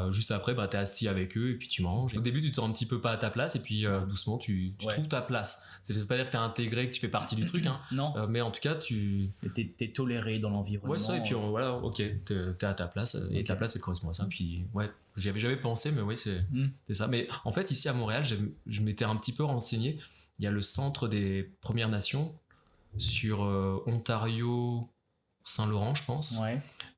juste après, t'es assis avec eux et puis tu manges. Au début, tu te sens un petit peu pas à ta place, et puis doucement, tu trouves ta place. Ça veut pas dire que t'es intégré, que tu fais partie du truc, hein. Non. Mais en tout cas, t'es toléré dans l'environnement. Ouais, ça, et puis voilà, ok, t'es à ta place, et ta place, elle correspond à ça. Puis ouais, j'y avais jamais pensé, mais ouais, c'est ça. Mais en fait, ici à Montréal, je m'étais un petit peu renseigné. Il y a le centre des Premières Nations sur Ontario, Saint-Laurent, je pense,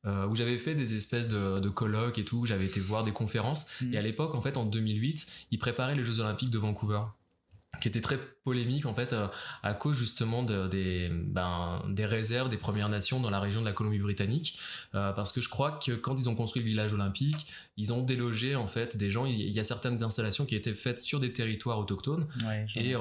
où j'avais fait des espèces de colloques et tout, j'avais été voir des conférences, et à l'époque, en fait, en 2008, ils préparaient les Jeux Olympiques de Vancouver, qui était très polémique en fait à cause justement des réserves des Premières Nations dans la région de la Colombie-Britannique, parce que je crois que quand ils ont construit le village olympique, ils ont délogé en fait des gens. Il y a certaines installations qui étaient faites sur des territoires autochtones, et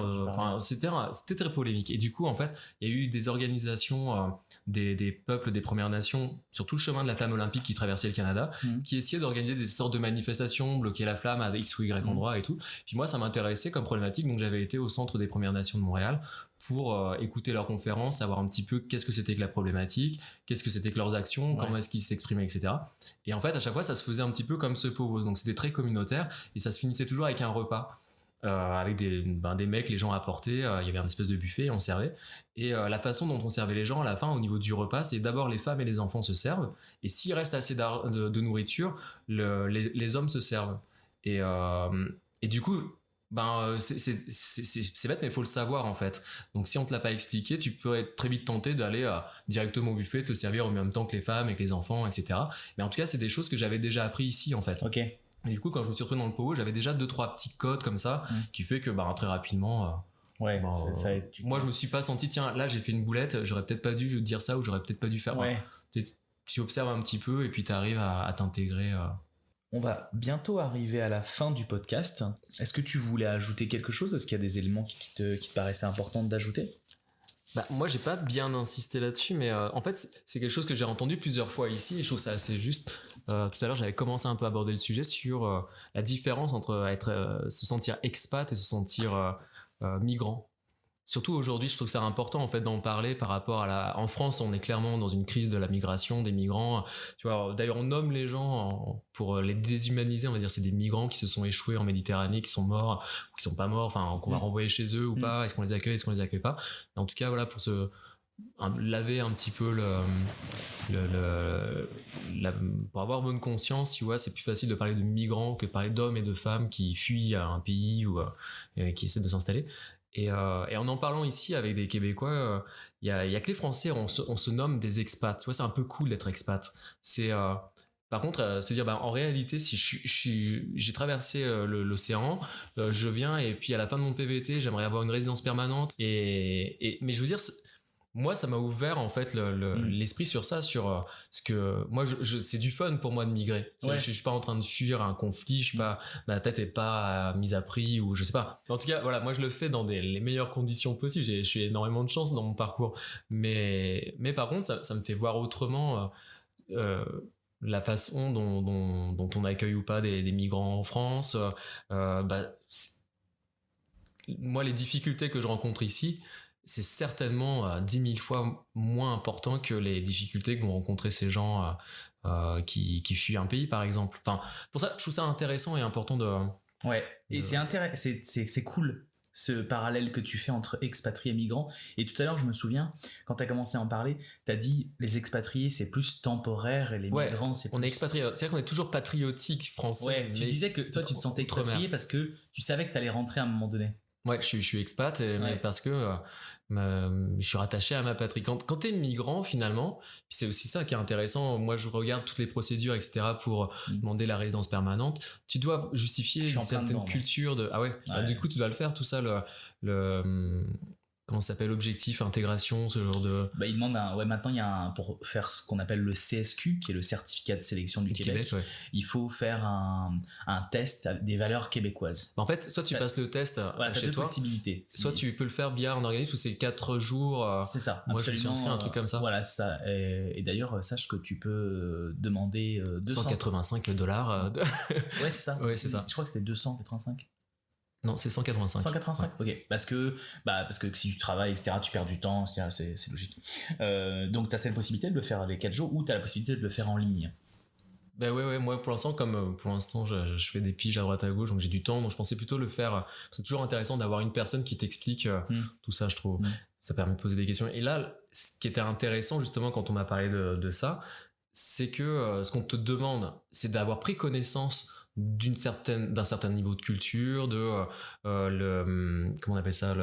c'était très polémique. Et du coup en fait il y a eu des organisations des peuples des Premières Nations sur tout le chemin de la flamme olympique qui traversait le Canada, qui essayaient d'organiser des sortes de manifestations, bloquer la flamme à X ou Y endroit et tout. Puis moi ça m'intéressait comme problématique, donc j'avais été au centre des Premières Nations de Montréal pour écouter leurs conférences, savoir un petit peu qu'est-ce que c'était que la problématique, qu'est-ce que c'était que leurs actions, comment est-ce qu'ils s'exprimaient, etc. Et en fait à chaque fois ça se faisait un petit peu comme ce pot, donc c'était très communautaire, et ça se finissait toujours avec un repas. Avec des mecs, les gens apportaient, il y avait un espèce de buffet, on servait, et la façon dont on servait les gens à la fin au niveau du repas, c'est d'abord les femmes et les enfants se servent, et s'il reste assez de nourriture, les hommes se servent. Et Et du coup, c'est bête, mais il faut le savoir en fait. Donc si on te l'a pas expliqué, tu peux être très vite tenté d'aller directement au buffet, te servir en même temps que les femmes et que les enfants, etc. Mais en tout cas, c'est des choses que j'avais déjà appris ici en fait. Ok. Et du coup, quand je me suis retrouvé dans le pot, j'avais déjà 2-3 petits codes comme ça qui fait que très rapidement. Moi, je me suis pas senti, tiens, là j'ai fait une boulette, j'aurais peut-être pas dû dire ça ou j'aurais peut-être pas dû faire. Ouais. Tu observes un petit peu et puis tu arrives à t'intégrer. On va bientôt arriver à la fin du podcast. Est-ce que tu voulais ajouter quelque chose ? Est-ce qu'il y a des éléments qui te paraissaient importants d'ajouter ? Moi, j'ai pas bien insisté là-dessus, mais en fait, c'est quelque chose que j'ai entendu plusieurs fois ici et je trouve ça assez juste. Tout à l'heure, j'avais commencé un peu à aborder le sujet sur la différence entre se sentir expat et se sentir migrant. Surtout aujourd'hui, je trouve que c'est important en fait d'en parler par rapport en France, on est clairement dans une crise de la migration, des migrants. Tu vois, d'ailleurs, on nomme les gens pour les déshumaniser, on va dire, c'est des migrants qui se sont échoués en Méditerranée, qui sont morts ou qui sont pas morts, enfin, qu'on va renvoyer chez eux ou pas. Est-ce qu'on les accueille, est-ce qu'on les accueille pas ? En tout cas, voilà, pour laver un petit peu pour avoir bonne conscience, tu vois, c'est plus facile de parler de migrants que de parler d'hommes et de femmes qui fuient à un pays ou qui essaient de s'installer. Et en parlant ici avec des Québécois, il y a que les Français, on se nomme des expats. Tu vois, c'est un peu cool d'être expat. Par contre, se dire, en réalité, si j'ai traversé l'océan, je viens et puis à la fin de mon PVT, j'aimerais avoir une résidence permanente. Mais je veux dire, moi, ça m'a ouvert en fait l'esprit sur ça, sur ce que moi, c'est du fun pour moi de migrer. Ouais. Je suis pas en train de fuir un conflit, je suis pas, ma tête est pas mise à prix ou je sais pas. En tout cas, voilà, moi je le fais dans les meilleures conditions possibles. Je suis énormément de chance dans mon parcours, mais par contre, ça me fait voir autrement la façon dont on accueille ou pas des migrants en France. Moi, les difficultés que je rencontre ici, c'est certainement 10 000 fois moins important que les difficultés que vont rencontrer ces gens qui fuient un pays, par exemple. Enfin, pour ça, je trouve ça intéressant et important de... Ouais, et c'est cool, ce parallèle que tu fais entre expatriés et migrants. Et tout à l'heure, je me souviens, quand tu as commencé à en parler, tu as dit les expatriés, c'est plus temporaire et les migrants, c'est plus... On est expatriés. C'est-à-dire qu'on est toujours patriotique français. Ouais, tu disais que toi, tu te sentais expatrié parce que tu savais que tu allais rentrer à un moment donné. Ouais, je suis expat, mais parce que je suis rattaché à ma patrie. Quand t'es migrant, finalement, puis c'est aussi ça qui est intéressant. Moi, je regarde toutes les procédures, etc., pour demander la résidence permanente. Tu dois justifier une certaine culture de... Ah ouais. Du coup, tu dois le faire, tout ça, comment ça s'appelle, objectif, intégration, ce genre de... il demande maintenant il y a pour faire ce qu'on appelle le CSQ, qui est le certificat de sélection du Québec, il faut faire un test des valeurs québécoises. En fait, soit tu passes le test chez toi, possibilités. Soit tu peux le faire via un organisme où c'est 4 jours. C'est ça. Moi, je me suis inscrit à un truc comme ça. Voilà, c'est ça. Et d'ailleurs, sache que tu peux demander $185. Ouais, c'est ça. Ouais, c'est ça. Je crois que c'était 285. Non, c'est 185. 185, ouais. Ok. Parce que si tu travailles, etc., tu perds du temps, c'est logique. Donc, tu as cette possibilité de le faire les 4 jours ou tu as la possibilité de le faire en ligne. Ouais, moi pour l'instant, je fais des piges à droite à gauche, donc j'ai du temps, donc je pensais plutôt le faire. C'est toujours intéressant d'avoir une personne qui t'explique tout ça, je trouve. Ça permet de poser des questions. Et là, ce qui était intéressant justement quand on m'a parlé de ça, c'est que ce qu'on te demande, c'est d'avoir pris connaissance d'un certain niveau de culture, comment on appelle ça,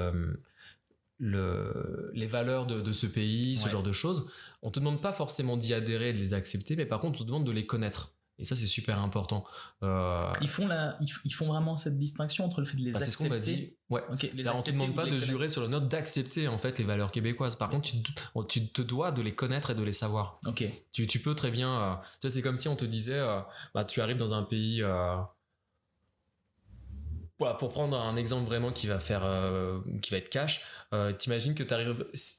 les valeurs de ce pays, ce genre de choses. On te demande pas forcément d'y adhérer, de les accepter, mais par contre on te demande de les connaître. Et ça, c'est super important. Ils font vraiment cette distinction entre le fait de les accepter. C'est ce qu'on m'a dit. Ouais. Okay, là, on te demande pas de jurer sur le note d'accepter en fait les valeurs québécoises. Par contre, tu te dois de les connaître et de les savoir. Ok. Tu peux très bien. Tu vois, c'est comme si on te disait, tu arrives dans un pays. Voilà, pour prendre un exemple vraiment qui va être cash, t'imagines que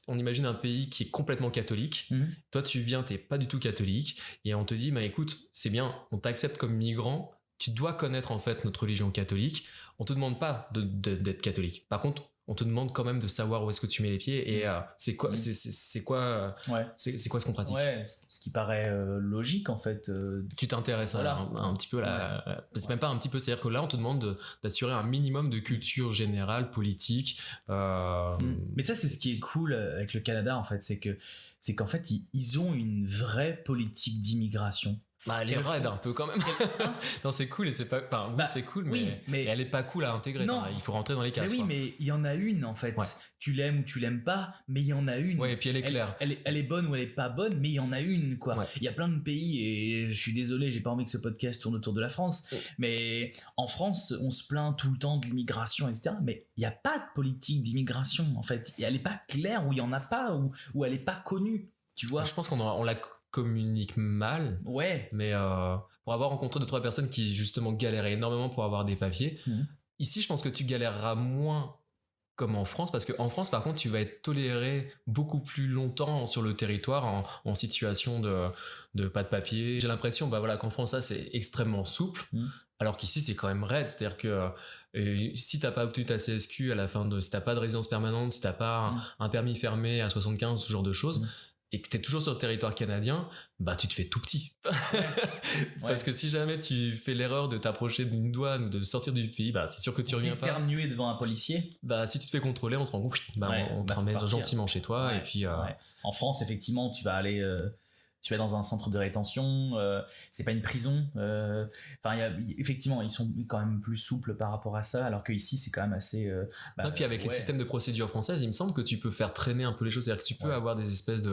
on imagine un pays qui est complètement catholique. Toi, tu viens, t'es pas du tout catholique, et on te dit, écoute, c'est bien, on t'accepte comme migrant, tu dois connaître en fait notre religion catholique. On te demande pas d'être catholique. Par contre, on te demande quand même de savoir où est-ce que tu mets les pieds et c'est quoi ce qu'on pratique. Ouais, ce qui paraît logique en fait. Tu t'intéresses un petit peu là. C'est même pas un petit peu, c'est-à-dire que là on te demande d'assurer un minimum de culture générale, politique. Mais ça, c'est ce qui est cool avec le Canada en fait, c'est qu'en fait ils ont une vraie politique d'immigration. Bah, elle est raide un peu quand même. Non, c'est cool et c'est pas. Enfin, oui, c'est cool, mais elle est pas cool à intégrer. Non. Enfin, il faut rentrer dans les cases. Mais oui, mais il y en a une en fait. Tu l'aimes ou tu l'aimes pas, mais il y en a une. Ouais, et puis elle est claire. Elle est bonne ou elle est pas bonne, mais il y en a une, quoi. Ouais. Il y a plein de pays, et je suis désolé, j'ai pas envie que ce podcast tourne autour de la France, mais en France, on se plaint tout le temps de l'immigration, etc. Mais il n'y a pas de politique d'immigration, en fait. Elle est pas claire, ou il y en a pas, ou elle est pas connue, tu vois. Je pense qu'on la communique mal. Ouais. Mais pour avoir rencontré 2-3 personnes qui justement galéraient énormément pour avoir des papiers, ici je pense que tu galéreras moins comme en France, parce qu'en France par contre tu vas être toléré beaucoup plus longtemps sur le territoire en situation de pas de papier. J'ai l'impression qu'en France ça c'est extrêmement souple, alors qu'ici c'est quand même raide, c'est-à-dire que si t'as pas obtenu ta CSQ à la fin si t'as pas de résidence permanente, si t'as pas un permis fermé à 75, ce genre de choses, et que t'es toujours sur le territoire canadien, tu te fais tout petit. Parce que si jamais tu fais l'erreur de t'approcher d'une douane ou de sortir du pays, c'est sûr que tu reviens pas. Éternuer devant un policier. Si tu te fais contrôler, on se rend compte, on te ramène gentiment chez toi. Et puis, En France, effectivement, tu vas aller... tu vas dans un centre de rétention, c'est pas une prison. Effectivement, ils sont quand même plus souples par rapport à ça, alors qu'ici, c'est quand même assez... puis avec les systèmes de procédure française, il me semble que tu peux faire traîner un peu les choses. C'est-à-dire que tu peux avoir des espèces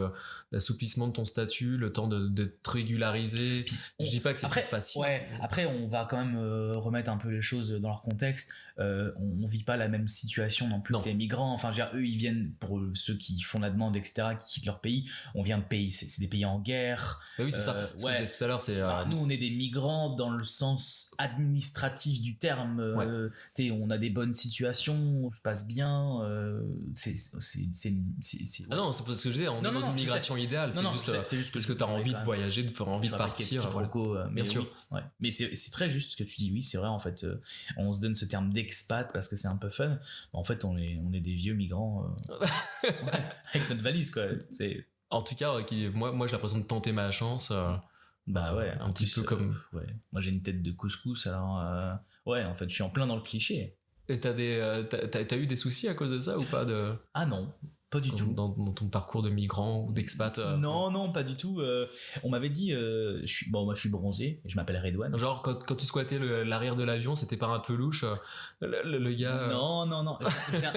d'assouplissement de ton statut, le temps de te régulariser. Puis, je dis pas que c'est plus facile. Après, on va quand même remettre un peu les choses dans leur contexte. On vit pas la même situation non plus que les migrants. Enfin, je veux dire, eux, ils viennent, pour ceux qui font la demande, etc., qui quittent leur pays. On vient de pays, c'est des pays en guerre. Oui, c'est ça. Ce que je disais tout à l'heure, c'est. Nous, on est des migrants dans le sens administratif du terme. On a des bonnes situations, on se passe bien. Non, c'est parce que je disais, on est dans une migration idéale. C'est juste parce que tu as envie de voyager, envie de partir. Bien sûr. Mais c'est très juste ce que tu dis. Oui, c'est vrai. En fait, on se donne ce terme d'expat parce que c'est un peu fun. En fait, on est des vieux migrants avec notre valise, quoi. En tout cas, moi j'ai l'impression de tenter ma chance. Un petit peu comme. Moi j'ai une tête de couscous, alors en fait je suis en plein dans le cliché. Et t'as eu des soucis à cause de ça ou pas de... Ah non, pas du tout. Dans ton parcours de migrant ou d'expat Non, pas du tout. On m'avait dit, moi je suis bronzé, et je m'appelle Redouane. Genre quand tu squattais l'arrière de l'avion, c'était pas un peu louche le gars Non.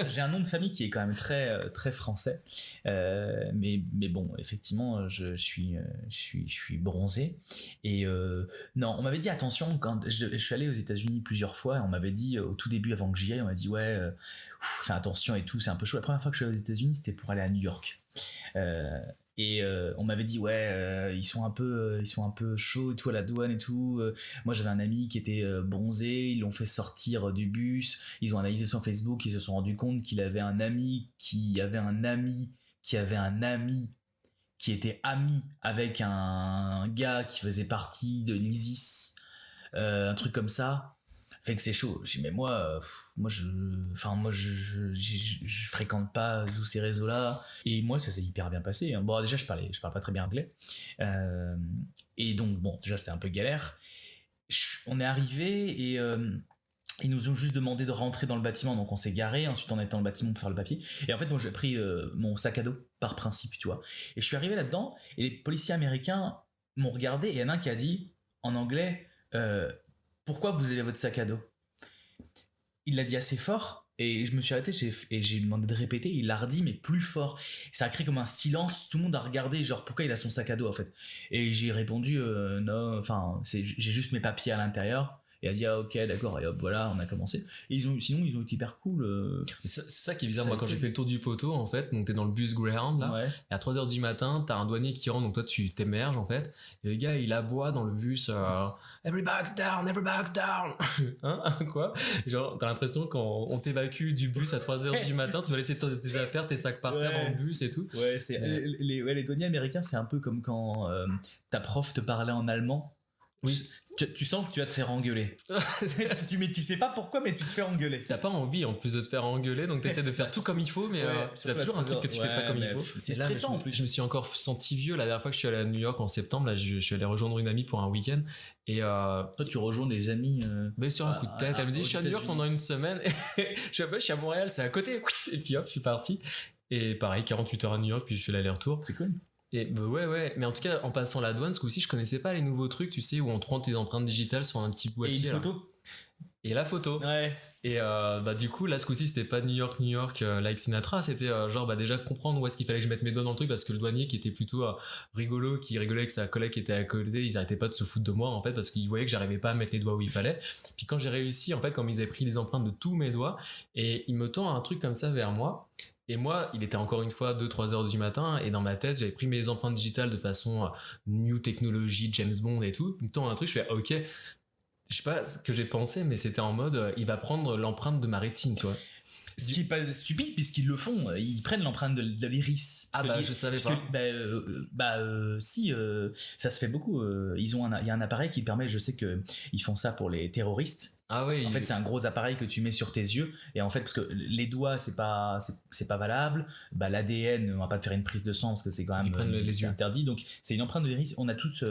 J'ai un nom de famille qui est quand même très, très français. Mais bon, effectivement, je suis bronzé. Et non, on m'avait dit attention, quand je suis allé aux États-Unis plusieurs fois, et on m'avait dit au tout début, avant que j'y aille, on m'a dit fais attention et tout, c'est un peu chaud. La première fois que je suis allé aux États-Unis, c'était pour aller à New York. On m'avait dit ils sont un peu chauds et tout à la douane et tout. Moi j'avais un ami qui était bronzé, ils l'ont fait sortir du bus, ils ont analysé son Facebook, ils se sont rendus compte qu'il avait un ami qui avait un ami qui avait un ami qui était ami avec un gars qui faisait partie de l'ISIS, un truc comme ça. Fait que c'est chaud. Je dis, mais moi je fréquente pas tous ces réseaux-là. Et moi, ça s'est hyper bien passé. Bon, déjà, je parle pas très bien anglais. Et donc, bon, déjà, c'était un peu galère. On est arrivé et ils nous ont juste demandé de rentrer dans le bâtiment. Donc, on s'est garé. Ensuite, on est dans le bâtiment pour faire le papier. Et en fait, moi, j'ai pris mon sac à dos par principe, tu vois. Et je suis arrivé là-dedans et les policiers américains m'ont regardé et il y en a un qui a dit en anglais pourquoi vous avez votre sac à dos? Il l'a dit assez fort et je me suis arrêté et j'ai demandé de répéter. Il l'a redit mais plus fort. Ça a créé comme un silence. Tout le monde a regardé genre pourquoi il a son sac à dos en fait. Et j'ai répondu non, enfin j'ai juste mes papiers à l'intérieur. Et elle a dit ok d'accord et hop voilà on a commencé et sinon ils ont été hyper cool. C'est ça qui est bizarre. Moi quand j'ai fait le tour du poteau en fait, donc t'es dans le bus Greyhound là, et à 3h du matin t'as un douanier qui rentre, donc toi tu t'émerges en fait et le gars il aboie dans le bus every bag's down hein quoi, genre t'as l'impression qu'on t'évacue du bus à 3h du matin, tu vas laisser tes affaires, tes sacs par terre dans le bus et tout. Les douaniers américains c'est un peu comme quand ta prof te parlait en allemand. Oui. Tu sens que tu vas te faire engueuler. Mais tu sais pas pourquoi, mais tu te fais engueuler. T'as pas envie en plus de te faire engueuler, donc t'essaies de faire tout comme il faut, mais c'est toujours un truc que tu fais pas comme il faut. C'est stressant en plus. Je me suis encore senti vieux la dernière fois que je suis allé à New York en septembre. Là, je suis allé rejoindre une amie pour un week-end. Et toi, tu rejoins des amis. Mais sur un coup de tête, elle me dit je suis à New York pendant une semaine. Je suis à Montréal, c'est à côté. Et puis hop, je suis parti. Et pareil, 48 heures à New York, puis je fais l'aller-retour. C'est cool. Et ouais, mais en tout cas, en passant la douane, ce coup-ci, je connaissais pas les nouveaux trucs, tu sais, où on te prend tes empreintes digitales sur un petit Et boîtier. une là. photo. Et la photo. Ouais. Et du coup, là, ce coup-ci, c'était pas New York, like Sinatra, c'était déjà comprendre où est-ce qu'il fallait que je mette mes doigts dans le truc, parce que le douanier qui était plutôt rigolo, qui rigolait avec sa collègue qui était à côté, ils arrêtaient pas de se foutre de moi, en fait, parce qu'ils voyaient que j'arrivais pas à mettre les doigts où il fallait. Puis quand j'ai réussi, en fait, comme ils avaient pris les empreintes de tous mes doigts, et il me tend un truc comme ça vers moi. Et moi, il était encore une fois 2-3 heures du matin, et dans ma tête, j'avais pris mes empreintes digitales de façon new technology, James Bond et tout. Il me tend un truc, je fais ok. Je sais pas ce que j'ai pensé, mais c'était en mode, il va prendre l'empreinte de ma rétine, tu vois. Ce qui est pas stupide, puisqu'ils le font, ils prennent l'empreinte de l'iris. Ah bah je savais pas. Si, ça se fait beaucoup. Il y a un appareil qui permet, je sais que ils font ça pour les terroristes. Ah oui. En fait, c'est un gros appareil que tu mets sur tes yeux, et en fait, parce que les doigts, c'est pas valable. L'ADN, on va pas te faire une prise de sang parce que c'est quand même Ils prennent les yeux interdit. Donc, c'est une empreinte de l'iris. On a toutes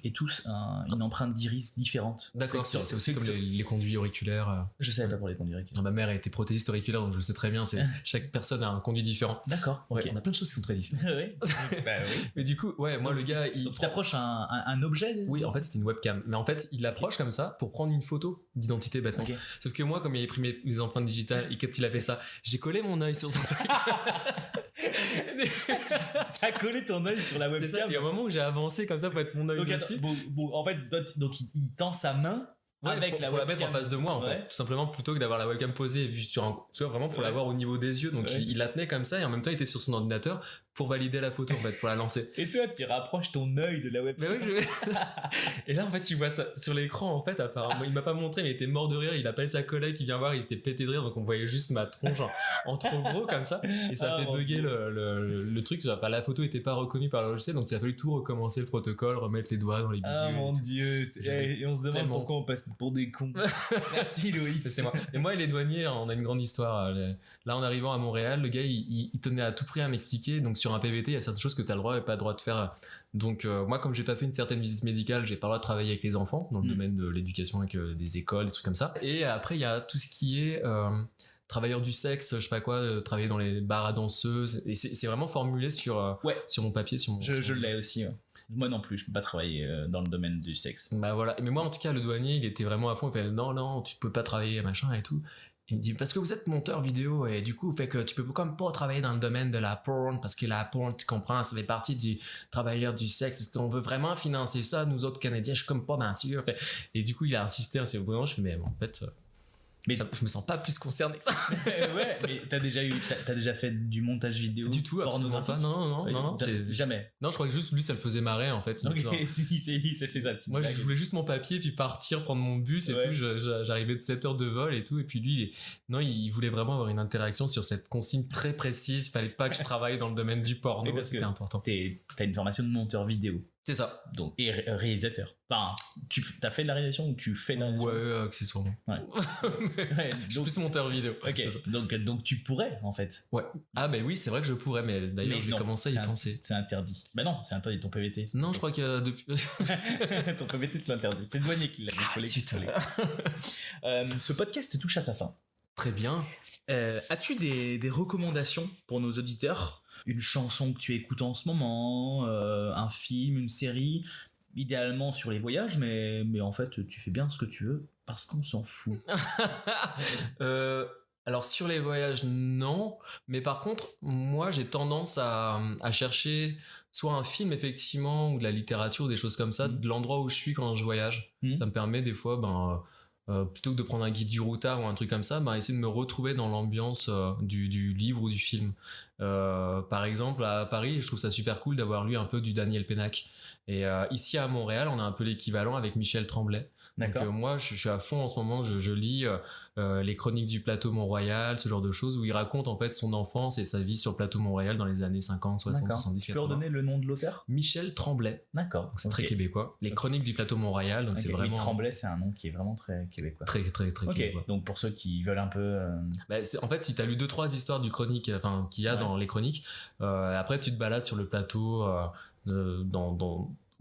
et tous une empreinte d'iris différente. D'accord, c'est aussi comme les conduits auriculaires. Je savais pas pour les conduits auriculaires. Ma mère était prothésiste auriculaire, donc je sais très bien. Chaque personne a un conduit différent. D'accord. Ouais, on a plein de choses qui sont très différentes. Oui. Mais du coup, ouais, moi donc, le gars, il t'approche un objet. Oui, en fait, c'était une webcam. Mais en fait, il l'approche comme ça pour prendre une photo d'identité bêtement. Okay. Sauf que moi, comme il avait pris mes empreintes digitales et quand il a fait ça, j'ai collé mon œil sur son truc. T'as collé ton œil sur la webcam. Il y a un moment où j'ai avancé comme ça pour être mon œil dessus. Bon, en fait, donc il tend sa main. Ouais, avec pour la mettre en face de moi, en fait, tout simplement, plutôt que d'avoir la webcam posée et puis tu vois, vraiment pour l'avoir au niveau des yeux. Donc il la tenait comme ça, et en même temps il était sur son ordinateur pour valider la photo, en fait, pour la lancer. Et toi, tu rapproches ton œil de la webcam. Mais oui, et là, en fait, tu vois ça sur l'écran, en fait, apparemment, il m'a pas montré, mais il était mort de rire. Il appelle sa collègue qui vient voir, il s'était pété de rire, donc on voyait juste ma tronche en trop gros comme ça, et ça a fait bugger le truc. La photo était pas reconnue par le logiciel, donc il a fallu tout recommencer le protocole, remettre les doigts dans les bidules. Ah mon dieu, et on se demande pourquoi on passe pour des cons. Merci Loïs. C'est moi. Et moi et les douaniers, on a une grande histoire. Là, en arrivant à Montréal, le gars, il tenait à tout prix à m'expliquer. Donc sur un PVT, il y a certaines choses que tu as le droit et pas le droit de faire. Donc moi, comme j'ai pas fait une certaine visite médicale, j'ai pas le droit de travailler avec les enfants dans le domaine de l'éducation, avec des écoles, des trucs comme ça. Et après, il y a tout ce qui est travailleurs du sexe, je sais pas quoi, travailler dans les bars à danseuses. Et c'est vraiment formulé sur mon papier. Je l'ai aussi. Ouais. Moi non plus, je peux pas travailler dans le domaine du sexe. Bah voilà. Mais moi, en tout cas, le douanier, il était vraiment à fond. Il fait non, tu peux pas travailler, machin et tout. Il me dit, parce que vous êtes monteur vidéo, et du coup, fait que tu peux comme pas travailler dans le domaine de la porn, parce que la porn, tu comprends, ça fait partie du travailleur du sexe. Est-ce qu'on veut vraiment financer ça, nous autres Canadiens? Je suis comme pas bien sûr. Et du coup, il a insisté assez vraiment. Je fais, mais en fait, je me sens pas plus concerné que ça. Ouais, mais t'as déjà fait du montage vidéo? Du tout, absolument pas. Non. Jamais. Non, je crois que juste lui, ça le faisait marrer, en fait. Donc, il s'est fait ça. Moi, je voulais juste mon papier, puis partir, prendre mon bus et tout. J'arrivais de 7 heures de vol et tout. Et puis lui, il voulait vraiment avoir une interaction sur cette consigne très précise. Fallait pas que je travaille dans le domaine du porno. C'était important. T'as une formation de monteur vidéo. C'est ça. Donc, et réalisateur. Enfin, t'as fait de la réalisation ou tu fais de la réalisation? Ouais, accessoirement. Ouais. Je suis plus monteur vidéo. Ok, donc tu pourrais, en fait. Ouais. Ah, bah oui, c'est vrai que je pourrais, mais d'ailleurs, je vais commencer à y penser. C'est interdit. Bah non, c'est interdit ton PVT. Non, je crois que depuis. Ton PVT te l'interdit. C'est le douanier qui l'a dit. Ce podcast touche à sa fin. Très bien. As-tu des recommandations pour nos auditeurs? Une chanson que tu écoutes en ce moment, un film, une série, idéalement sur les voyages, mais en fait tu fais bien ce que tu veux parce qu'on s'en fout. Alors sur les voyages, non, mais par contre, moi j'ai tendance à chercher soit un film effectivement ou de la littérature, des choses comme ça, de l'endroit où je suis quand je voyage. Ça me permet des fois, plutôt que de prendre un guide du routard ou un truc comme ça, essayer de me retrouver dans l'ambiance du livre ou du film. Par exemple, à Paris, je trouve ça super cool d'avoir lu un peu du Daniel Pénac. Et ici à Montréal, on a un peu l'équivalent avec Michel Tremblay. D'accord. Donc moi, je suis à fond en ce moment, je lis les chroniques du plateau Mont-Royal, ce genre de choses, où il raconte en fait son enfance et sa vie sur le plateau Mont-Royal dans les années 50, 60, 70, 80. Tu peux redonner le nom de l'auteur? Michel Tremblay. D'accord. C'est très québécois. Les chroniques du plateau Mont-Royal, donc c'est vraiment... Tremblay, c'est un nom qui est vraiment très québécois. Très québécois. Donc pour ceux qui veulent un peu... en fait, si t'as lu 2-3 histoires du chronique, qu'il y a dans les chroniques, après tu te balades sur le plateau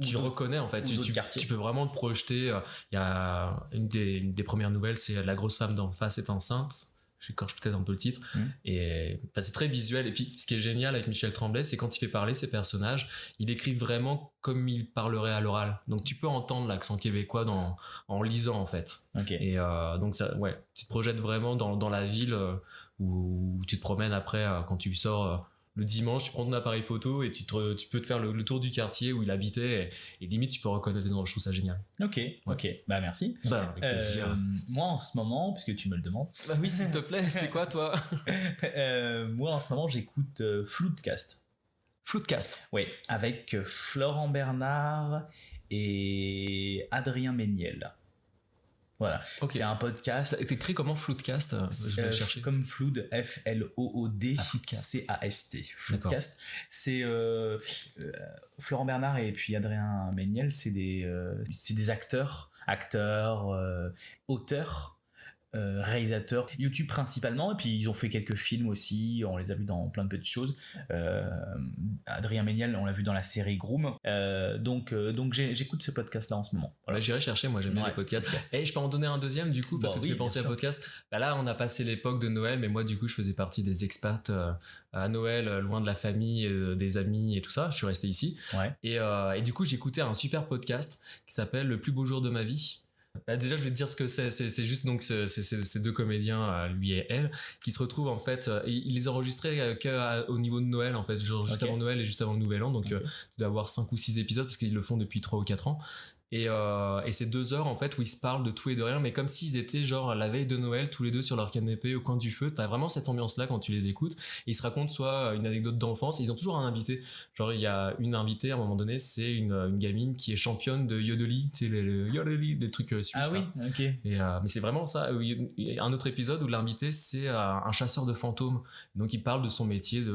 tu reconnais en fait, tu peux vraiment te projeter. Il y a une des premières nouvelles, c'est La grosse femme d'en face est enceinte. j'écorche peut-être un peu le titre. Et enfin, c'est très visuel. Et puis, ce qui est génial avec Michel Tremblay, c'est quand il fait parler ses personnages, il écrit vraiment comme il parlerait à l'oral. Donc, tu peux entendre l'accent québécois en lisant, en fait. Et donc, ça, ouais, tu te projettes vraiment dans la ville où tu te promènes après, quand tu sors... le dimanche, tu prends ton appareil photo et tu peux te faire le tour du quartier où il habitait et limite tu peux reconnaître les noms. Je trouve ça génial. Ok, bah merci. Avec plaisir. Moi en ce moment, puisque tu me le demandes. Bah oui, s'il te plaît, c'est quoi toi? Moi en ce moment j'écoute Floodcast. Floodcast. Oui, avec Florent Bernard et Adrien Méniel. Voilà, c'est un podcast. T'écris comment Floodcast? Je vais chercher. Comme Flood, Floodcast. Floodcast. C'est Florent Bernard et puis Adrien Méniel, c'est des acteurs, auteurs, réalisateurs, YouTube principalement, et puis ils ont fait quelques films aussi, on les a vus dans plein de petites choses. Adrien Méniel, on l'a vu dans la série Groom. Donc j'écoute ce podcast là en ce moment. Voilà. J'irai chercher, moi j'aime bien les podcasts. Et je peux en donner un deuxième du coup, parce que tu fais penser à podcast. Là on a passé l'époque de Noël, mais moi du coup je faisais partie des expats à Noël, loin de la famille, des amis et tout ça. Je suis resté ici. Et du coup j'écoutais un super podcast qui s'appelle Le plus beau jour de ma vie. Déjà je vais te dire ce que c'est juste donc ces deux comédiens, lui et elle, qui se retrouvent en fait, ils les enregistraient qu'au niveau de Noël en fait, genre juste avant Noël et juste avant le Nouvel An, donc tu dois avoir 5 ou 6 épisodes parce qu'ils le font depuis 3 ou 4 ans. Et c'est 2 heures en fait où ils se parlent de tout et de rien, mais comme s'ils étaient genre la veille de Noël tous les deux sur leur canapé au coin du feu. T'as vraiment cette ambiance là quand tu les écoutes. Et ils se racontent soit une anecdote d'enfance, ils ont toujours un invité, genre il y a une invitée à un moment donné, c'est une gamine qui est championne de yodeli, tu sais le yodeli, des trucs suisses. Ah oui, ok. Mais c'est vraiment ça. Il y a un autre épisode où l'invité c'est un chasseur de fantômes, donc il parle de son métier de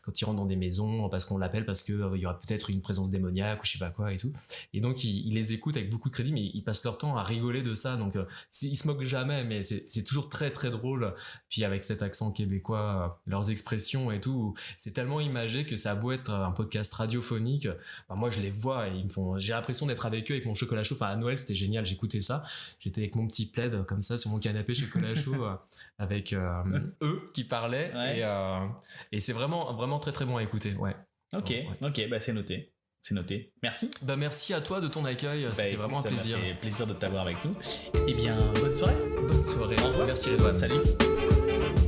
quand il rentre dans des maisons parce qu'on l'appelle parce que il y aura peut-être une présence démoniaque ou je sais pas quoi et tout. Et donc il les écoute avec beaucoup de crédit, mais ils passent leur temps à rigoler de ça, donc ils se moquent jamais, mais c'est toujours très très drôle. Puis avec cet accent québécois, leurs expressions et tout, c'est tellement imagé que ça a beau être un podcast radiophonique, moi je les vois et j'ai l'impression d'être avec eux avec mon chocolat chaud. Enfin à Noël c'était génial, j'écoutais ça, j'étais avec mon petit plaid comme ça sur mon canapé chocolat chaud avec eux qui parlaient et c'est vraiment vraiment très très bon à écouter. Ok, bah c'est noté. Merci. Merci à toi de ton accueil. C'était vraiment un plaisir. Ça m'a fait plaisir de t'avoir avec nous. Eh bien, bonne soirée. Bonne soirée. Au revoir. Merci Redouane. Salut.